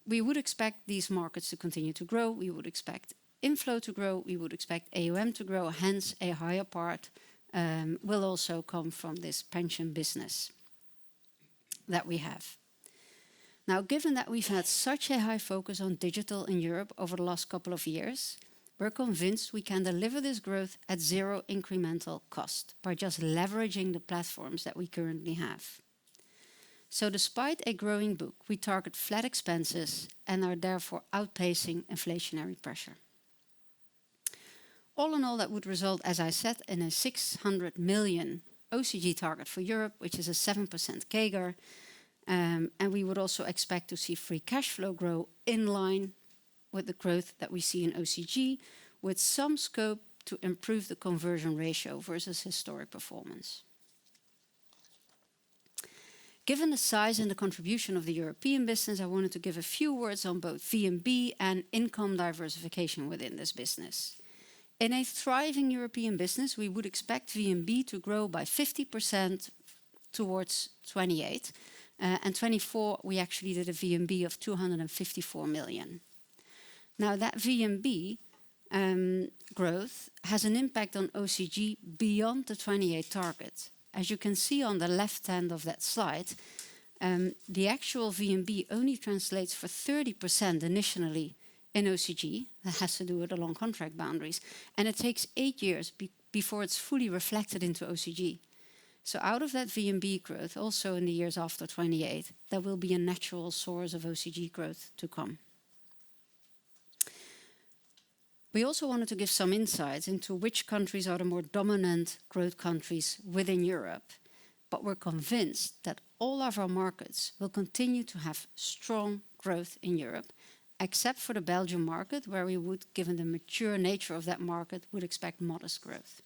We would expect these markets to continue to grow. We would expect inflow to grow. We would expect AUM to grow. Hence, a higher part will also come from this pension business that we have. Now, given that we've had such a high focus on digital in Europe over the last couple of years, we're convinced we can deliver this growth at zero incremental cost by just leveraging the platforms that we currently have. So despite a growing book, we target flat expenses and are therefore outpacing inflationary pressure. All in all, that would result, as I said, in a 600 million OCG target for Europe, which is a 7% CAGR. And we would also expect to see free cash flow grow in line with the growth that we see in OCG, with some scope to improve the conversion ratio versus historic performance. Given the size and the contribution of the European business, I wanted to give a few words on both VNB and income diversification within this business. In a thriving European business, we would expect VNB to grow by 50% towards 28. And 24, we actually did a VNB of 254 million. Now that VNB growth has an impact on OCG beyond the 28 target. As you can see on the left hand of that slide, the actual VNB only translates for 30% initially in OCG. That has to do with the long contract boundaries. And it takes 8 years before it's fully reflected into OCG. So out of that VNB growth, also in the years after 28, there will be a natural source of OCG growth to come. We also wanted to give some insights into which countries are the more dominant growth countries within Europe. But we're convinced that all of our markets will continue to have strong growth in Europe, except for the Belgian market, where we would, given the mature nature of that market, would expect modest growth.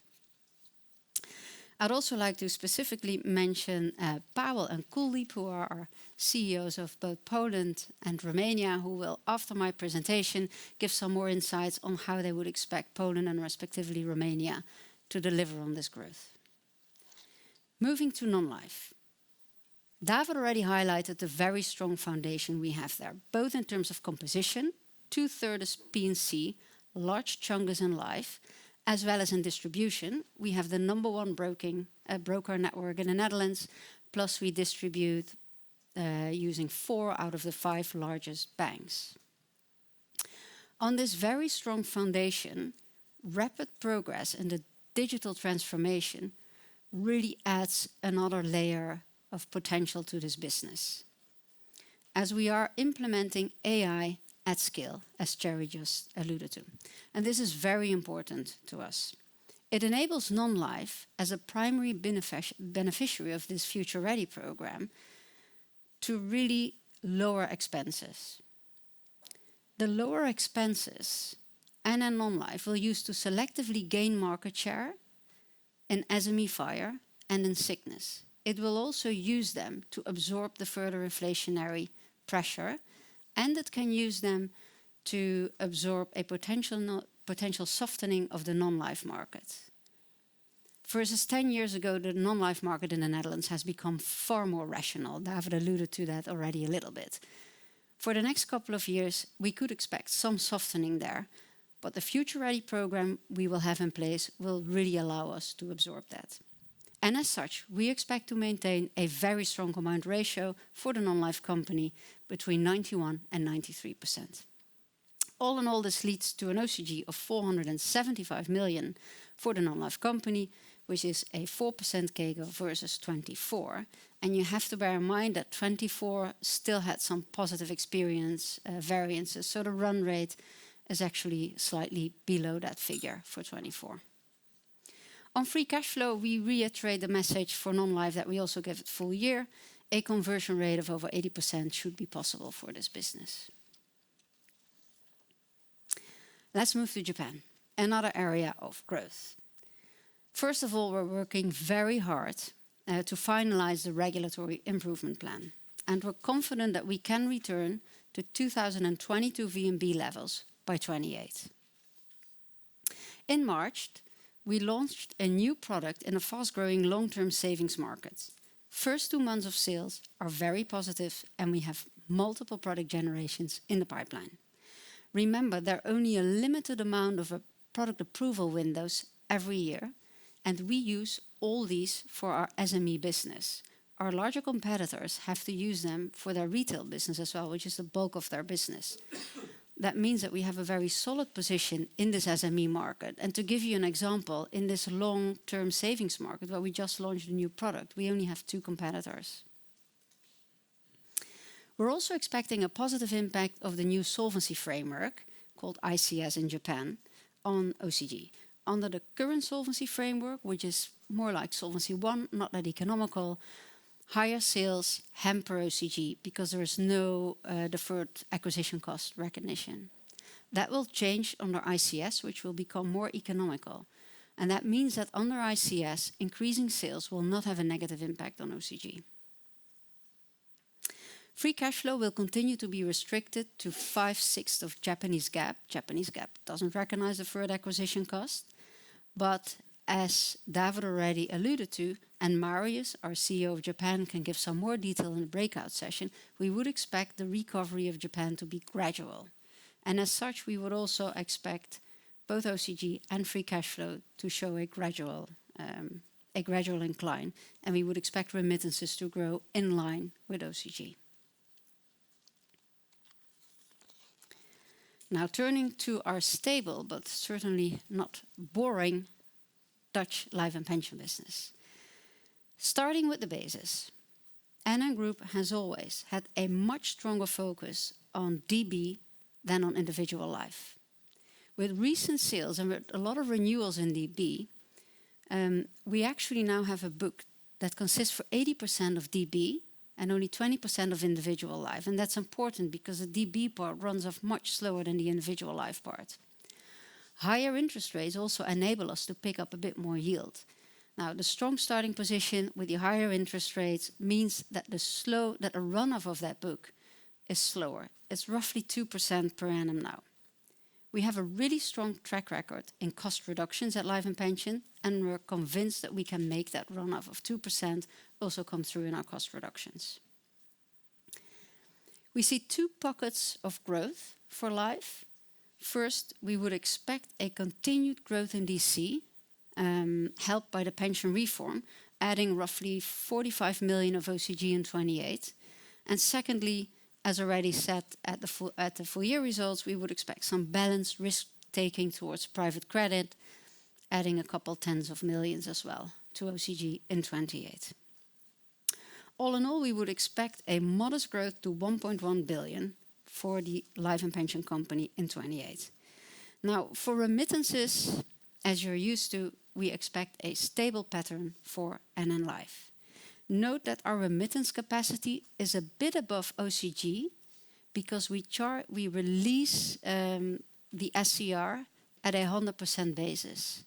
I'd also like to specifically mention Paweł and Kuldeep, who are our CEOs of both Poland and Romania, who will, after my presentation, give some more insights on how they would expect Poland and respectively Romania to deliver on this growth. Moving to non-life. David already highlighted the very strong foundation we have there, both in terms of composition, 2/3 P&C, large chunk is in life, as well as in distribution. We have the #1 broker network in the Netherlands, plus we distribute using 4 out of the 5 largest banks. On this very strong foundation, rapid progress in the digital transformation really adds another layer of potential to this business, as we are implementing AI at scale, as Thierry just alluded to. And this is very important to us. It enables non-life, as a primary beneficiary of this Future Ready program, to really lower expenses. The lower expenses NN Non-life will use to selectively gain market share in SME fire and in sickness. It will also use them to absorb the further inflationary pressure, and it can use them to absorb a potential softening of the non-life market. Versus 10 years ago, the non-life market in the Netherlands has become far more rational. David alluded to that already a little bit. For the next couple of years, we could expect some softening there, but the Future Ready program we will have in place will really allow us to absorb that. And as such, we expect to maintain a very strong combined ratio for the non-life company between 91 and 93%. All in all, this leads to an OCG of 475 million for the non-life company, which is a 4% CAGR versus 24. And you have to bear in mind that 24 still had some positive experience variances, so the run rate is actually slightly below that figure for 24. On free cash flow, we reiterate the message for non-life that we also give it full year. A conversion rate of over 80% should be possible for this business. Let's move to Japan, another area of growth. First of all, we're working very hard to finalize the regulatory improvement plan. And we're confident that we can return to 2022 VNB levels by 28. In March, we launched a new product in a fast-growing long-term savings market. First 2 months of sales are very positive, and we have multiple product generations in the pipeline. Remember, there are only a limited amount of product approval windows every year, and we use all these for our SME business. Our larger competitors have to use them for their retail business as well, which is the bulk of their business. That means that we have a very solid position in this SME market. And to give you an example, in this long-term savings market where we just launched a new product, we only have 2 competitors. We're also expecting a positive impact of the new solvency framework, called ICS in Japan, on OCG. Under the current solvency framework, which is more like Solvency I, not that economical, higher sales hamper OCG because there is no deferred acquisition cost recognition. That will change under ICS, which will become more economical. And that means that under ICS, increasing sales will not have a negative impact on OCG. Free cash flow will continue to be restricted to 5/6 of Japanese GAAP. Japanese GAAP doesn't recognize deferred acquisition cost. But as David already alluded to, and Marius, our CEO of Japan, can give some more detail in the breakout session, we would expect the recovery of Japan to be gradual. And as such, we would also expect both OCG and free cash flow to show a gradual incline, and we would expect remittances to grow in line with OCG. Now turning to our stable, but certainly not boring, Dutch life and pension business. Starting with the basis, NN Group has always had a much stronger focus on DB than on individual life. With recent sales and with a lot of renewals in DB, we actually now have a book that consists for 80% of DB and only 20% of individual life. And that's important because the DB part runs off much slower than the individual life part. Higher interest rates also enable us to pick up a bit more yield. Now, the strong starting position with the higher interest rates means that the runoff of that book is slower. It's roughly 2% per annum now. We have a really strong track record in cost reductions at Life and Pension, and we're convinced that we can make that runoff of 2% also come through in our cost reductions. We see two pockets of growth for Life. First, we would expect a continued growth in DC, helped by the pension reform, adding roughly 45 million of OCG in 28. And secondly, as already said at the full year results, we would expect some balanced risk taking towards private credit, adding a couple tens of millions as well to OCG in 28. All in all, we would expect a modest growth to 1.1 billion for the life and pension company in 28. Now, for remittances, as you're used to, we expect a stable pattern for NN Life. Note that our remittance capacity is a bit above OCG because we release the SCR at a 100% basis.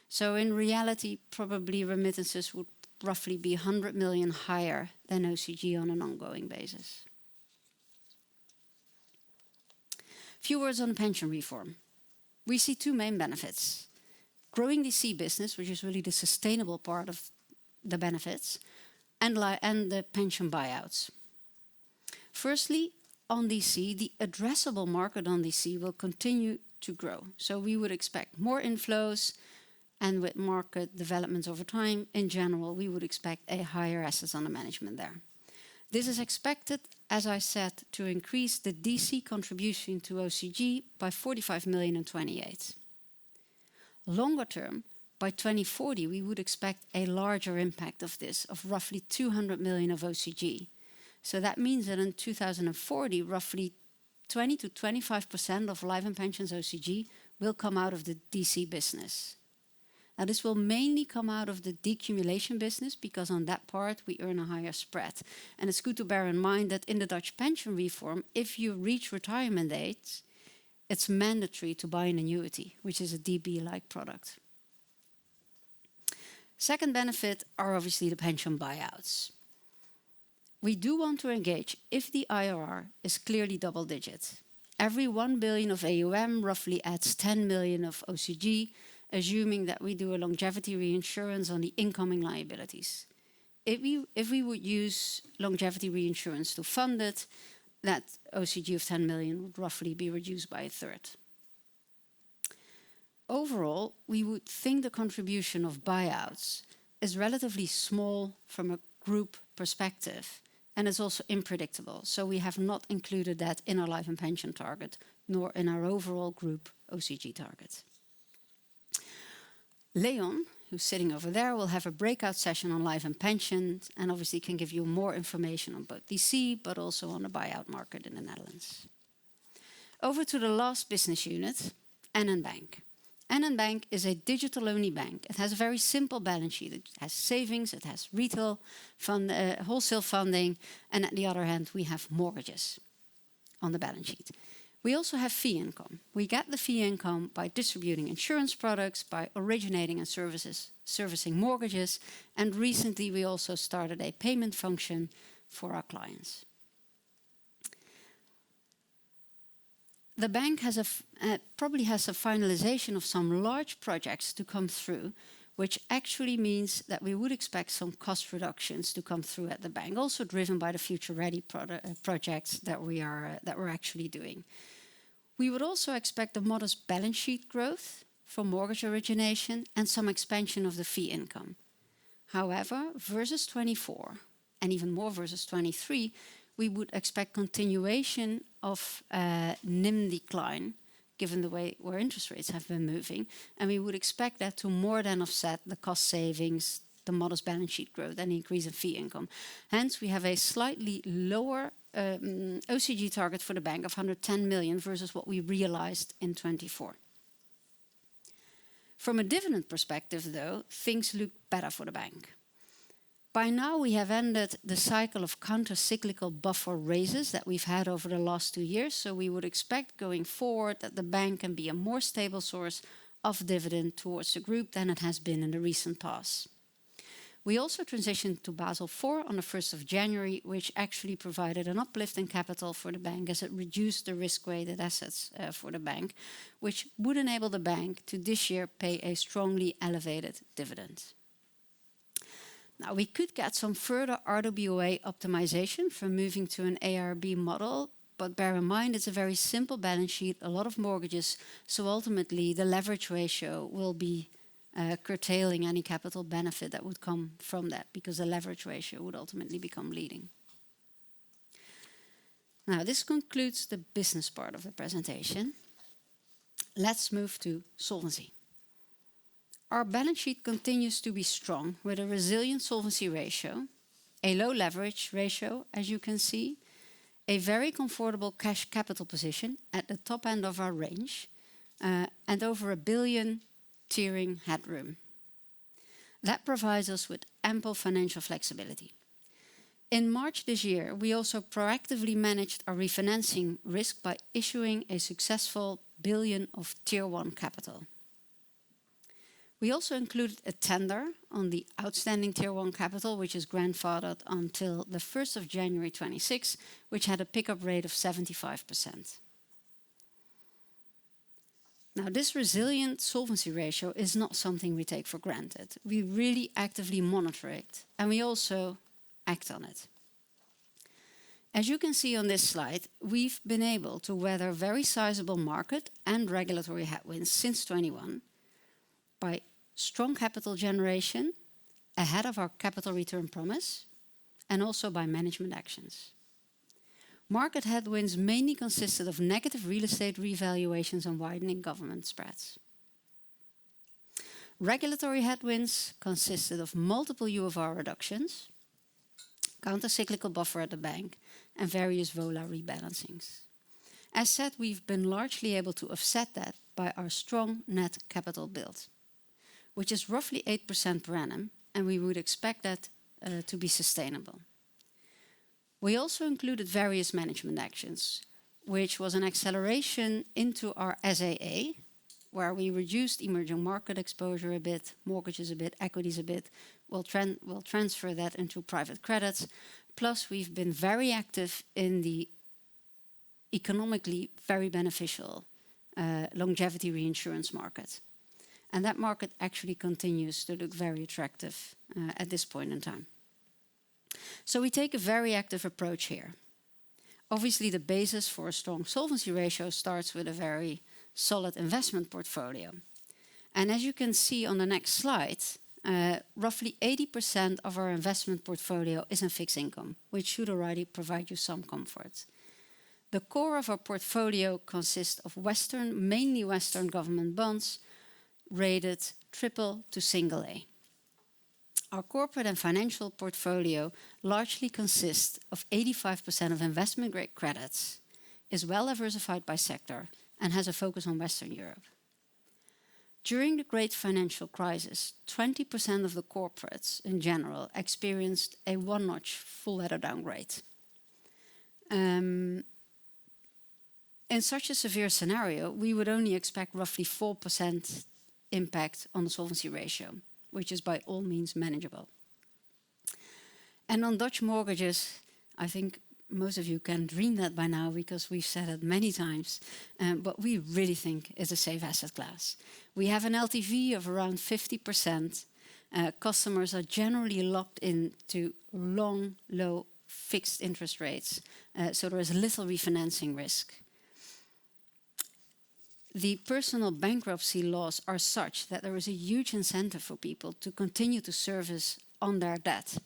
So in reality, probably remittances would roughly be 100 million higher than OCG on an ongoing basis. Few words on the pension reform. We see two main benefits. Growing DC business, which is really the sustainable part of the benefits, and the pension buyouts. Firstly, on DC, the addressable market on DC will continue to grow. So we would expect more inflows, and with market developments over time, in general, we would expect a higher assets under management there. This is expected, as I said, to increase the DC contribution to OCG by 45 million in 28. Longer term, by 2040, we would expect a larger impact of this, of roughly 200 million of OCG. So that means that in 2040, roughly 20 to 25% of life and pensions OCG will come out of the DC business. Now, this will mainly come out of the decumulation business because on that part we earn a higher spread. And it's good to bear in mind that in the Dutch pension reform, if you reach retirement age, it's mandatory to buy an annuity, which is a DB-like product. Second benefit are obviously the pension buyouts. We do want to engage if the IRR is clearly double digit. Every 1 billion of AUM roughly adds 10 million of OCG, assuming that we do a longevity reinsurance on the incoming liabilities. If we would use longevity reinsurance to fund it, that OCG of 10 million would roughly be reduced by a third. Overall, we would think the contribution of buyouts is relatively small from a group perspective, and it's also unpredictable. So we have not included that in our life and pension target, nor in our overall group OCG target. Leon, who's sitting over there, will have a breakout session on life and pensions, and obviously can give you more information on both DC, but also on the buyout market in the Netherlands. Over to the last business unit, NN Bank. NN Bank is a digital-only bank. It has a very simple balance sheet. It has savings, it has retail wholesale funding, and on the other hand, we have mortgages on the balance sheet. We also have fee income. We get the fee income by distributing insurance products, by originating and servicing mortgages, and recently we also started a payment function for our clients. The bank probably has a finalization of some large projects to come through, which actually means that we would expect some cost reductions to come through at the bank, also driven by the Future Ready projects that we're actually doing. We would also expect a modest balance sheet growth from mortgage origination and some expansion of the fee income. However, versus 24, and even more versus 23, we would expect continuation of NIM decline, given the way where interest rates have been moving, and we would expect that to more than offset the cost savings, the modest balance sheet growth, and the increase in fee income. Hence, we have a slightly lower OCG target for the bank of 110 million versus what we realized in 24. From a dividend perspective, though, things look better for the bank. By now, we have ended the cycle of counter-cyclical buffer raises that we've had over the last 2 years, so we would expect going forward that the bank can be a more stable source of dividend towards the group than it has been in the recent past. We also transitioned to Basel IV on the 1st of January, which actually provided an uplift in capital for the bank as it reduced the risk-weighted assets for the bank, which would enable the bank to this year pay a strongly elevated dividend. Now, we could get some further RWA optimization from moving to an AIRB model, but bear in mind it's a very simple balance sheet, a lot of mortgages, so ultimately the leverage ratio will be curtailing any capital benefit that would come from that, because the leverage ratio would ultimately become leading. Now, this concludes the business part of the presentation. Let's move to solvency. Our balance sheet continues to be strong with a resilient solvency ratio, a low leverage ratio, as you can see, a very comfortable cash capital position at the top end of our range, and over 1 billion tiering headroom. That provides us with ample financial flexibility. In March this year, we also proactively managed our refinancing risk by issuing a successful 1 billion of Tier 1 capital. We also included a tender on the outstanding Tier 1 capital, which is grandfathered until the 1st of January 26, which had a pickup rate of 75%. Now, this resilient solvency ratio is not something we take for granted. We really actively monitor it, and we also act on it. As you can see on this slide, we've been able to weather very sizable market and regulatory headwinds since 21 by strong capital generation ahead of our capital return promise, and also by management actions. Market headwinds mainly consisted of negative real estate revaluations and widening government spreads. Regulatory headwinds consisted of multiple UFR reductions, counter-cyclical buffer at the bank, and various VOLA rebalancings. As said, we've been largely able to offset that by our strong net capital build, which is roughly 8% per annum, and we would expect that to be sustainable. We also included various management actions, which was an acceleration into our SAA, where we reduced emerging market exposure a bit, mortgages a bit, equities a bit. We'll transfer that into private credits. Plus, we've been very active in the economically very beneficial longevity reinsurance market. And that market actually continues to look very attractive at this point in time. So we take a very active approach here. Obviously, the basis for a strong solvency ratio starts with a very solid investment portfolio. And as you can see on the next slide, roughly 80% of our investment portfolio is in fixed income, which should already provide you some comfort. The core of our portfolio consists of mainly Western government bonds, rated triple to single A. Our corporate and financial portfolio largely consists of 85% of investment-grade credits, is well diversified by sector, and has a focus on Western Europe. During the great financial crisis, 20% of the corporates in general experienced a one-notch full-letter downgrade. In such a severe scenario, we would only expect roughly 4% impact on the solvency ratio, which is by all means manageable. And on Dutch mortgages, I think most of you can dream that by now because we've said it many times, but we really think it's a safe asset class. We have an LTV of around 50%. Customers are generally locked into long, low fixed interest rates, so there is little refinancing risk. The personal bankruptcy laws are such that there is a huge incentive for people to continue to service on their debt.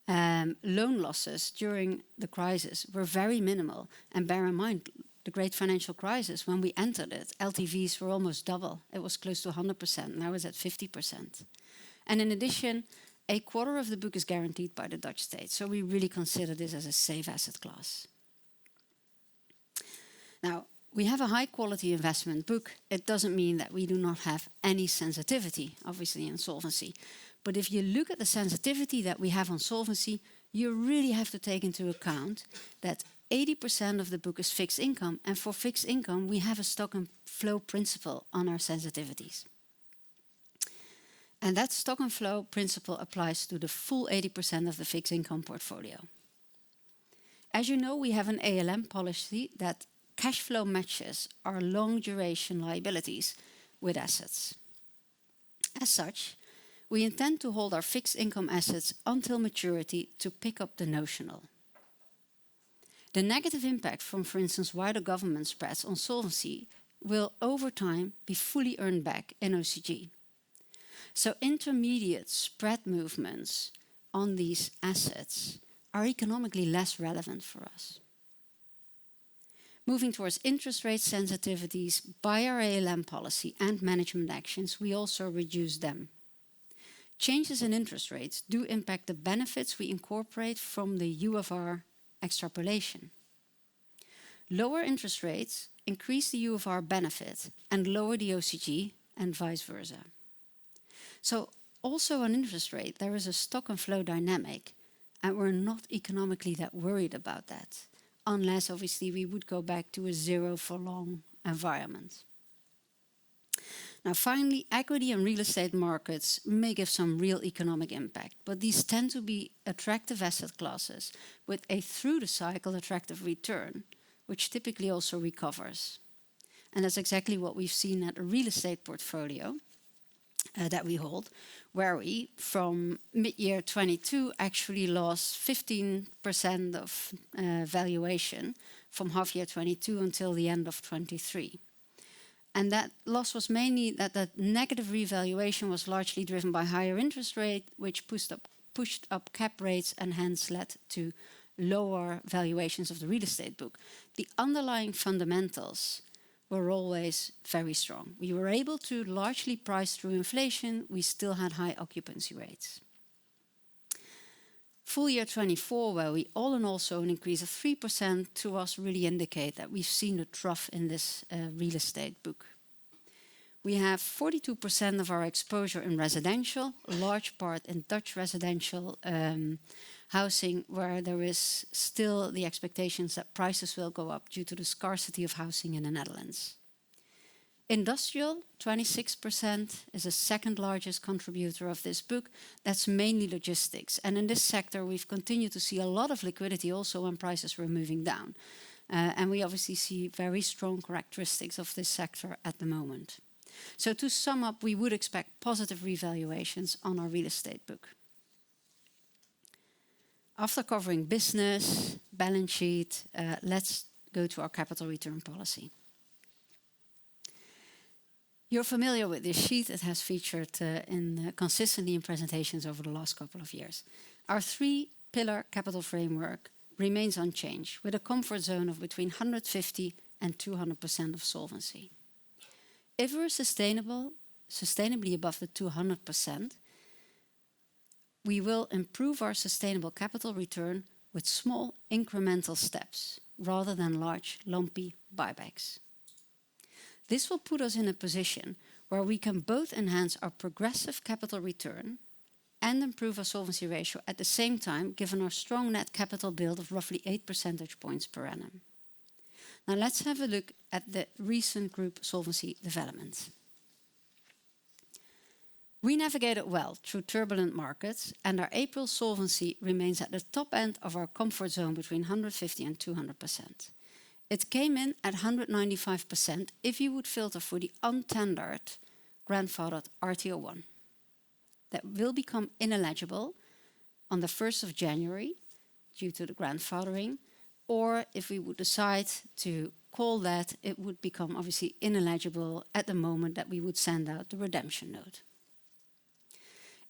Loan losses during the crisis were very minimal. And bear in mind, the great financial crisis, when we entered it, LTVs were almost double. It was close to 100%, now it's at 50%. And in addition, a quarter of the book is guaranteed by the Dutch state. So we really consider this as a safe asset class. Now, we have a high quality investment book. It doesn't mean that we do not have any sensitivity, obviously, in solvency. But if you look at the sensitivity that we have on solvency, you really have to take into account that 80% of the book is fixed income. And for fixed income, we have a stock and flow principle on our sensitivities. And that stock and flow principle applies to the full 80% of the fixed income portfolio. As you know, we have an ALM policy that cash flow matches our long duration liabilities with assets. As such, we intend to hold our fixed income assets until maturity to pick up the notional. The negative impact from, for instance, wider government spreads on solvency will over time be fully earned back in OCG. So intermediate spread movements on these assets are economically less relevant for us. Moving towards interest rate sensitivities, by our ALM policy and management actions, we also reduce them. Changes in interest rates do impact the benefits we incorporate from the UFR extrapolation. Lower interest rates increase the UFR benefit and lower the OCG, and vice versa. So also on interest rate, there is a stock and flow dynamic, and we're not economically that worried about that, unless obviously we would go back to a zero for long environment. Now finally, equity and real estate markets may give some real economic impact, but these tend to be attractive asset classes with a through the cycle attractive return, which typically also recovers. And that's exactly what we've seen at a real estate portfolio that we hold, where we, from mid-year 22, actually lost 15% of valuation from half-year 22 until the end of 23. And that loss was mainly that the negative revaluation was largely driven by higher interest rate, which pushed up cap rates and hence led to lower valuations of the real estate book. The underlying fundamentals were always very strong. We were able to largely price through inflation. We still had high occupancy rates. Full year 24, where we all in all saw an increase of 3%, to us really indicate that we've seen the trough in this real estate book. We have 42% of our exposure in residential, a large part in Dutch residential housing, where there is still the expectations that prices will go up due to the scarcity of housing in the Netherlands. Industrial, 26%, is the second largest contributor of this book. That's mainly logistics. And in this sector, we've continued to see a lot of liquidity also when prices were moving down. And we obviously see very strong characteristics of this sector at the moment. So to sum up, we would expect positive revaluations on our real estate book. After covering business, balance sheet, let's go to our capital return policy. You're familiar with this sheet. It has featured consistently in presentations over the last couple of years. Our three-pillar capital framework remains unchanged, with a comfort zone of between 150 and 200% of solvency. If we're sustainably above the 200%, we will improve our sustainable capital return with small incremental steps, rather than large, lumpy buybacks. This will put us in a position where we can both enhance our progressive capital return and improve our solvency ratio at the same time, given our strong net capital build of roughly 8 percentage points per annum. Now let's have a look at the recent group solvency development. We navigated well through turbulent markets, and our April solvency remains at the top end of our comfort zone between 150 and 200%. It came in at 195% if you would filter for the untendered grandfathered RTO1 that will become ineligible on the 1st of January due to the grandfathering, or if we would decide to call that, it would become obviously ineligible at the moment that we would send out the redemption note.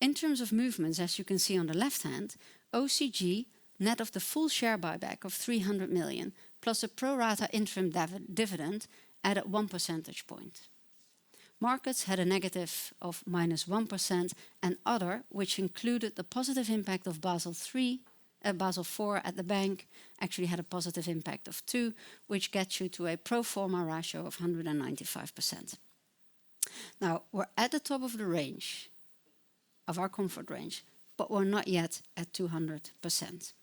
In terms of movements, as you can see on the left hand, OCG, net of the full share buyback of 300 million, plus a pro rata interim dividend, added 1 percentage point. Markets had a negative of -1%, and other, which included the positive impact of Basel IV at the bank, actually had a positive impact of 2, which gets you to a pro forma ratio of 195%. Now, we're at the top of the range, of our comfort range, but we're not yet at 200%.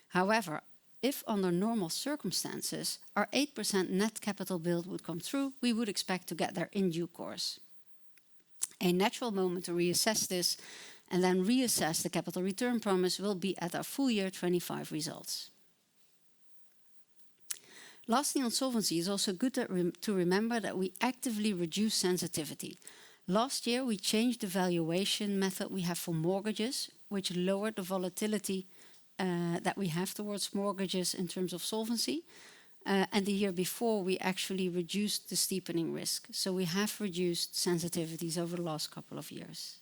However, if under normal circumstances our 8% net capital build would come through, we would expect to get there in due course. A natural moment to reassess this and then reassess the capital return promise will be at our full year 25 results. Lastly, on solvency, it's also good to remember that we actively reduce sensitivity. Last year, we changed the valuation method we have for mortgages, which lowered the volatility that we have towards mortgages in terms of solvency. And the year before, we actually reduced the steepening risk. So we have reduced sensitivities over the last couple of years.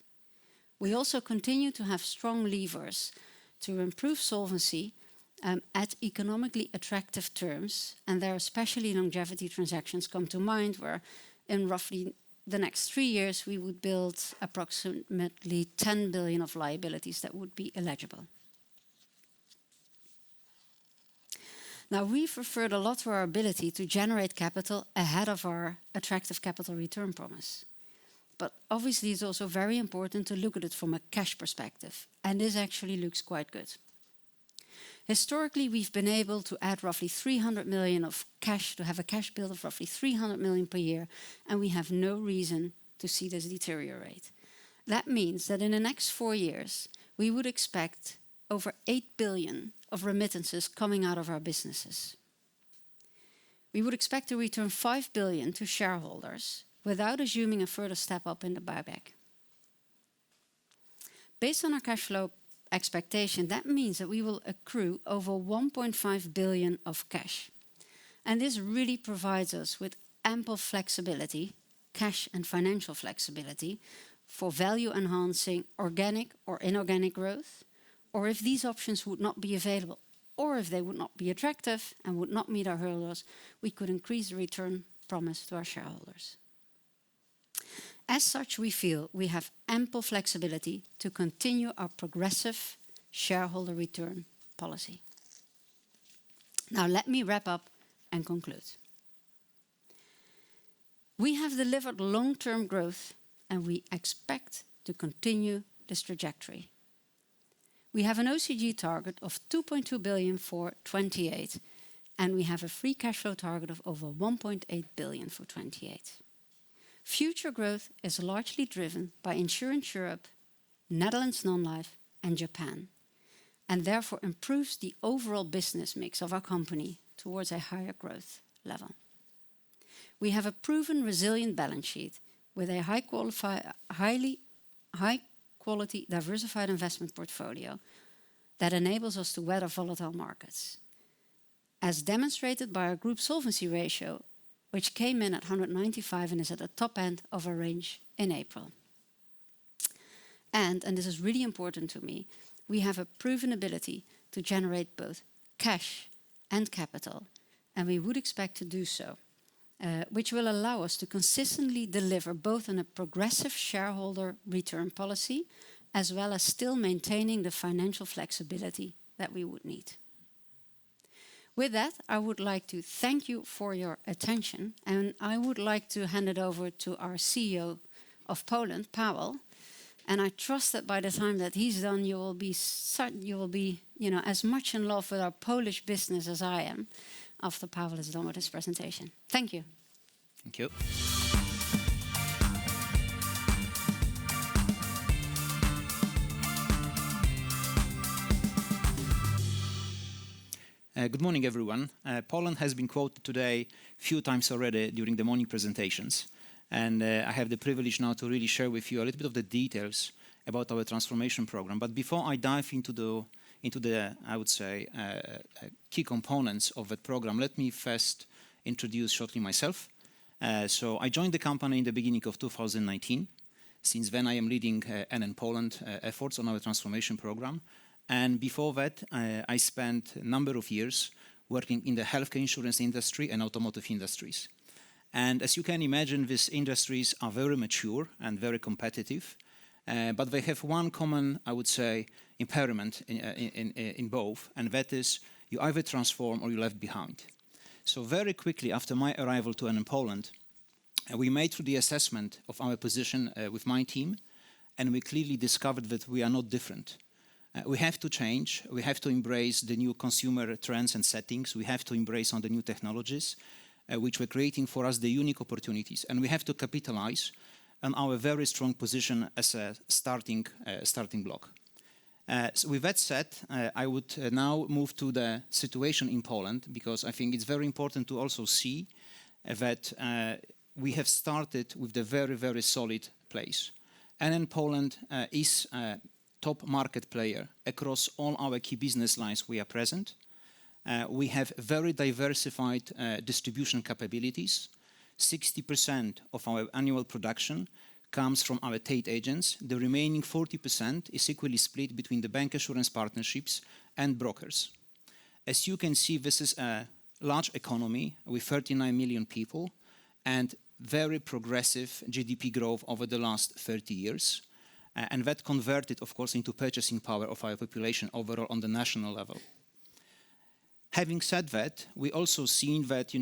We also continue to have strong levers to improve solvency at economically attractive terms. And there especially longevity transactions come to mind, where in roughly the next 3 years, we would build approximately 10 billion of liabilities that would be eligible. Now, we've referred a lot to our ability to generate capital ahead of our attractive capital return promise. But obviously, it's also very important to look at it from a cash perspective. And this actually looks quite good. Historically, we've been able to add roughly 300 million of cash, to have a cash build of roughly 300 million per year, and we have no reason to see this deteriorate. That means that in the next 4 years, we would expect over 8 billion of remittances coming out of our businesses. We would expect to return 5 billion to shareholders without assuming a further step up in the buyback. Based on our cash flow expectation, that means that we will accrue over 1.5 billion of cash. And this really provides us with ample flexibility, cash and financial flexibility, for value-enhancing organic or inorganic growth, or if these options would not be available, or if they would not be attractive and would not meet our hurdles, we could increase the return promise to our shareholders. As such, we feel we have ample flexibility to continue our progressive shareholder return policy. Now, let me wrap up and conclude. We have delivered long-term growth, and we expect to continue this trajectory. We have an OCG target of 2.2 billion for 28, and we have a free cash flow target of over 1.8 billion for 28. Future growth is largely driven by Insurance Europe, Netherlands Non-Life, and Japan, and therefore improves the overall business mix of our company towards a higher growth level. We have a proven resilient balance sheet with a high-quality diversified investment portfolio that enables us to weather volatile markets, as demonstrated by our group solvency ratio, which came in at 195 and is at the top end of our range in April. And this is really important to me, we have a proven ability to generate both cash and capital, and we would expect to do so, which will allow us to consistently deliver both on a progressive shareholder return policy, as well as still maintaining the financial flexibility that we would need. With that, I would like to thank you for your attention, and I would like to hand it over to our CEO of Poland, Paweł. And I trust that by the time that he's done, you will be, as much in love with our Polish business as I am after Paweł is done with his presentation. Thank you. Thank you. Good morning, everyone. Poland has been quoted today a few times already during the morning presentations. And I have the privilege now to really share with you a little bit of the details about our transformation program. But before I dive into the I would say, key components of that program, let me first introduce shortly myself. So I joined the company in the beginning of 2019. Since then, I am leading NN Poland efforts on our transformation program. And before that, I spent a number of years working in the healthcare insurance industry and automotive industries. And as you can imagine, these industries are very mature and very competitive, but they have one common, I would say, impairment in both, and that is you either transform or you're left behind. So very quickly after my arrival to NN Poland, we made through the assessment of our position with my team, and we clearly discovered that we are not different. We have to change, we have to embrace the new consumer trends and settings, we have to embrace on the new technologies, which were creating for us the unique opportunities, and we have to capitalize on our very strong position as a starting block. So with that said, I would now move to the situation in Poland, because I think it's very important to also see that we have started with the very, very solid place. NN Poland is a top market player across all our key business lines we are present. We have very diversified distribution capabilities. 60% of our annual production comes from our trade agents. The remaining 40% is equally split between the bancassurance partnerships and brokers. As you can see, this is a large economy with 39 million people and very progressive GDP growth over the last 30 years. And that converted, of course, into purchasing power of our population overall on the national level. Having said that, we also seen that,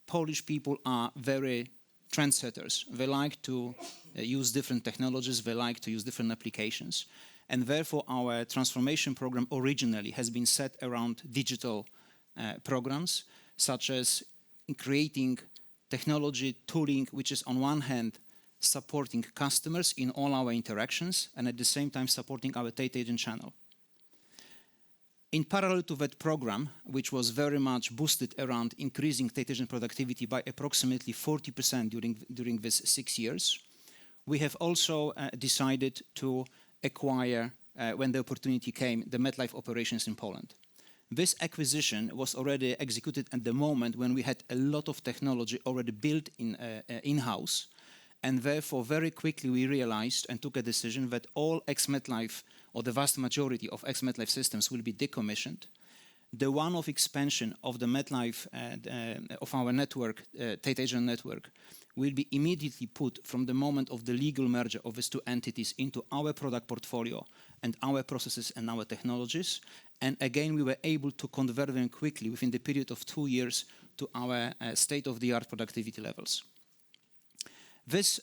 Polish people are very trendsetters. They like to use different technologies, they like to use different applications. And therefore, our transformation program originally has been set around digital programs, such as creating technology tooling, which is on one hand supporting customers in all our interactions and at the same time supporting our trade agent channel. In parallel to that program, which was very much boosted around increasing trade agent productivity by approximately 40% during these 6 years, we have also decided to acquire, when the opportunity came, the MetLife operations in Poland. This acquisition was already executed at the moment when we had a lot of technology already built in-house, and therefore very quickly we realized and took a decision that all ex-MetLife or the vast majority of ex-MetLife systems will be decommissioned. The one-off expansion of the MetLife, of our network, trade agent network, will be immediately put from the moment of the legal merger of these two entities into our product portfolio and our processes and our technologies. And again, we were able to convert them quickly within the period of 2 years to our state-of-the-art productivity levels. This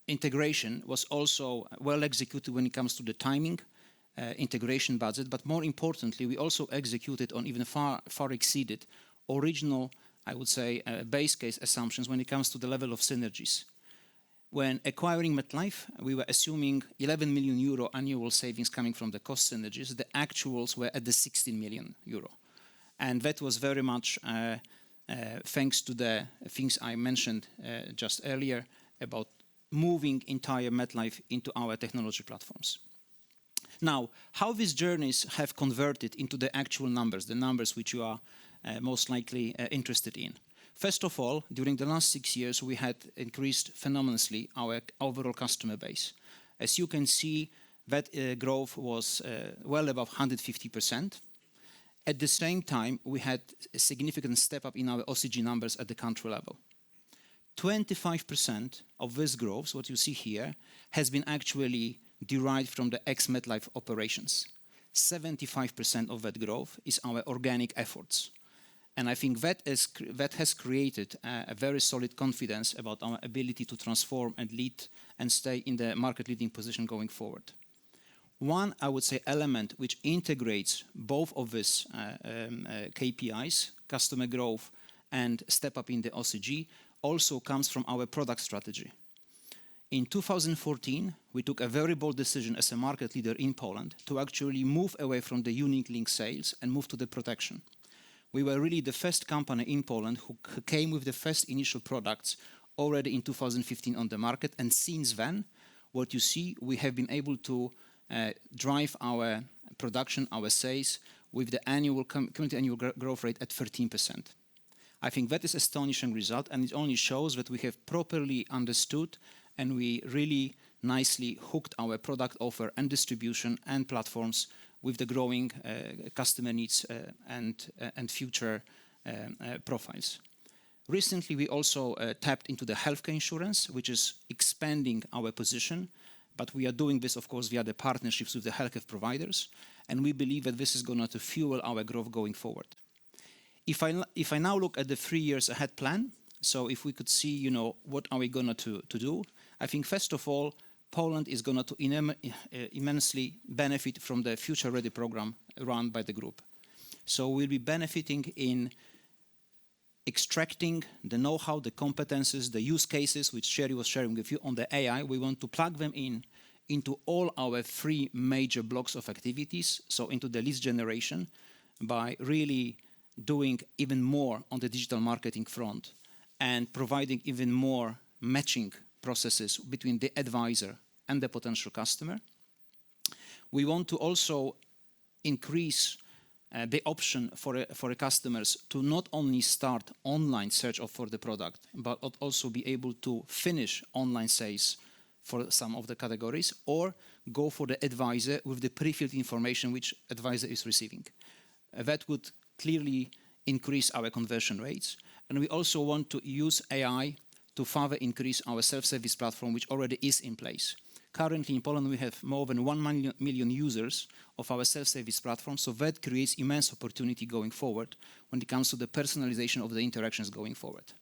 integration was also well executed when it comes to the timing, integration budget, but more importantly, we also executed on even far exceeded original, I would say, base case assumptions when it comes to the level of synergies. When acquiring MetLife, we were assuming 11 million euro annual savings coming from the cost synergies. The actuals were at the 16 million euro. And that was very much thanks to the things I mentioned just earlier about moving entire MetLife into our technology platforms. Now, how these journeys have converted into the actual numbers, the numbers which you are most likely interested in. First of all, during the last 6 years, we had increased phenomenally our overall customer base. As you can see, that growth was well above 150%. At the same time, we had a significant step up in our OCG numbers at the country level. 25% of this growth, what you see here, has been actually derived from the ex-MetLife operations. 75% of that growth is our organic efforts. And I think that has created a very solid confidence about our ability to transform and lead and stay in the market-leading position going forward. One, I would say, element which integrates both of these KPIs, customer growth and step up in the OCG, also comes from our product strategy. In 2014, we took a very bold decision as a market leader in Poland to actually move away from the unit-linked sales and move to the protection. We were really the first company in Poland who came with the first initial products already in 2015 on the market, and since then, what you see, we have been able to drive our production, our sales, with the cumulative annual growth rate at 13%. I think that is an astonishing result, and it only shows that we have properly understood and we really nicely hooked our product offer and distribution and platforms with the growing customer needs and future profiles. Recently, we also tapped into the healthcare insurance, which is expanding our position, but we are doing this, of course, via the partnerships with the healthcare providers, and we believe that this is going to fuel our growth going forward. If I now look at the 3 years ahead plan, so if we could see, what are we going to do? I think first of all, Poland is going to immensely benefit from the Future Ready program run by the group. So we'll be benefiting in extracting the know-how, the competences, the use cases, which Sherry was sharing with you on the AI. We want to plug them into all our 3 major blocks of activities, so into the lead generation, by really doing even more on the digital marketing front and providing even more matching processes between the advisor and the potential customer. We want to also increase the option for customers to not only start online search for the product, but also be able to finish online sales for some of the categories, or go for the advisor with the pre-filled information which advisor is receiving. That would clearly increase our conversion rates. And we also want to use AI to further increase our self-service platform, which already is in place. Currently in Poland, we have more than 1 million users of our self-service platform, so that creates immense opportunity going forward when it comes to the personalization of the interactions going forward.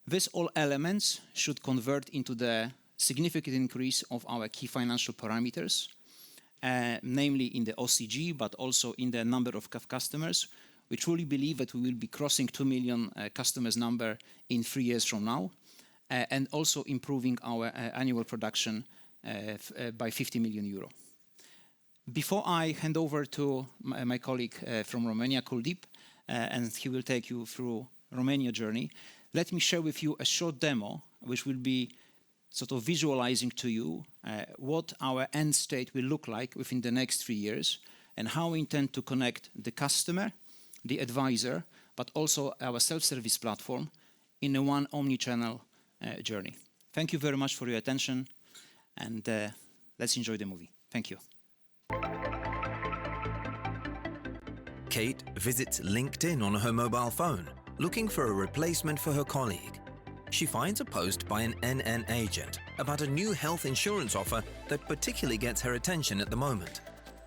These all elements should convert into the significant increase of our key financial parameters, namely in the OCG, but also in the number of customers. We truly believe that we will be crossing 2 million customers number in 3 years from now, and also improving our annual production by 50 million euro. Before I hand over to my colleague from Romania, Kuldeep, and he will take you through Romania journey, let me share with you a short demo, which will be sort of visualizing to you what our end state will look like within the next 3 years, and how we intend to connect the customer, the advisor, but also our self-service platform in a one omni-channel journey. Thank you very much for your attention, and let's enjoy the movie. Thank you. Kate visits LinkedIn on her mobile phone, looking for a replacement for her colleague. She finds a post by an NN agent about a new health insurance offer that particularly gets her attention at the moment.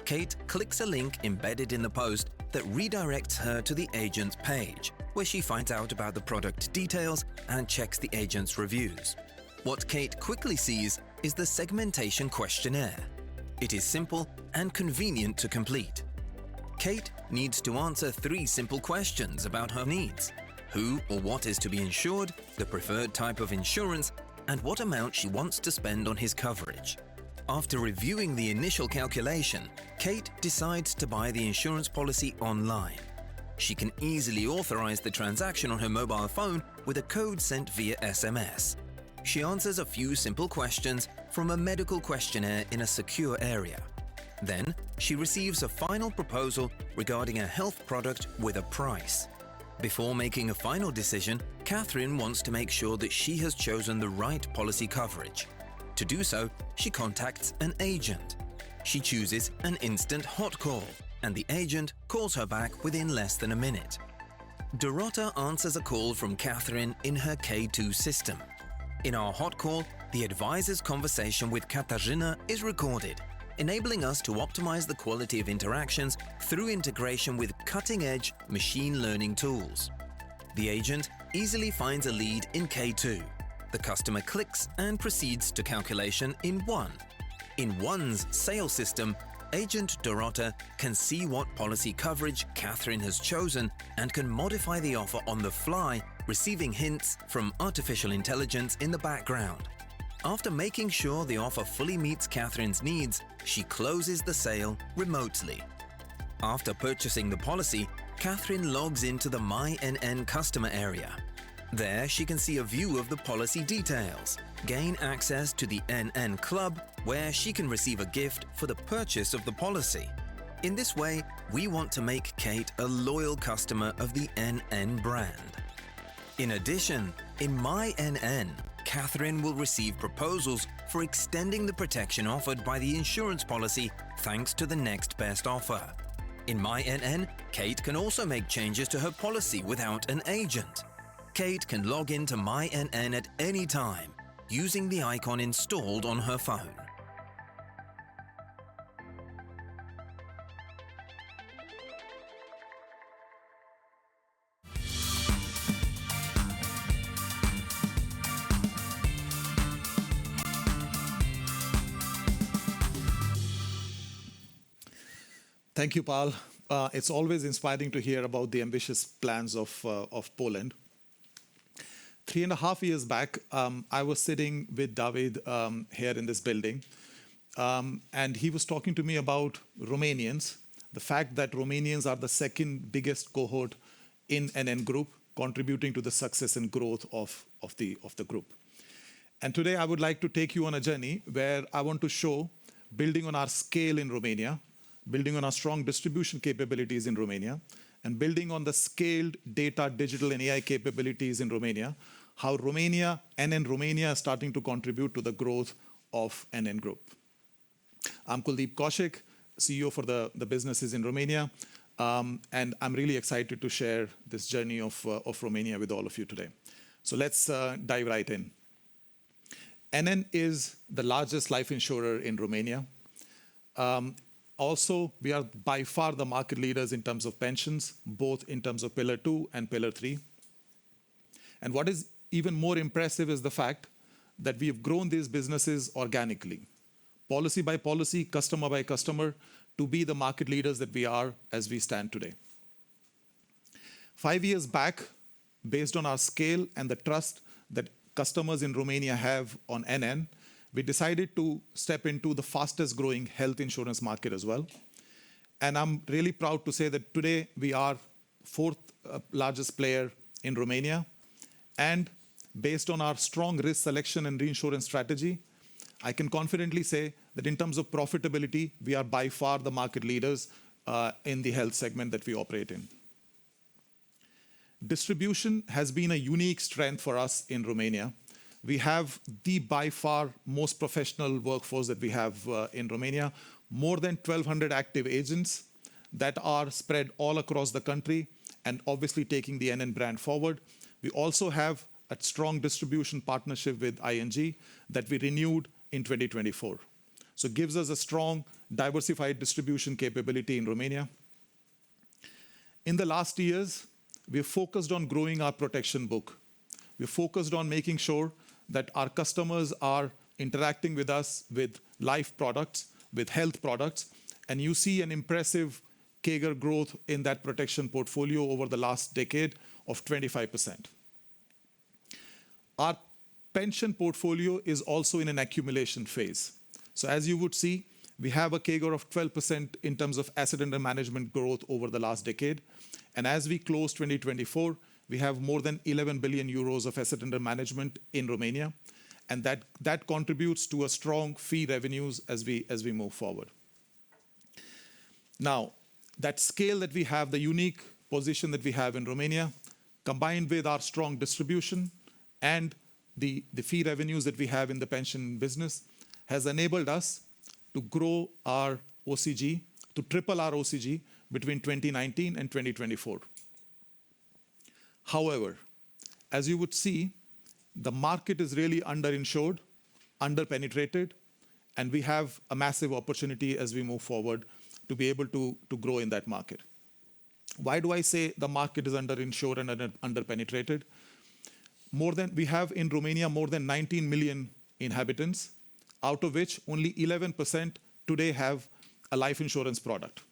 Kate clicks a link embedded in the post that redirects her to the agent's page, where she finds out about the product details and checks the agent's reviews. What Kate quickly sees is the segmentation questionnaire. It is simple and convenient to complete. Kate needs to answer 3 simple questions about her needs: who or what is to be insured, the preferred type of insurance, and what amount she wants to spend on his coverage. After reviewing the initial calculation, Kate decides to buy the insurance policy online. She can easily authorize the transaction on her mobile phone with a code sent via SMS. She answers a few simple questions from a medical questionnaire in a secure area. Then, she receives a final proposal regarding a health product with a price. Before making a final decision, Catherine wants to make sure that she has chosen the right policy coverage. To do so, she contacts an agent. She chooses an instant hot call, and the agent calls her back within less than a minute. Dorota answers a call from Catherine in her K2 system. In our hot call, the advisor's conversation with Katarzyna is recorded, enabling us to optimize the quality of interactions through integration with cutting-edge machine learning tools. The agent easily finds a lead in K2. The customer clicks and proceeds to calculation in One. In One's sales system, Agent Dorota can see what policy coverage Catherine has chosen and can modify the offer on the fly, receiving hints from artificial intelligence in the background. After making sure the offer fully meets Catherine's needs, she closes the sale remotely. After purchasing the policy, Catherine logs into the MyNN customer area. There, she can see a view of the policy details, gain access to the NN Club, where she can receive a gift for the purchase of the policy. In this way, we want to make Kate a loyal customer of the NN brand. In addition, in MyNN, Catherine will receive proposals for extending the protection offered by the insurance policy thanks to the next best offer. In MyNN, Kate can also make changes to her policy without an agent. Kate can log into MyNN at any time using the icon installed on her phone. Thank you, Paul. It's always inspiring to hear about the ambitious plans of Poland. 3.5 years back, I was sitting with David here in this building, and he was talking to me about Romanians, the fact that Romanians are the second biggest cohort in NN Group, contributing to the success and growth of the group. And today I would like to take you on a journey where I want to show, building on our scale in Romania, building on our strong distribution capabilities in Romania, and building on the scaled data, digital, and AI capabilities in Romania, how NN Romania is starting to contribute to the growth of NN Group. I'm Kuldeep Kaushik, CEO for the businesses in Romania, and I'm really excited to share this journey of Romania with all of you today. So let's dive right in. NN is the largest life insurer in Romania. Also, we are by far the market leaders in terms of pensions, both in terms of Pillar 2 and Pillar 3. And what is even more impressive is the fact that we have grown these businesses organically, policy by policy, customer by customer, to be the market leaders that we are as we stand today. 5 years back, based on our scale and the trust that customers in Romania have on NN, we decided to step into the fastest growing health insurance market as well. And I'm really proud to say that today we are fourth largest player in Romania. And based on our strong risk selection and reinsurance strategy, I can confidently say that in terms of profitability, we are by far the market leaders in the health segment that we operate in. Distribution has been a unique strength for us in Romania. We have the by far most professional workforce that we have in Romania, more than 1,200 active agents that are spread all across the country and obviously taking the NN brand forward. We also have a strong distribution partnership with ING that we renewed in 2024. So it gives us a strong diversified distribution capability in Romania. In the last years, we've focused on growing our protection book. We're focused on making sure that our customers are interacting with us with life products, with health products, and you see an impressive CAGR growth in that protection portfolio over the last decade of 25%. Our pension portfolio is also in an accumulation phase. So as you would see, we have a CAGR of 12% in terms of asset under management growth over the last decade. And as we close 2024, we have more than 11 billion euros of asset under management in Romania, and that contributes to a strong fee revenues as we move forward. Now, that scale that we have, the unique position that we have in Romania, combined with our strong distribution and the fee revenues that we have in the pension business, has enabled us to grow our OCG, to triple our OCG between 2019 and 2024. However, as you would see, the market is really underinsured, underpenetrated, and we have a massive opportunity as we move forward to be able to grow in that market. Why do I say the market is underinsured and underpenetrated? We have in Romania more than 19 million inhabitants, out of which only 11% today have a life insurance product.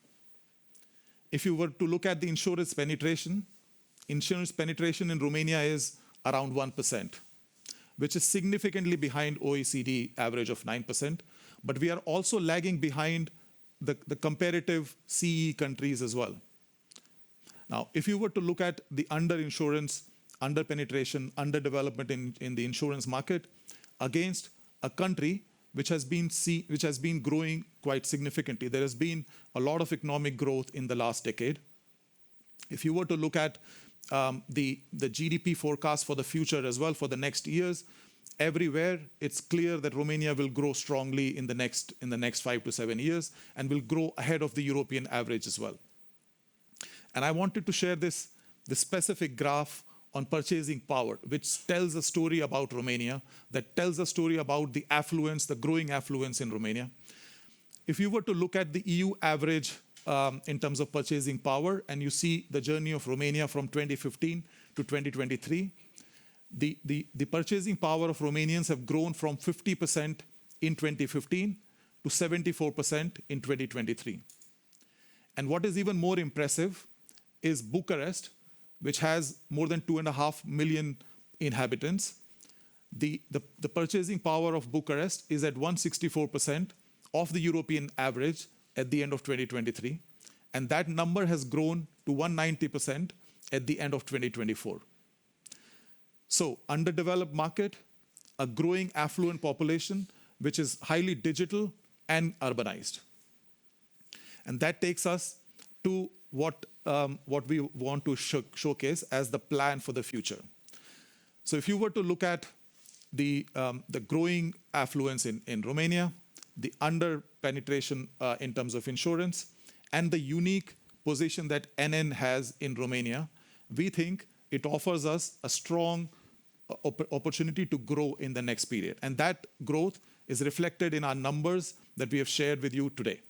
If you were to look at the insurance penetration in Romania is around 1%. which is significantly behind OECD average of 9%, but we are also lagging behind the comparative CE countries as well. Now, if you were to look at the underinsurance, underpenetration, underdevelopment in the insurance market against a country which has been growing quite significantly, there has been a lot of economic growth in the last decade. If you were to look at the GDP forecast for the future as well for the next years, everywhere it's clear that Romania will grow strongly in the next 5 to 7 years and will grow ahead of the European average as well. And I wanted to share this specific graph on purchasing power, which tells a story about Romania, that tells a story about the affluence, the growing affluence in Romania. If you were to look at the EU average in terms of purchasing power, and you see the journey of Romania from 2015 to 2023, the purchasing power of Romanians have grown from 50% in 2015 to 74% in 2023. And what is even more impressive is Bucharest, which has more than 2.5 million inhabitants. The purchasing power of Bucharest is at 164% of the European average at the end of 2023. And that number has grown to 190% at the end of 2024. So, underdeveloped market, a growing affluent population, which is highly digital and urbanized. And that takes us to what we want to showcase as the plan for the future. So if you were to look at the growing affluence in Romania, the under-penetration in terms of insurance, and the unique position that NN has in Romania, we think it offers us a strong opportunity to grow in the next period. And that growth is reflected in our numbers that we have shared with you today.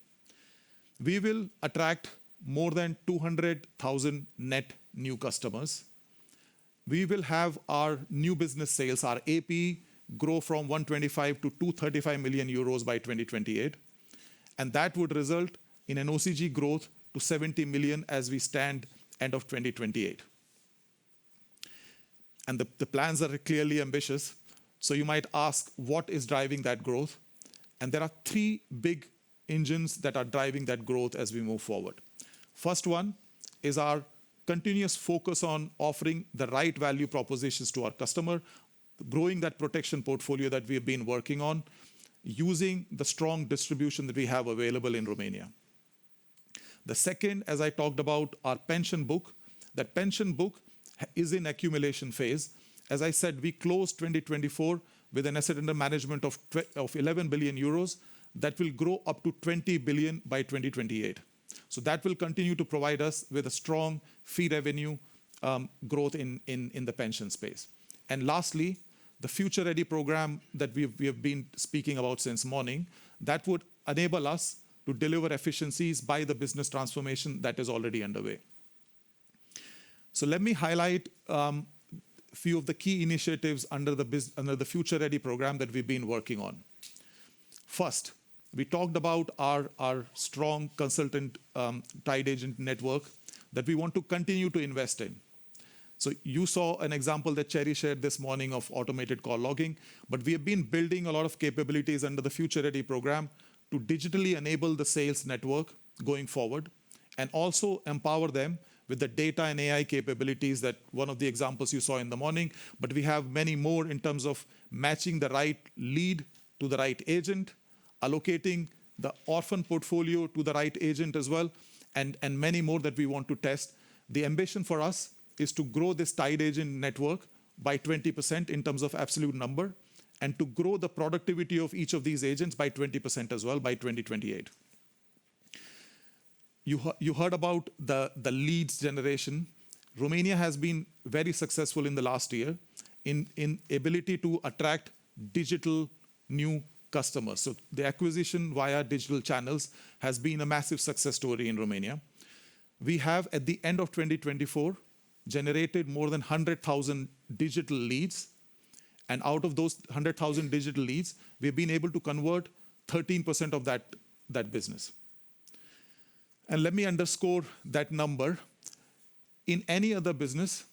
We will attract more than 200,000 net new customers. We will have our new business sales, our AP, grow from 125 to 235 million euros by 2028. And that would result in an OCG growth to 70 million as we stand end of 2028. And the plans are clearly ambitious. So you might ask, what is driving that growth? And there are three big engines that are driving that growth as we move forward. First one is our continuous focus on offering the right value propositions to our customer, growing that protection portfolio that we have been working on, using the strong distribution that we have available in Romania. The second, as I talked about, our pension book. That pension book is in accumulation phase. As I said, we closed 2024 with an asset under management of 11 billion euros that will grow up to 20 billion by 2028. So that will continue to provide us with a strong fee revenue growth in the pension space. And lastly, the Future Ready program that we have been speaking about since morning, that would enable us to deliver efficiencies by the business transformation that is already underway. So let me highlight a few of the key initiatives under the Future Ready program that we've been working on. First, we talked about our strong consultant tied agent network that we want to continue to invest in. So you saw an example that Cherry shared this morning of automated call logging, but we have been building a lot of capabilities under the Future Ready program to digitally enable the sales network going forward and also empower them with the data and AI capabilities that one of the examples you saw in the morning, but we have many more in terms of matching the right lead to the right agent, allocating the orphan portfolio to the right agent as well, and many more that we want to test. The ambition for us is to grow this tied agent network by 20% in terms of absolute number, and to grow the productivity of each of these agents by 20% as well by 2028. You heard about the leads generation. Romania has been very successful in the last year in ability to attract digital new customers. So the acquisition via digital channels has been a massive success story in Romania. We have, at the end of 2024, generated more than 100,000 digital leads. And out of those 100,000 digital leads, we've been able to convert 13% of that business. And let me underscore that number. In any other business,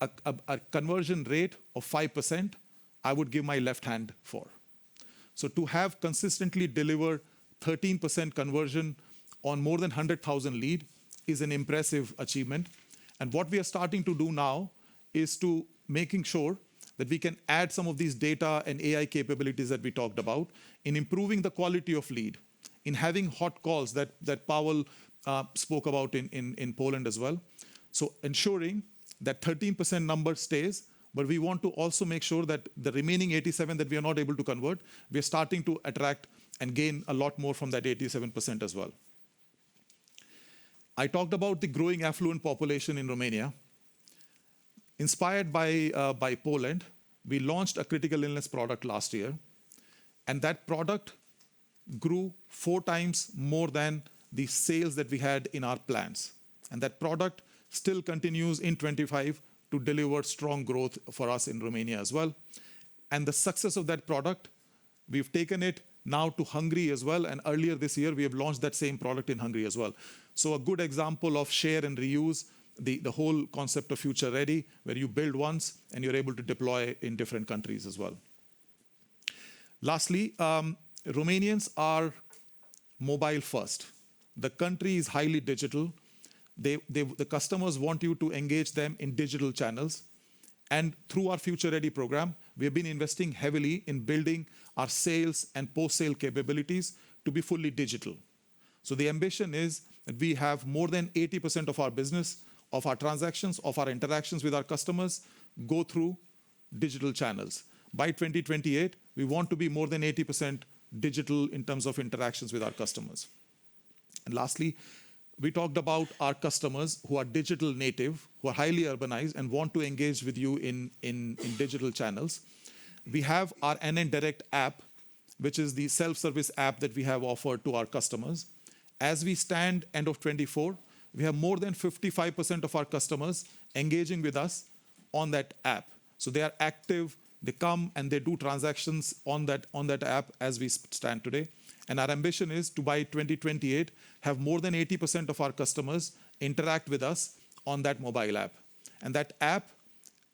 a conversion rate of 5% I would give my left hand for. So to have consistently deliver 13% conversion on more than 100,000 lead is an impressive achievement. And what we are starting to do now is to making sure that we can add some of these data and AI capabilities that we talked about in improving the quality of lead, in having hot calls that Pavel spoke about in Poland as well. So ensuring that 13% number stays, but we want to also make sure that the remaining 87 that we are not able to convert, we are starting to attract and gain a lot more from that 87% as well. I talked about the growing affluent population in Romania. Inspired by Poland, we launched a critical illness product last year, and that product grew 4 times more than the sales that we had in our plans. And that product still continues in 25 to deliver strong growth for us in Romania as well. And the success of that product, we've taken it now to Hungary as well, and earlier this year we have launched that same product in Hungary as well. So a good example of share and reuse, the whole concept of future ready, where you build once and you're able to deploy in different countries as well. Lastly, Romanians are mobile first. The country is highly digital. The customers want you to engage them in digital channels. And through our Future Ready program, we have been investing heavily in building our sales and post-sale capabilities to be fully digital. So the ambition is that we have more than 80% of our business, of our transactions, of our interactions with our customers go through digital channels. By 2028, we want to be more than 80% digital in terms of interactions with our customers. And lastly, we talked about our customers who are digital native, who are highly urbanized and want to engage with you in digital channels. We have our NN Direct app, which is the self-service app that we have offered to our customers. As we stand end of 24, we have more than 55% of our customers engaging with us on that app. So they are active, they come and they do transactions on that app as we stand today. And our ambition is to, by 2028, have more than 80% of our customers interact with us on that mobile app. And that app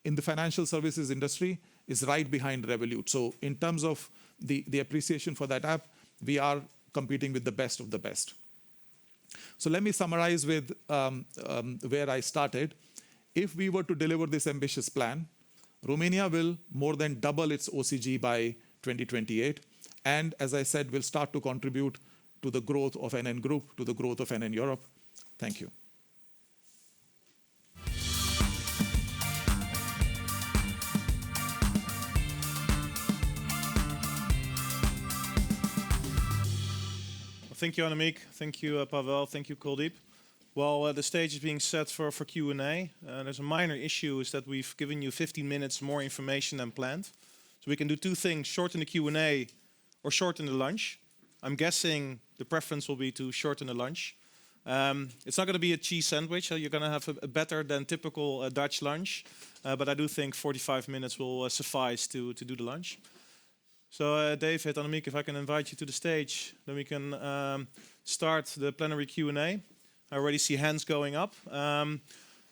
in the financial services industry is right behind Revolut. So in terms of the appreciation for that app, we are competing with the best of the best. So let me summarize with where I started. If we were to deliver this ambitious plan, Romania will more than double its OCG by 2028. And as I said, will start to contribute to the growth of NN Group, to the growth of NN Europe. Thank you. Thank you, Annemiek. Thank you, Pavel. Thank you, Kuldeep. Well, the stage is being set for Q&A. There's a minor issue, is that we've given you 15 minutes more information than planned. So we can do 2 things, shorten the Q&A or shorten the lunch. I'm guessing the preference will be to shorten the lunch. It's not going to be a cheese sandwich. You're going to have a better than typical Dutch lunch. But I do think 45 minutes will suffice to do the lunch. So David, Annemiek, if I can invite you to the stage, then we can start the plenary Q&A. I already see hands going up. I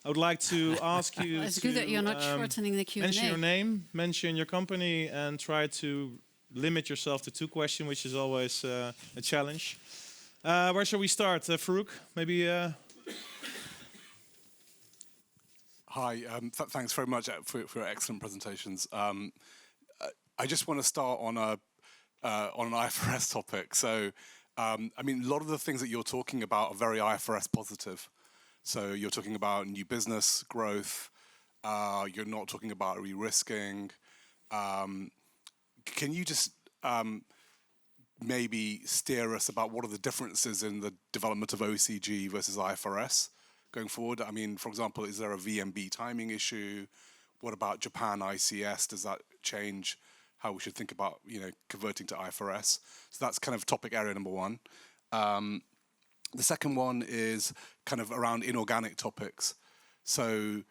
would like to ask you It's to good that you're not shortening the Q&A. mention your name, mention your company, and try to limit yourself to 2 questions, which is always a challenge. Where shall we start? Farouk, maybe... Hi, thanks very much for your excellent presentations. I just want to start on an IFRS topic. So, I mean, a lot of the things that you're talking about are very IFRS positive. So you're talking about new business growth. You're not talking about re-risking. Can you just maybe steer us about what are the differences in the development of OCG versus IFRS going forward? I mean, for example, is there a VNB timing issue? What about Japan ICS? Does that change how we should think about, converting to IFRS? So that's kind of topic area number 1. The second one is kind of around inorganic topics. So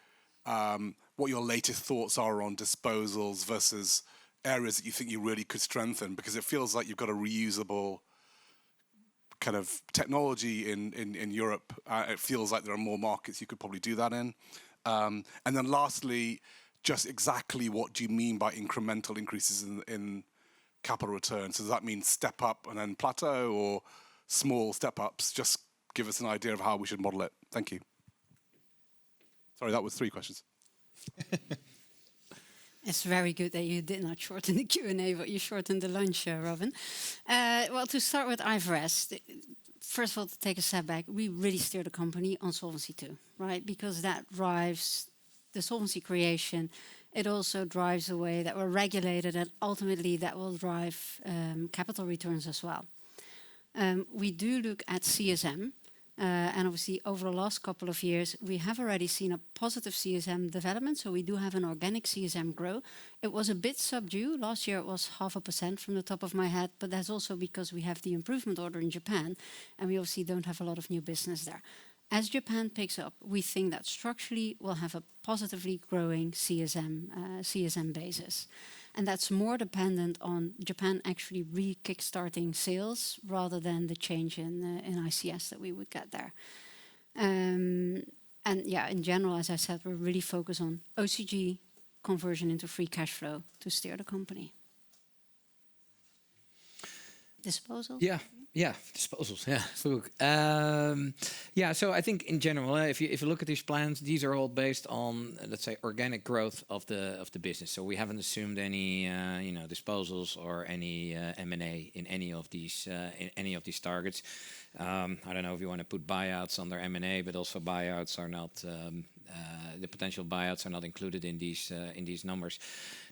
what your latest thoughts are on disposals versus areas that you think you really could strengthen, because it feels like you've got a reusable kind of technology in Europe. It feels like there are more markets you could probably do that in. And then lastly, just exactly what do you mean by incremental increases in capital returns? So does that mean step up and then plateau, or small step ups? Just give us an idea of how we should model it. Thank you. Sorry, that was 3 questions. It's very good that you did not shorten the Q&A, but you shortened the lunch, Robin. Well, to start with IFRS, first of all, to take a step back, we really steer the company on Solvency II, right? Because that drives the solvency creation. It also drives the way that we're regulated, and ultimately that will drive capital returns as well. We do look at CSM, and obviously over the last couple of years, we have already seen a positive CSM development, so we do have an organic CSM grow. It was a bit subdued. Last year it was 0.5% from the top of my head, but that's also because we have the improvement order in Japan, and we obviously don't have a lot of new business there. As Japan picks up, we think that structurally we'll have a positively growing CSM basis. And that's more dependent on Japan actually re-kickstarting sales rather than the change in ICS that we would get there. And yeah, in general, as I said, we're really focused on OCG conversion into free cash flow to steer the company. Disposal? Yeah, disposals. Yeah, look. Yeah, so I think in general, if you look at these plans, these are all based on, let's say, organic growth of the business. So we haven't assumed any disposals or any M&A in any of these targets. I don't know if you want to put buyouts under M&A, but also buyouts are not the potential buyouts are not included in these numbers.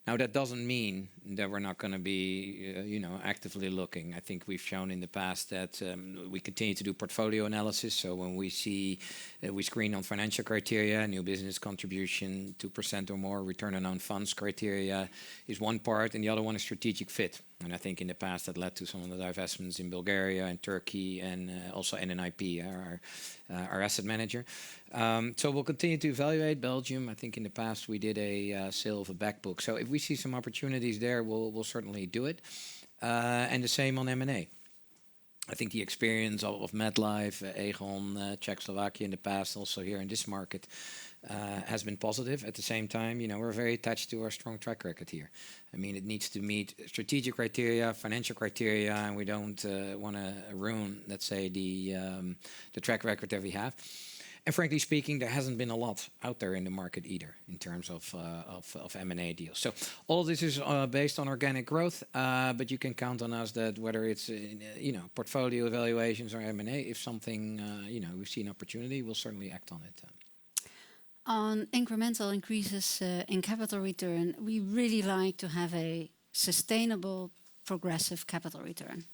Now that doesn't mean that we're not going to be actively looking. I think we've shown in the past that we continue to do portfolio analysis. So when we see we screen on financial criteria, new business contribution, 2% or more, return on own funds criteria is one part, and the other one is strategic fit. And I think in the past that led to some of the divestments in Bulgaria and Turkey, and also NNIP, our asset manager. So we'll continue to evaluate Belgium. I think in the past we did a sale of a back book. So if we see some opportunities there, we'll certainly do it. And the same on M&A. I think the experience of MetLife, Aegon, Czechoslovakia in the past, also here in this market, has been positive. At the same time, we're very attached to our strong track record here. I mean, it needs to meet strategic criteria, financial criteria, and we don't want to ruin, let's say, the track record that we have. And frankly speaking, there hasn't been a lot out there in the market either in terms of M&A deals. So all of this is based on organic growth, but you can count on us that whether it's portfolio evaluations or M&A, if something we've seen opportunity, we'll certainly act on it. On incremental increases in capital return, we really like to have a sustainable, progressive capital return.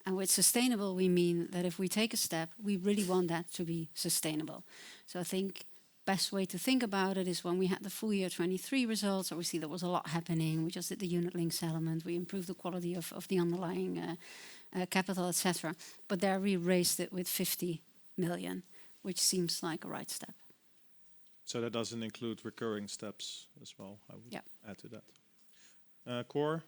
And with sustainable, we mean that if we take a step, we really want that to be sustainable. So I think best way to think about it is when we had the full year 23 results, obviously there was a lot happening. We just did the unit link settlement. We improved the quality of the underlying capital, etc. But there we raised it with 50 million, which seems like a right step. So that doesn't include recurring steps as well, I would add to that. Cor?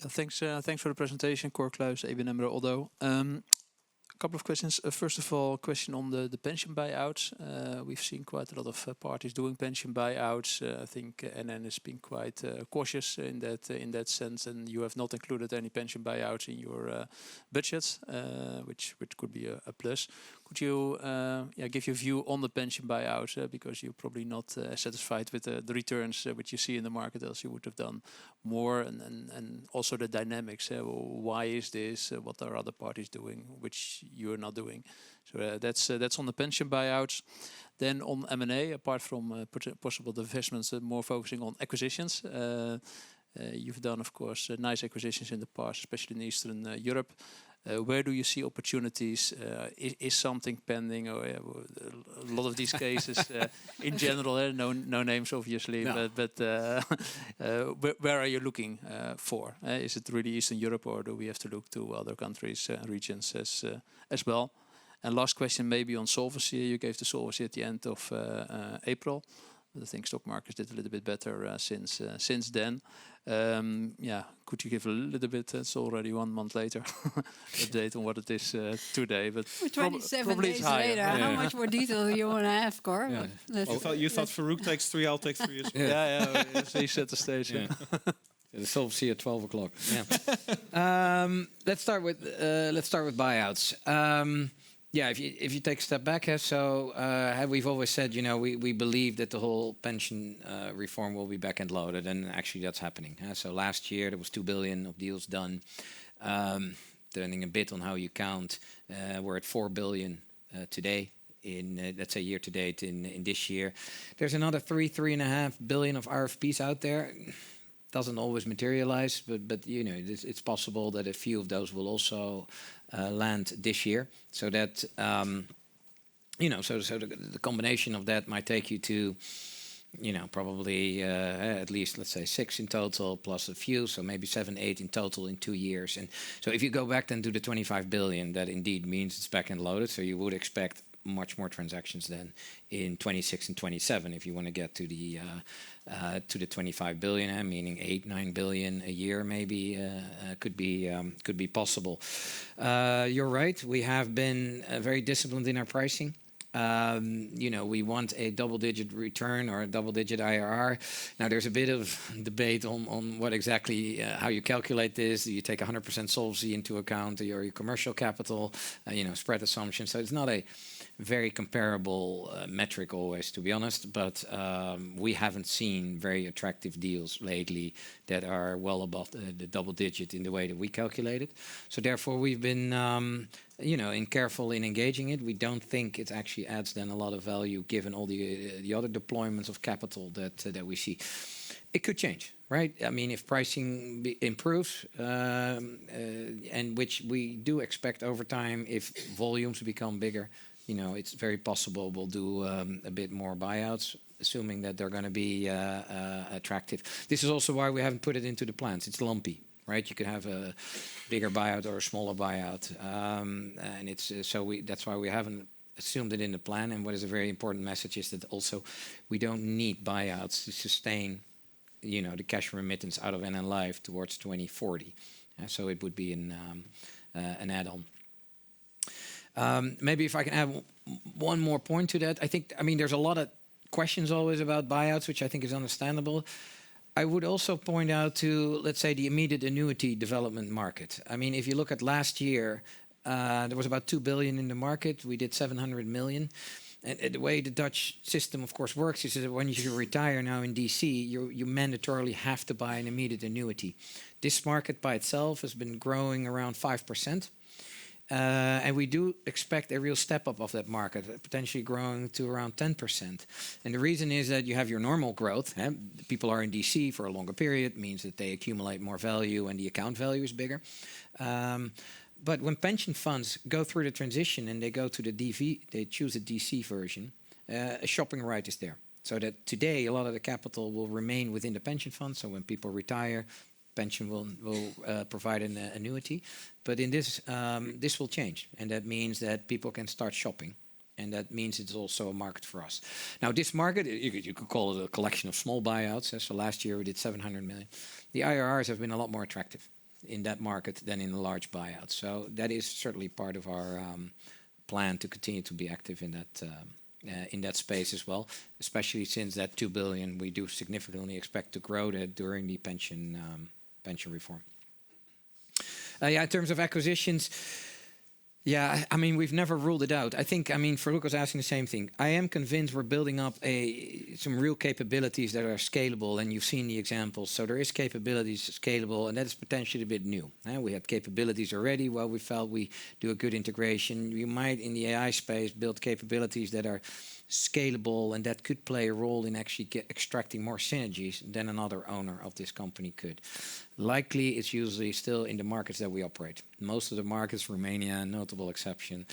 Thanks for the presentation, Cor Kluis, ABN AMRO ODDO. A couple of questions. First of all, question on the pension buyouts. We've seen quite a lot of parties doing pension buyouts. I think NN has been quite cautious in that sense, and you have not included any pension buyouts in your budgets, which could be a plus. Could you give your view on the pension buyouts, because you're probably not satisfied with the returns which you see in the market, else you would have done more, and also the dynamics. Why is this? What are other parties doing which you're not doing? So that's on the pension buyouts. Then on M&A, apart from possible divestments, more focusing on acquisitions. You've done, of course, nice acquisitions in the past, especially in Eastern Europe. Where do you see opportunities? Is something pending? Or a lot of these cases, in general, no names obviously, no. but where are you looking for? Is it really Eastern Europe, or do we have to look to other countries and regions as well? And last question, maybe on solvency. You gave the solvency at the end of April. I think stock markets did a little bit better since then. Yeah, could you give a little bit? It's already 1 month later. Update on what it is today, but 27 probably days it's higher. later, how much more detail do you want to have, Cor? Yeah. You thought Farouk takes 3, I'll take 3 as well. Yeah, he set the stage. Yeah. The solvency at 12 o'clock. Yeah. Let's start with buyouts. Yeah, if you take a step back, we've always said, we believe that the whole pension reform will be back-end loaded, and actually that's happening. So last year there was 2 billion of deals done. Depending a bit on how you count, we're at 4 billion today. In let's say year to date in this year, there's another 3.5 billion of RFPs out there. Doesn't always materialize, but it's possible that a few of those will also land this year. So that so the combination of that might take you to probably at least, let's say, 6 in total plus a few, so maybe 7, 8 in total in 2 years. And so if you go back then to the 25 billion, that indeed means it's back end loaded. So you would expect much more transactions than in 26 and 27 if you want to get to the 25 billion, meaning 8-9 billion a year maybe could be possible. You're right. We have been very disciplined in our pricing. We want a double-digit return or a double-digit IRR. Now, there's a bit of debate on what exactly, how you calculate this. Do you take 100% solvency into account, or your commercial capital, spread assumption? So it's not a very comparable metric always, to be honest. But we haven't seen very attractive deals lately that are well above the double-digit in the way that we calculate it. So therefore, we've been careful in engaging it. We don't think it actually adds then a lot of value given all the other deployments of capital that we see. It could change, right? I mean, if pricing improves, and which we do expect over time, if volumes become bigger, it's very possible we'll do a bit more buyouts, assuming that they're going to be attractive. This is also why we haven't put it into the plans. It's lumpy. Right, you could have a bigger buyout or a smaller buyout, and it's that's why we haven't assumed it in the plan. And what is a very important message is that also we don't need buyouts to sustain, the cash remittance out of NN Life towards 2040. So it would be an add-on. Maybe if I can add one more point to that, I mean, there's a lot of questions always about buyouts, which I think is understandable. I would also point out to, let's say, the immediate annuity development market. I mean, if you look at last year, there was about 2 billion in the market. We did 700 million. And the way the Dutch system, of course, works is that when you retire now in DC, you mandatorily have to buy an immediate annuity. This market by itself has been growing around 5%. And we do expect a real step up of that market, potentially growing to around 10%. And the reason is that you have your normal growth. People are in DC for a longer period, means that they accumulate more value and the account value is bigger. But when pension funds go through the transition and they go to the DV, they choose a DC version, a shopping right is there. So that today a lot of the capital will remain within the pension fund. So when people retire, pension will provide an annuity, but in this will change, and that means that people can start shopping, and that means it's also a market for us. Now, this market, you could call it a collection of small buyouts. So last year we did 700 million. The IRRs have been a lot more attractive in that market than in the large buyouts. So that is certainly part of our plan to continue to be active in that space as well, especially since that 2 billion we do significantly expect to grow that during the pension reform. In terms of acquisitions, I mean, we've never ruled it out. Farouk was asking the same thing. I am convinced we're building up some real capabilities that are scalable, and you've seen the examples. So there is capabilities scalable, and that is potentially a bit new. We had capabilities already. Well, we felt we do a good integration. We might, in the AI space, build capabilities that are scalable, and that could play a role in actually extracting more synergies than another owner of this company could. Likely, it's usually still in the markets that we operate. Most of the markets, Romania, notable exception,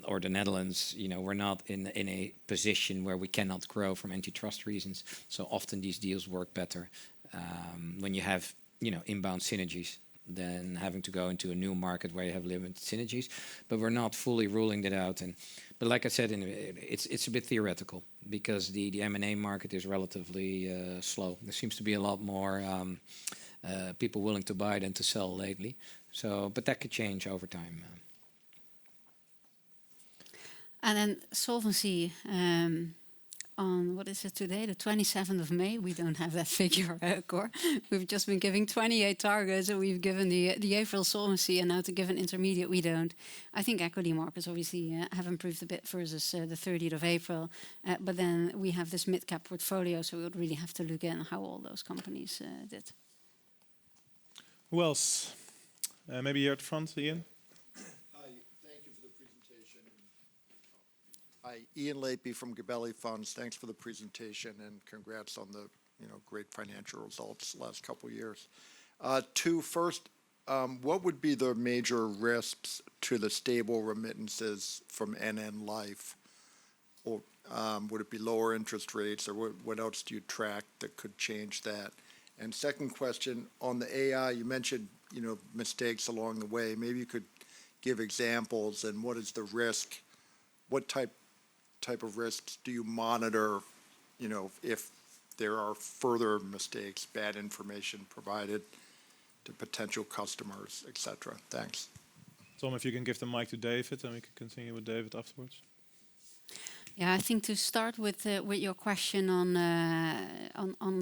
or the Netherlands, we're not in a position where we cannot grow from antitrust reasons. So often these deals work better when you have, inbound synergies than having to go into a new market where you have limited synergies. But we're not fully ruling that out. But like I said, it's a bit theoretical because the M&A market is relatively slow. There seems to be a lot more people willing to buy than to sell lately. So, but that could change over time. And then solvency on, what is it today, the 27th of May? We don't have that figure, Cor. We've just been giving 28 targets, and we've given the April solvency, and now to give an intermediate, we don't. I think equity markets obviously have improved a bit versus the 30th of April, but then we have this mid-cap portfolio, so we would really have to look at how all those companies did. Who else? Maybe here at the front, Ian? Hi, thank you for the presentation. Hi, Ian Lapey from Gabelli Funds. Thanks for the presentation and congrats on the great financial results the last couple of years. First, what would be the major risks to the stable remittances from NN Life? Or would it be lower interest rates, or what else do you track that could change that? And second question, on the AI, you mentioned mistakes along the way. Maybe you could give examples, and what is the risk? What type of risks do you monitor, if there are further mistakes, bad information provided to potential customers, et cetera? Thanks. Tom, if you can give the mic to David, and we can continue with David afterwards. Yeah, I think to start with your question on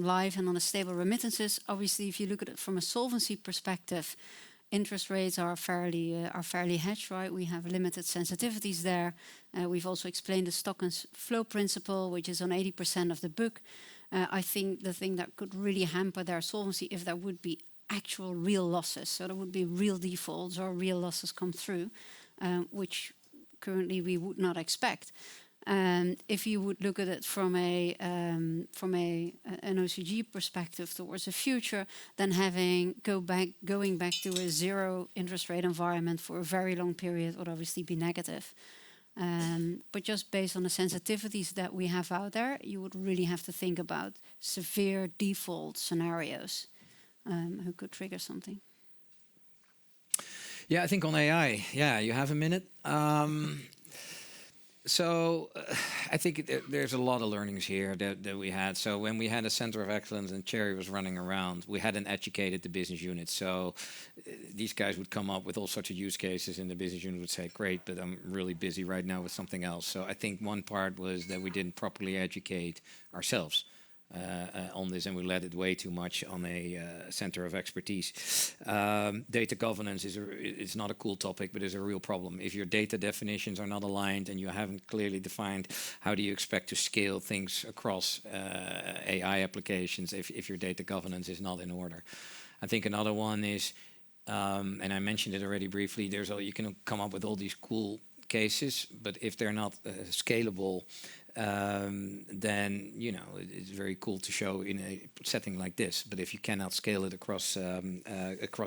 life and on the stable remittances, obviously, if you look at it from a solvency perspective, interest rates are fairly hedged, right? We have limited sensitivities there. We've also explained the stock and flow principle, which is on 80% of the book. I think the thing that could really hamper their solvency if there would be actual real losses, so there would be real defaults or real losses come through, which currently we would not expect. If you would look at it from an OCG perspective towards the future, then going back to a zero interest rate environment for a very long period would obviously be negative. But just based on the sensitivities that we have out there, you would really have to think about severe default scenarios who could trigger something. Yeah, I think on AI, you have a minute. So I think there's a lot of learnings here that we had. So when we had a center of excellence and Cherry was running around, we hadn't educated the business unit. So these guys would come up with all sorts of use cases, and the business unit would say, great, but I'm really busy right now with something else. So I think one part was that we didn't properly educate ourselves on this, and we let it way too much on a center of expertise. Data governance is not a cool topic, but is a real problem. If your data definitions are not aligned and you haven't clearly defined how do you expect to scale things across AI applications if your data governance is not in order. I think another one is, and I mentioned it already briefly, you can come up with all these cool cases, but if they're not scalable, then it's very cool to show in a setting like this. But if you cannot scale it across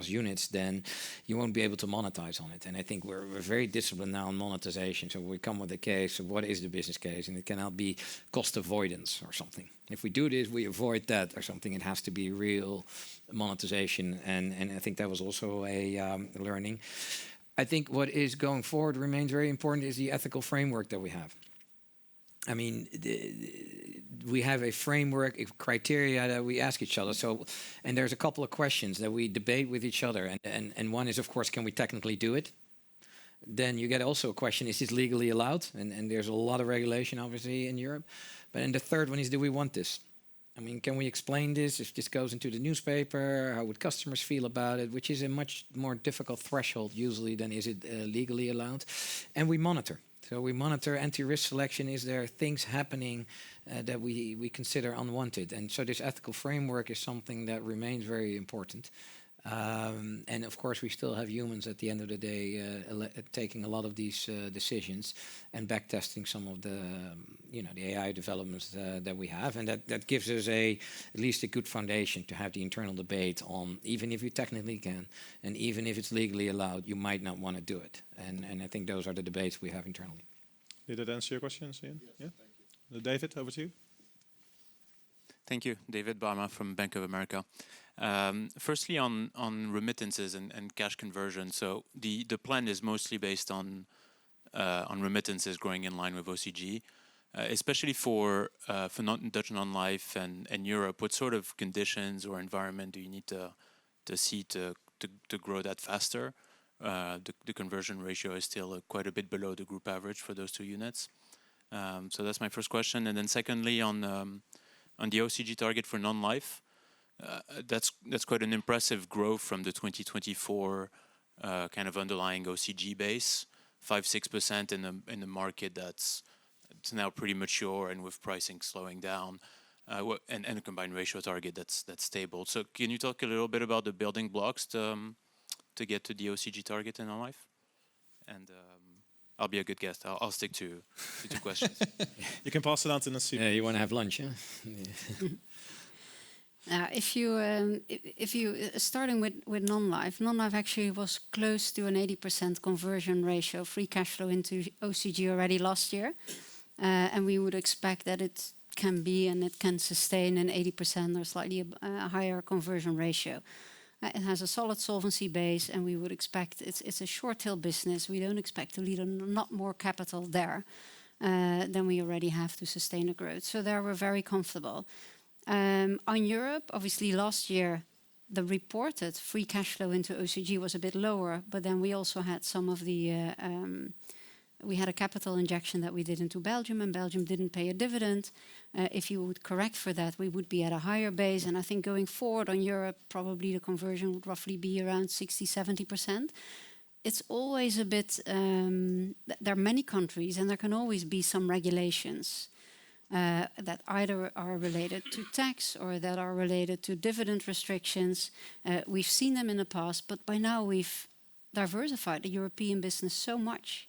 units, then you won't be able to monetize on it. And I think we're very disciplined now on monetization. So we come with a case of what is the business case, and it cannot be cost avoidance or something. If we do this, we avoid that or something. It has to be real monetization, and I think that was also a learning. I think what is going forward remains very important is the ethical framework that we have. I mean, we have a framework, a criteria that we ask each other. So, and there's a couple of questions that we debate with each other. And one is, of course, can we technically do it? Then you get also a question, is this legally allowed? And there's a lot of regulation, obviously, in Europe. But then the third one is, do we want this? I mean, can we explain this? If this goes into the newspaper, how would customers feel about it? Which is a much more difficult threshold, usually, than is it legally allowed? And we monitor. So we monitor anti-risk selection. Is there things happening that we consider unwanted? And so this ethical framework is something that remains very important. And of course, we still have humans at the end of the day taking a lot of these decisions and backtesting some of the the AI developments that we have, and that gives us at least a good foundation to have the internal debate on, even if you technically can, and even if it's legally allowed, you might not want to do it. And I think those are the debates we have internally. Did that answer your questions, Ian? Yes, Yeah. Thank you. David, over to you. Thank you. David Barma from Bank of America. Firstly, on remittances and cash conversion. So the plan is mostly based on remittances growing in line with OCG, especially for Dutch non-life and Europe. What sort of conditions or environment do you need to see to grow that faster? The conversion ratio is still quite a bit below the group average for those two units. So that's my first question. And then secondly, on the OCG target for non-life, that's quite an impressive growth from the 2024 kind of underlying OCG base, 5-6% in the market it's now pretty mature and with pricing slowing down, and a combined ratio target that's stable. So can you talk a little bit about the building blocks to get to the OCG target in non-life? And I'll be a good guest. I'll stick to 2 questions. You can pass it on to Nasib. Yeah, you want to have lunch, yeah? If you starting with non-life actually was close to an 80% conversion ratio, free cash flow into OCG already last year, and we would expect that it can be and it can sustain an 80% or slightly higher conversion ratio. It has a solid solvency base, and we would expect it's a short tail business. We don't expect to lead a lot more capital there than we already have to sustain the growth. So there we're very comfortable. On Europe, obviously last year, the reported free cash flow into OCG was a bit lower, but then we also had some of the, we had a capital injection that we did into Belgium, and Belgium didn't pay a dividend. If you would correct for that, we would be at a higher base. And I think going forward on Europe, probably the conversion would roughly be around 60-70%. It's always a bit, there are many countries and there can always be some regulations that either are related to tax or that are related to dividend restrictions. We've seen them in the past, but by now we've diversified the European business so much.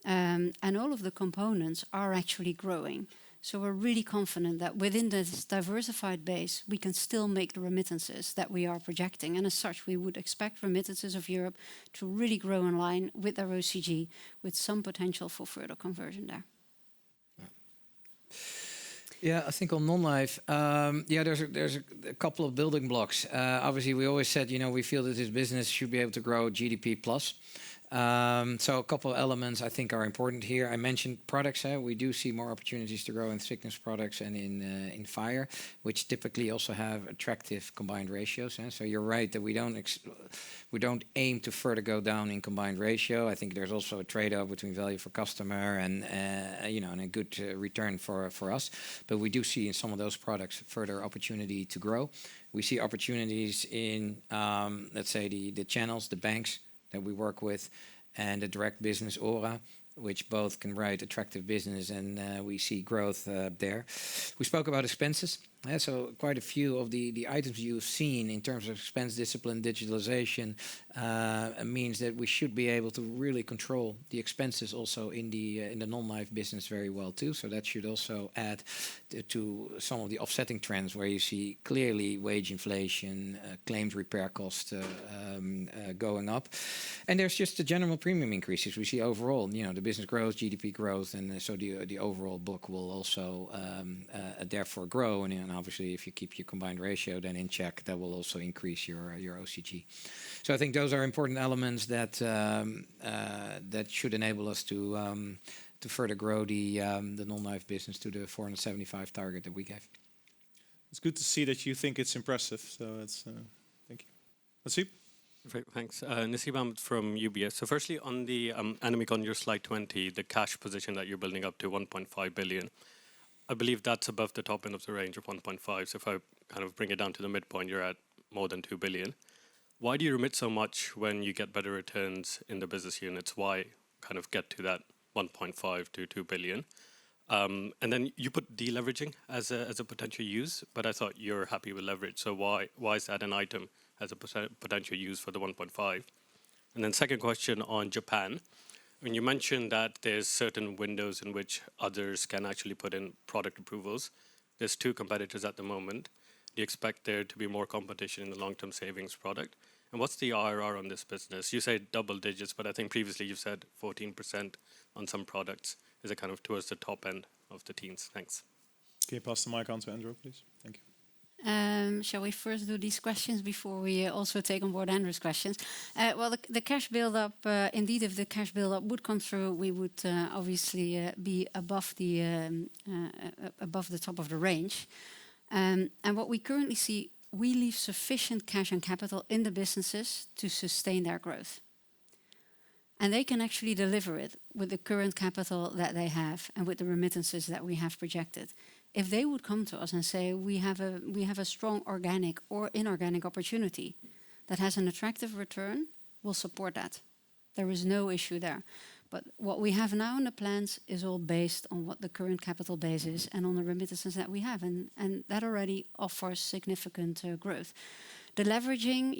And all of the components are actually growing. So we're really confident that within this diversified base, we can still make the remittances that we are projecting. And as such, we would expect remittances of Europe to really grow in line with their OCG, with some potential for further conversion there. Yeah, I think on non-life, there's a couple of building blocks. Obviously, we always said, we feel that this business should be able to grow GDP plus. So a couple of elements I think are important here. I mentioned products. We do see more opportunities to grow in sickness products and in fire, which typically also have attractive combined ratios. So you're right that we don't aim to further go down in combined ratio. I think there's also a trade-off between value for customer and and a good return for us. But we do see in some of those products further opportunity to grow. We see opportunities in let's say the channels, the banks that we work with, and the direct business OHRA, which both can write attractive business, and we see growth there. We spoke about expenses. So quite a few of the items you've seen in terms of expense discipline, digitalization, means that we should be able to really control the expenses also in the non-life business very well too. So that should also add to some of the offsetting trends where you see clearly wage inflation, claims repair costs going up. And there's just the general premium increases we see overall. The business grows, GDP growth, and so the overall book will also therefore grow. And obviously, if you keep your combined ratio then in check, that will also increase your OCG. So I think those are important elements that that should enable us to further grow the non-life business to the 475 target that we gave. It's good to see that you think it's impressive. So it's thank you. Nasib? Thanks. Nasib Ahmed from UBS. So firstly, on the Annemiek, on your slide 20, the cash position that you're building up to 1.5 billion. I believe that's above the top end of the range of 1.5. So if I kind of bring it down to the midpoint, you're at more than 2 billion. Why do you remit so much when you get better returns in the business units? Why kind of get to that 1.5 to 2 billion? And then you put deleveraging as a potential use, but I thought you're happy with leverage. So why is that an item as a potential use for the 1.5? And then second question on Japan. When you mentioned that there's certain windows in which others can actually put in product approvals, there's 2 competitors at the moment. Do you expect there to be more competition in the long-term savings product? And what's the IRR on this business? You say double digits, but I think previously you said 14% on some products. Is it kind of towards the top end of the teens? Thanks. Can you pass the mic on to Andrew, please? Thank you. Shall we first do these questions before we also take on board Andrew's questions? Well, the cash build-up, indeed, if the cash build-up would come through, we would obviously be above the top of the range. And what we currently see, we leave sufficient cash and capital in the businesses to sustain their growth. And they can actually deliver it with the current capital that they have and with the remittances that we have projected. If they would come to us and say, we have a strong organic or inorganic opportunity that has an attractive return, we'll support that. There is no issue there. But what we have now in the plans is all based on what the current capital base is and on the remittances that we have. And that already offers significant growth. The leveraging,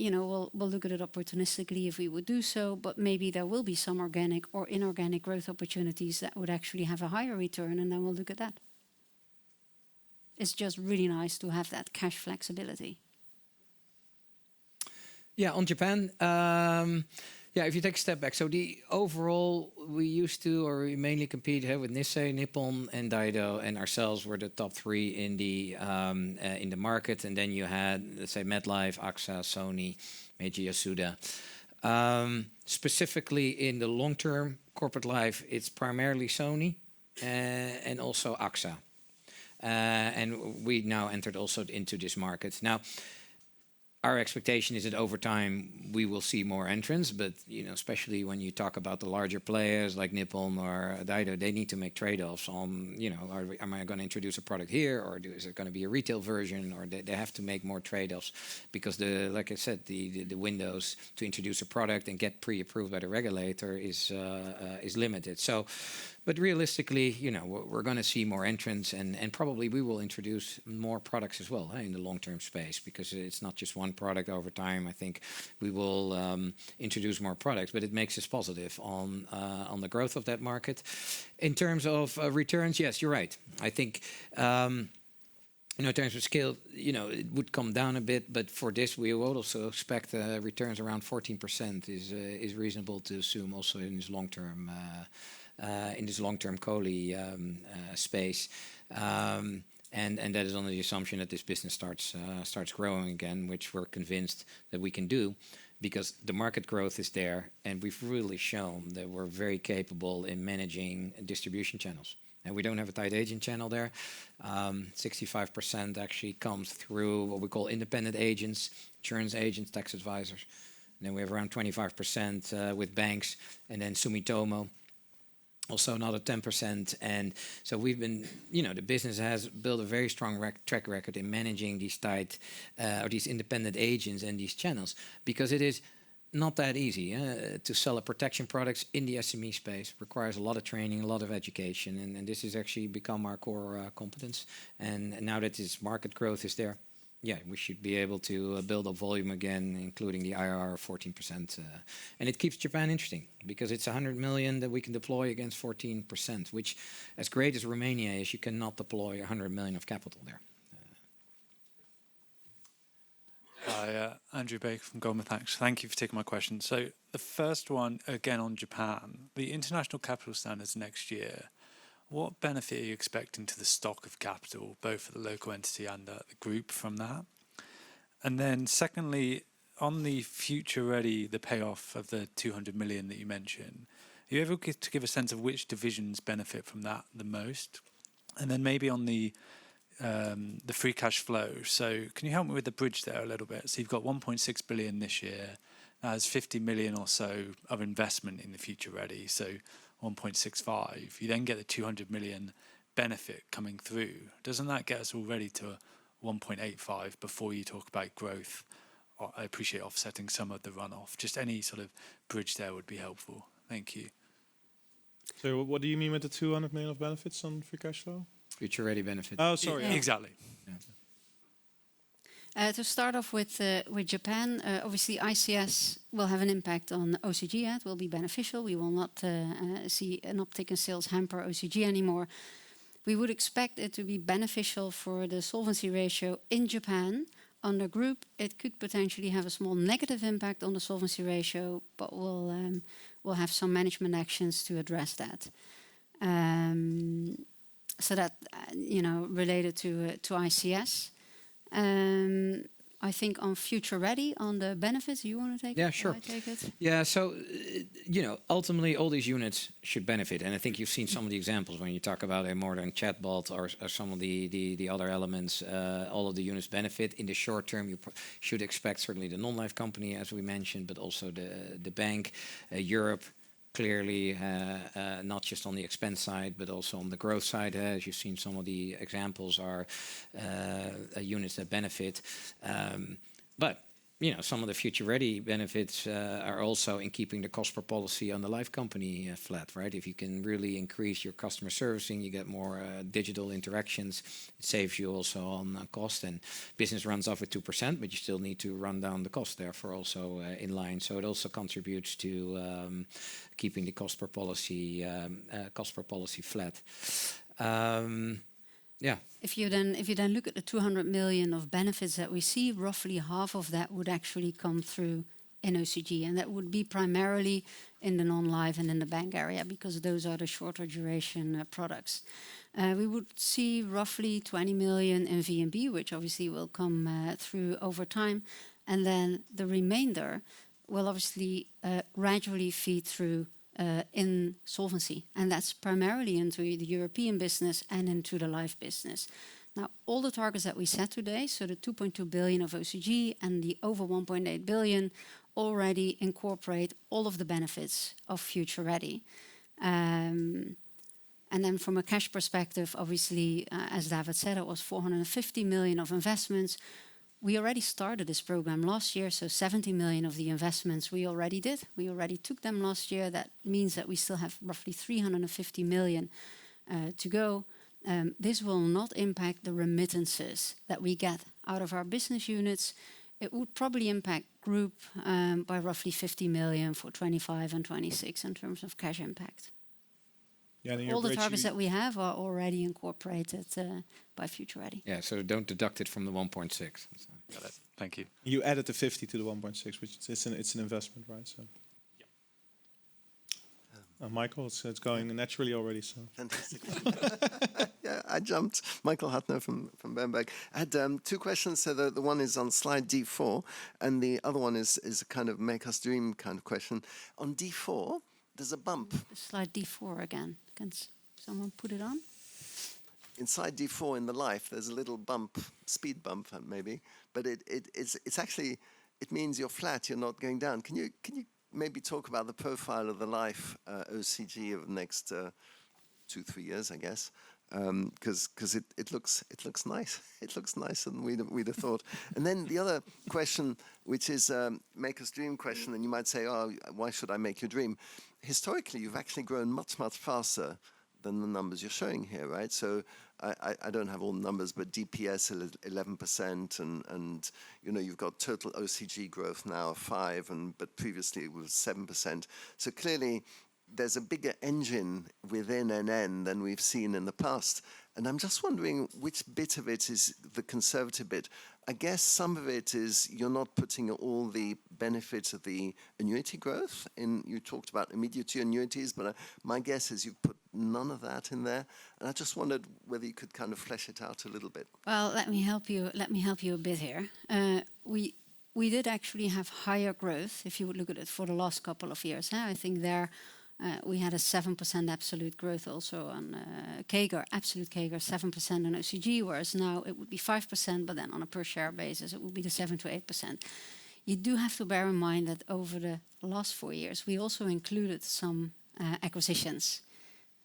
we'll look at it opportunistically if we would do so, but maybe there will be some organic or inorganic growth opportunities that would actually have a higher return, and then we'll look at that. It's just really nice to have that cash flexibility. Yeah, on Japan, if you take a step back, so the overall, we mainly compete with Nissei, Nippon, and Daido, and ourselves were the top three in the market. And then you had, let's say, MetLife, AXA, Sony, Meiji Yasuda. Specifically in the long-term corporate life, it's primarily Sony and also AXA. And we now entered also into this market. Now, our expectation is that over time we will see more entrants, but especially when you talk about the larger players like Nippon or Daido, they need to make trade-offs on, am I going to introduce a product here, or is it going to be a retail version, or they have to make more trade-offs because like I said, the windows to introduce a product and get pre-approved by the regulator is limited. So. But realistically, we're going to see more entrants, and probably we will introduce more products as well in the long-term space, because it's not just one product over time. I think we will introduce more products, but it makes us positive on the growth of that market. In terms of returns, yes, you're right. I think. In terms of scale, it would come down a bit, but for this, we would also expect returns around 14% is reasonable to assume also in this long-term. In this long-term COLI space, and that is under the assumption that this business starts growing again, which we're convinced that we can do, because the market growth is there, and we've really shown that we're very capable in managing distribution channels. And we don't have a tight agent channel there. 65% actually comes through what we call independent agents, insurance agents, tax advisors. And then we have around 25% with banks, and then Sumitomo. Also another 10%. And so we've been, the business has built a very strong track record in managing these tight, or these independent agents and these channels, because it is not that easy to sell a protection products in the SME space. Requires a lot of training, a lot of education, and this has actually become our core competence. And now that this market growth is there, we should be able to build up volume again, including the IRR of 14%. And it keeps Japan interesting, because it's 100 million that we can deploy against 14%, which, as great as Romania is, you cannot deploy 100 million of capital there. Hi, Andrew Baker from Goldman Sachs. Thank you for taking my question. So the first one, again on Japan, the international capital standards next year. What benefit are you expecting to the stock of capital, both for the local entity and the group from that? And then secondly, on the Future Ready, the payoff of the 200 million that you mentioned, are you able to give a sense of which divisions benefit from that the most? And then maybe on the free cash flow. So can you help me with the bridge there a little bit? So you've got 1.6 billion this year. There's 50 million or so of investment in the Future Ready. So 1.65. You then get the 200 million benefit coming through. Doesn't that get us already to 1.85 before you talk about growth? I appreciate offsetting some of the runoff. Just any sort of bridge there would be helpful. Thank you. So what do you mean with the 200 million of benefits on free cash flow? Future Ready benefit. Oh, sorry. Yeah. Exactly. To start off with Japan, obviously ICS will have an impact on OCG. It will be beneficial. We will not see an uptick in sales hamper OCG anymore. We would expect it to be beneficial for the solvency ratio in Japan. Under group, it could potentially have a small negative impact on the solvency ratio, but we'll have some management actions to address that. So that related to ICS. I think on Future Ready, on the benefits, you want to take Yeah, it? sure. I take it? Yeah, so ultimately all these units should benefit, and I think you've seen some of the examples when you talk about a modern chatbot or some of the other elements. All of the units benefit in the short term. You should expect certainly the non-life company, as we mentioned, but also the bank, Europe. Clearly, not just on the expense side, but also on the growth side. As you've seen, some of the examples are units that benefit. But some of the future-ready benefits are also in keeping the cost per policy on the life company flat, right? If you can really increase your customer servicing, you get more digital interactions. It saves you also on cost, and business runs off with 2%, but you still need to run down the cost, therefore also in line. So it also contributes to keeping the cost per policy flat. Yeah. If you then look at the 200 million of benefits that we see, roughly half of that would actually come through in OCG, and that would be primarily in the non-life and in the bank area, because those are the shorter duration products. We would see roughly 20 million in VNB, which obviously will come through over time, and then the remainder will obviously gradually feed through in solvency, and that's primarily into the European business and into the life business. Now, all the targets that we set today, so the 2.2 billion of OCG and the over 1.8 billion, already incorporate all of the benefits of Future Ready. And then from a cash perspective, obviously, as David said, it was 450 million of investments. We already started this program last year, so 70 million of the investments we already did. We already took them last year. That means that we still have roughly 350 million to go. This will not impact the remittances that we get out of our business units. It would probably impact group by roughly 50 million for 25 and 26 in terms of cash impact. Yeah, all the targets that we have are already incorporated by Future Ready. Yeah, so don't deduct it from the 1.6. Got it. Thank you. You added the 50 to the 1.6, which it's an investment, right? So. Michael, it's going naturally already. So fantastic. Yeah, I jumped. Michael Huttner from Berenberg. I had two questions. So the one is on slide D4, and the other one is a kind of make us dream kind of question. On D4, there's a bump. Slide D4 again. Can someone put it on? Inside D4 in the life, there's a little bump, speed bump maybe, but it's actually, it means you're flat, you're not going down. Can you maybe talk about the profile of the life OCG of the next 2-3 years, I guess, because it looks nice. It looks nicer than we'd have thought. And then the other question, which is make us dream question, and you might say, oh, why should I make you dream? Historically, you've actually grown much faster than the numbers you're showing here, right? So I don't have all the numbers, but DPS 11%, and you've got total OCG growth now of 5%, but previously it was 7%. So clearly there's a bigger engine within NN than we've seen in the past. And I'm just wondering which bit of it is the conservative bit. I guess some of it is you're not putting all the benefits of the annuity growth in. You talked about immediate annuities, but my guess is you've put none of that in there. And I just wondered whether you could kind of flesh it out a little bit. Well, let me help you. Let me help you a bit here. We did actually have higher growth if you would look at it for the last couple of years. I think there. We had a 7% absolute growth also on CAGR, absolute CAGR 7% on OCG, whereas now it would be 5%, but then on a per share basis it would be the 7 to 8%. You do have to bear in mind that over the last 4 years we also included some acquisitions.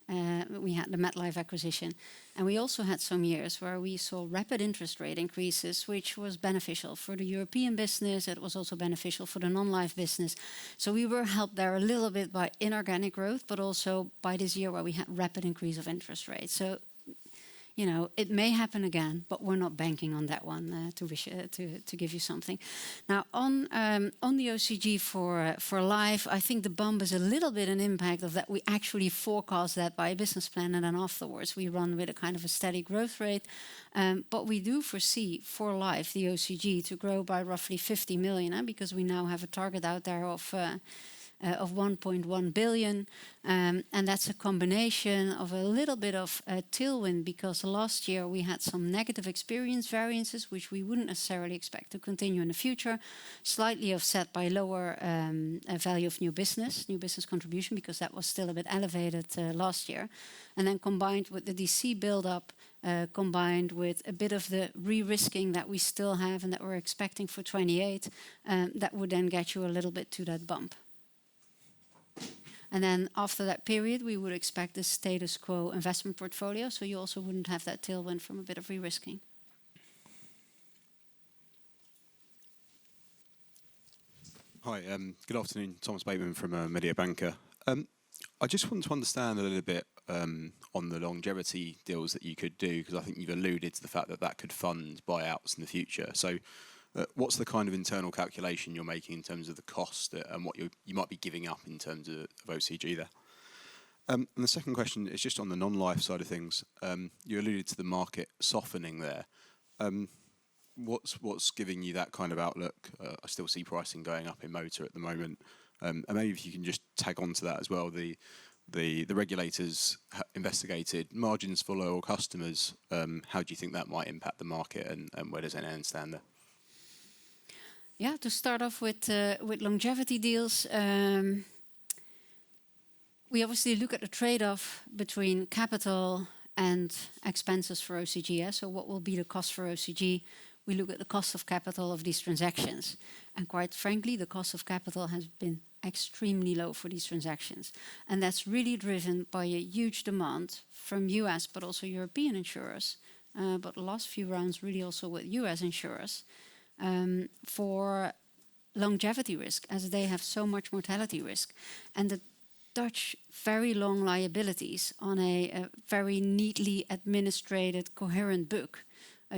We had the MetLife acquisition, and we also had some years where we saw rapid interest rate increases, which was beneficial for the European business. It was also beneficial for the non-life business. So we were helped there a little bit by inorganic growth, but also by this year where we had rapid increase of interest rates. So, it may happen again, but we're not banking on that one to give you something. Now, on the OCG for life, I think the bump is a little bit an impact of that. We actually forecast that by a business plan, and then afterwards we run with a kind of a steady growth rate. But we do foresee for life the OCG to grow by roughly 50 million, because we now have a target out there of of 1.1 billion. And that's a combination of a little bit of tailwind, because last year we had some negative experience variances, which we wouldn't necessarily expect to continue in the future, slightly offset by lower value of new business contribution, because that was still a bit elevated last year. And then combined with the DC build-up, combined with a bit of the re-risking that we still have and that we're expecting for 28, that would then get you a little bit to that bump. And then after that period, we would expect the status quo investment portfolio, so you also wouldn't have that tailwind from a bit of re-risking. Hi, good afternoon. Thomas Bateman from Mediobanca. I just want to understand a little bit on the longevity deals that you could do, because I think you've alluded to the fact that that could fund buyouts in the future. So what's the kind of internal calculation you're making in terms of the cost and what you might be giving up in terms of OCG there? And the second question is just on the non-life side of things. You alluded to the market softening there. What's giving you that kind of outlook? I still see pricing going up in motor at the moment. And maybe if you can just tag on to that as well, the regulators investigated margins for loyal customers. How do you think that might impact the market, and where does NN stand there? Yeah, to start off with longevity deals, we obviously look at the trade-off between capital and expenses for OCG. So what will be the cost for OCG? We look at the cost of capital of these transactions. And quite frankly, the cost of capital has been extremely low for these transactions. And that's really driven by a huge demand from US, but also European insurers, but the last few rounds really also with US insurers, for longevity risk, as they have so much mortality risk. And the Dutch very long liabilities on a very neatly administrated, coherent book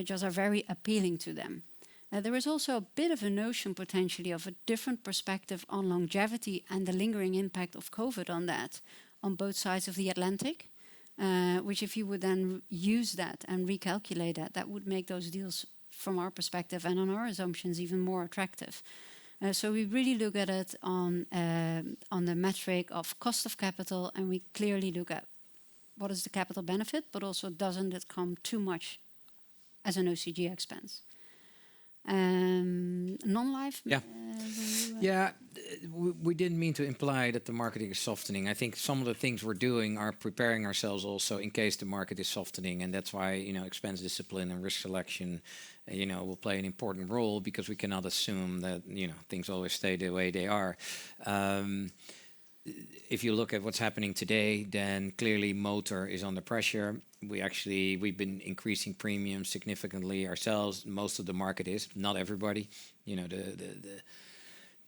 just are very appealing to them. There is also a bit of a notion potentially of a different perspective on longevity and the lingering impact of COVID on that on both sides of the Atlantic, which if you would then use that and recalculate that, that would make those deals from our perspective and on our assumptions even more attractive. So we really look at it on the metric of cost of capital, and we clearly look at what is the capital benefit, but also doesn't it come too much as an OCG expense. Non-life? Yeah. Yeah, we didn't mean to imply that the market is softening. I think some of the things we're doing are preparing ourselves also in case the market is softening, and that's why, you know, expense discipline and risk selection, you know, will play an important role, because we cannot assume that, you know, things always stay the way they are. If you look at what's happening today, then clearly motor is under pressure. We've been increasing premiums significantly ourselves. Most of the market is, not everybody. You know, the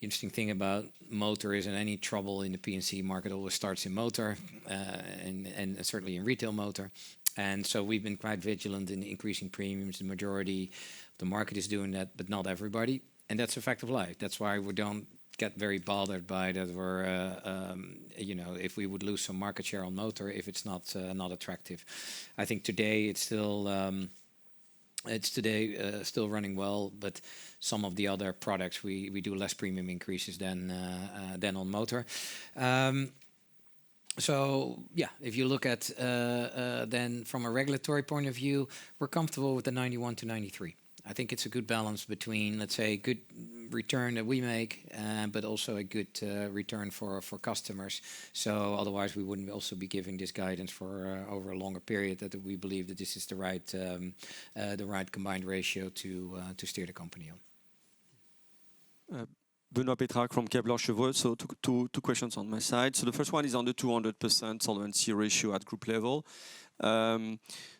interesting thing about motor is that any trouble in the P&C market always starts in motor, and certainly in retail motor. And so we've been quite vigilant in increasing premiums. The majority of the market is doing that, but not everybody. And that's a fact of life. That's why we don't get very bothered by that. We're, you know, if we would lose some market share on motor, if it's not attractive. I think today it's still running well, but some of the other products we do less premium increases than on motor. So yeah, if you look at then from a regulatory point of view, we're comfortable with the 91 to 93. I think it's a good balance between, let's say, good return that we make, but also a good return for customers. So otherwise, we wouldn't also be giving this guidance for over a longer period. That we believe that this is the right combined ratio to steer the company on. Benoît Pétrarque from Kepler Cheuvreux. So two questions on my side. So the first one is on the 200% solvency ratio at group level.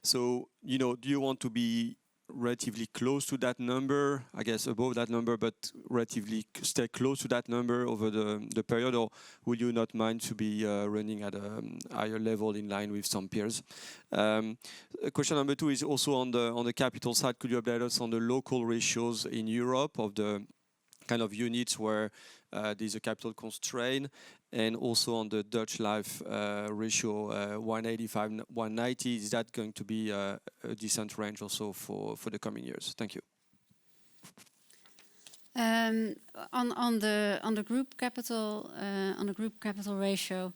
So, you know, do you want to be relatively close to that number, I guess above that number, but relatively stay close to that number over the period, or would you not mind to be running at a higher level in line with some peers? Question number two is also on the capital side. Could you update us on the local ratios in Europe of the kind of units where there's a capital constraint, and also on the Dutch life ratio 185, 190, is that going to be a decent range also for the coming years? Thank you. On the group capital ratio,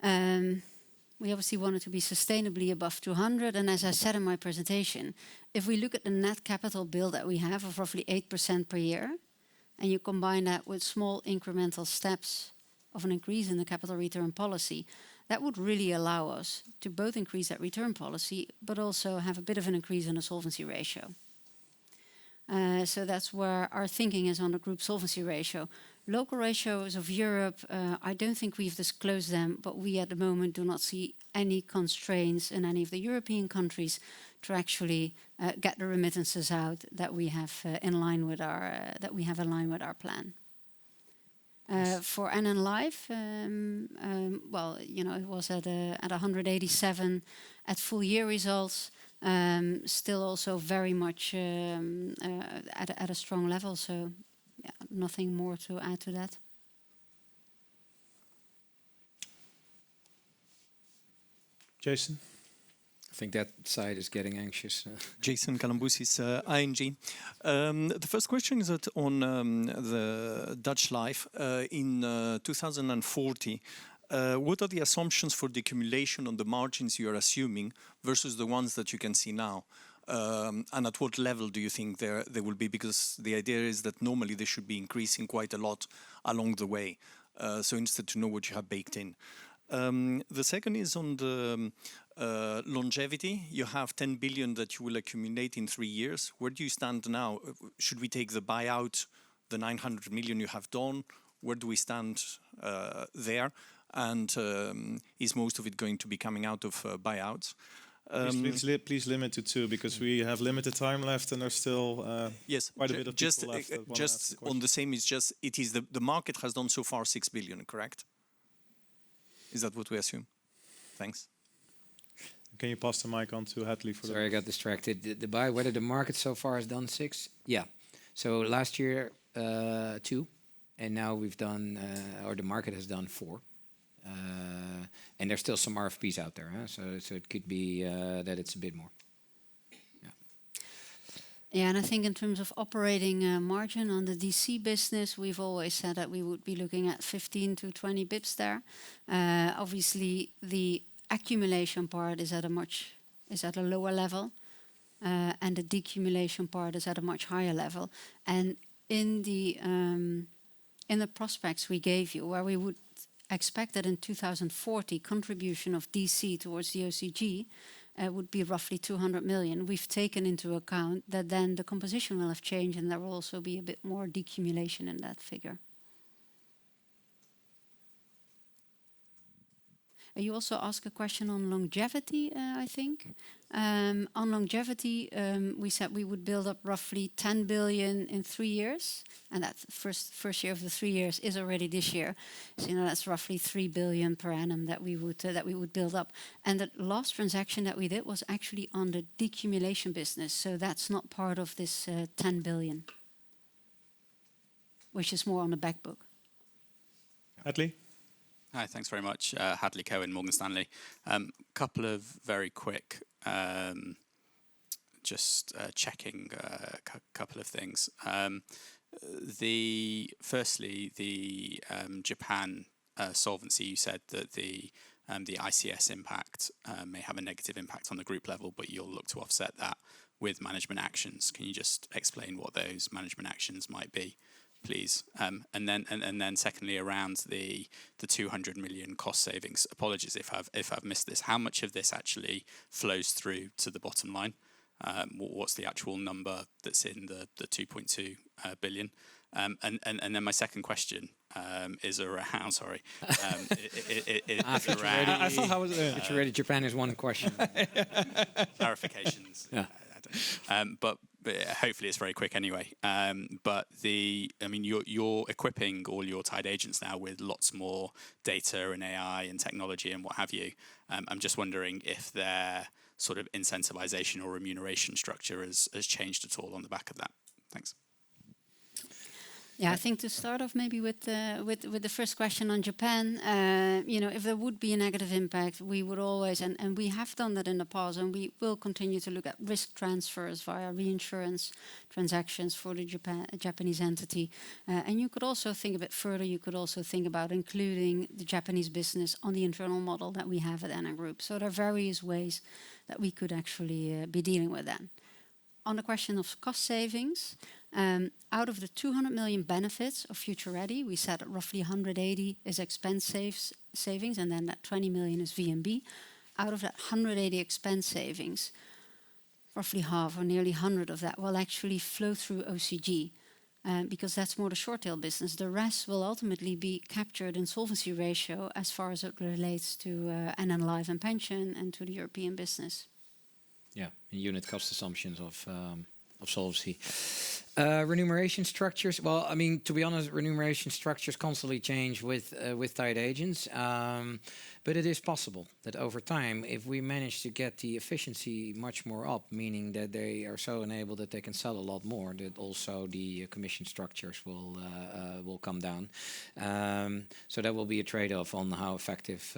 we obviously want it to be sustainably above 200. And as I said in my presentation, if we look at the net capital build that we have of roughly 8% per year, and you combine that with small incremental steps of an increase in the capital return policy, that would really allow us to both increase that return policy, but also have a bit of an increase in the solvency ratio. So that's where our thinking is on the group solvency ratio. Local ratios of Europe, I don't think we've disclosed them, but we at the moment do not see any constraints in any of the European countries to actually get the remittances out that we have in line with our plan. For NN Life, well, you know, it was at 187 at full year results. Still also very much at a strong level. So yeah, nothing more to add to that. Jason? I think that side is getting anxious. Jason Kalamboussis, ING. The first question is that on the Dutch Life in 2040. What are the assumptions for the accumulation on the margins you are assuming versus the ones that you can see now? And at what level do you think they will be? Because the idea is that normally they should be increasing quite a lot along the way. So interested to know what you have baked in. The second is on the longevity. You have 10 billion that you will accumulate in 3 years. Where do you stand now? Should we take the buyout, the 900 million you have done? Where do we stand there? And is most of it going to be coming out of buyouts? Please limit to 2 because we have limited time left and there's still yes, quite a bit of people left. Just on the same, it is the market has done so far 6 billion, correct? Is that what we assume? Thanks. Can you pass the mic on to Hadley for Sorry, I got distracted. The buy, whether the market so far has done 6? Yeah. So last year 2, and now we've done, or the market has done 4. And there's still some RFPs out there, huh? So it could be that it's a bit more. Yeah, and I think in terms of operating margin on the DC business, we've always said that we would be looking at 15 to 20 bips there. Obviously, the accumulation part is at a lower level, and the decumulation part is at a much higher level. And in the prospects we gave you, where we would expect that in 2040 contribution of DC towards the OCG would be roughly 200 million. We've taken into account that then the composition will have changed and there will also be a bit more decumulation in that figure. You also asked a question on longevity, I think. On longevity, we said we would build up roughly 10 billion in 3 years. And that first year of the 3 years is already this year. So you know, that's roughly 3 billion per annum that we would build up. And the last transaction that we did was actually on the decumulation business. So that's not part of this 10 billion, which is more on the back book. Hadley? Hi, thanks very much. Hadley Cohen, Morgan Stanley. Couple of very quick, just checking a couple of things. Firstly, the Japan solvency, you said that the ICS impact may have a negative impact on the group level, but you'll look to offset that with management actions. Can you just explain what those management actions might be, please? And then secondly, around the 200 million cost savings. Apologies if I've missed this. How much of this actually flows through to the bottom line? What's the actual number that's in the 2.2 billion? And then my second question is around. Sorry, I thought I was ready. Japan is one question. Clarifications. Yeah. But hopefully it's very quick anyway. But you're equipping all your tied agents now with lots more data and AI and technology and what have you. I'm just wondering if their sort of incentivization or remuneration structure has changed at all on the back of that. Thanks. Yeah, I think to start off maybe with the first question on Japan, if there would be a negative impact, we would always, and we have done that in the past, and we will continue to look at risk transfers via reinsurance transactions for the Japanese entity. And you could also think a bit further, you could also think about including the Japanese business on the internal model that we have at NN Group. So there are various ways that we could actually be dealing with that. On the question of cost savings, out of the 200 million benefits of Future Ready, we said that roughly 180 is expense savings, and then that 20 million is VNB. Out of that 180 expense savings, roughly half or nearly 100 of that will actually flow through OCG, because that's more the short tail business. The rest will ultimately be captured in solvency ratio as far as it relates to NN Life and Pension and to the European business. Yeah, unit cost assumptions of solvency. Remuneration structures. Well, I mean, to be honest, remuneration structures constantly change with tied agents. But it is possible that over time, if we manage to get the efficiency much more up, meaning that they are so enabled that they can sell a lot more, that also the commission structures will come down. So that will be a trade-off on how effective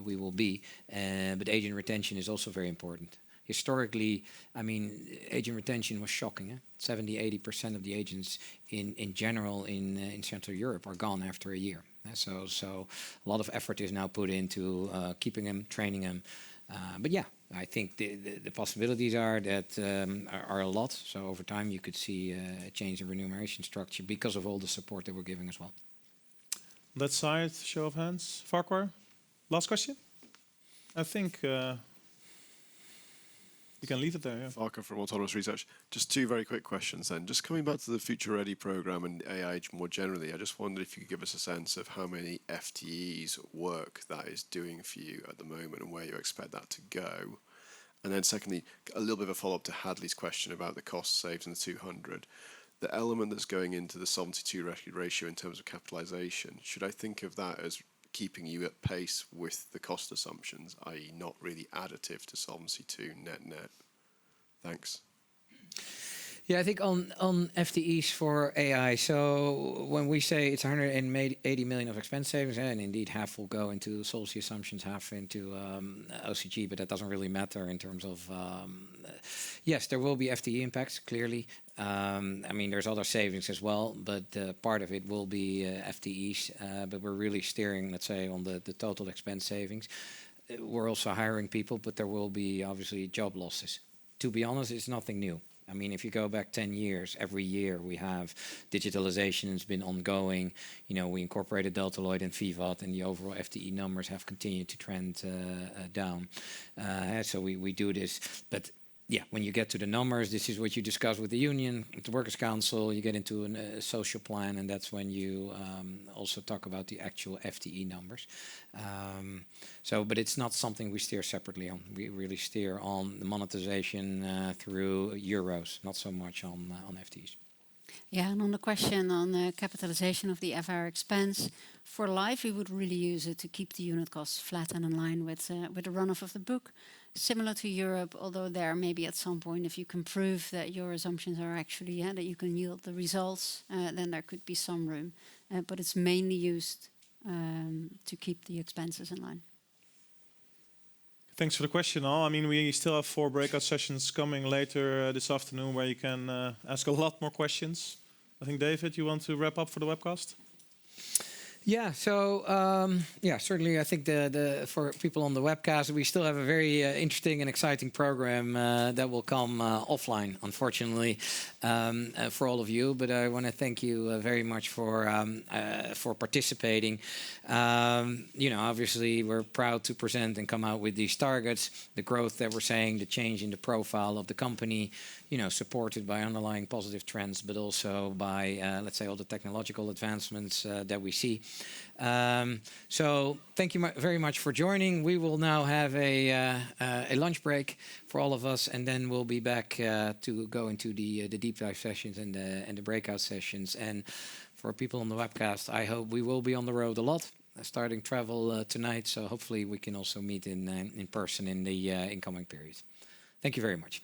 we will be. But agent retention is also very important. Historically, I mean, agent retention was shocking. 70-80% of the agents in general in Central Europe are gone after a year. So a lot of effort is now put into keeping them, training them. But yeah, I think the possibilities are a lot. So over time, you could see a change in remuneration structure because of all the support that we're giving as well. That side, show of hands. Farquhar, last question? I think you can leave it there. Yeah. Farquhar from Autonomous Research. Just two very quick questions then. Just coming back to the Future Ready program and AI more generally, I just wondered if you could give us a sense of how many FTEs work that is doing for you at the moment and where you expect that to go. And then secondly, a little bit of a follow-up to Hadley's question about the cost saves and the 200. The element that's going into the Solvency II ratio in terms of capitalisation, should I think of that as keeping you at pace with the cost assumptions, i.e. not really additive to Solvency II net-net? Thanks. Yeah, I think on FTEs for AI, so when we say it's 180 million of expense savings, and indeed half will go into solvency assumptions, half into OCG, but that doesn't really matter in terms of, yes, there will be FTE impacts, clearly. I mean, there's other savings as well, but part of it will be FTEs, but we're really steering, let's say, on the total expense savings. We're also hiring people, but there will be obviously job losses. To be honest, it's nothing new. I mean, if you go back 10 years, every year we have digitalization has been ongoing. You know, we incorporated Delta Lloyd and Vivat, and the overall FTE numbers have continued to trend down. So we do this. But yeah, when you get to the numbers, this is what you discuss with the union, with the Workers' Council, you get into a social plan, and that's when you also talk about the actual FTE numbers. But it's not something we steer separately on. We really steer on the monetization through euros, not so much on FTEs. Yeah, and on the question on the capitalization of the FR expense, for life, we would really use it to keep the unit costs flat and in line with the runoff of the book. Similar to Europe, although there maybe at some point, if you can prove that your assumptions are actually, that you can yield the results, then there could be some room. But it's mainly used to keep the expenses in line. Thanks for the question, all. I mean, we still have 4 breakout sessions coming later this afternoon where you can ask a lot more questions. I think, David, you want to wrap up for the webcast? Yeah, so certainly I think for people on the webcast, we still have a very interesting and exciting program that will come offline, unfortunately, for all of you. But I want to thank you very much for participating. Obviously, we're proud to present and come out with these targets, the growth that we're saying, the change in the profile of the company, supported by underlying positive trends, but also by, let's say, all the technological advancements that we see. So thank you very much for joining. We will now have a lunch break for all of us, and then we'll be back to go into the deep dive sessions and the breakout sessions. And for people on the webcast, I hope we will be on the road a lot, starting travel tonight. So hopefully we can also meet in person in the incoming period. Thank you very much.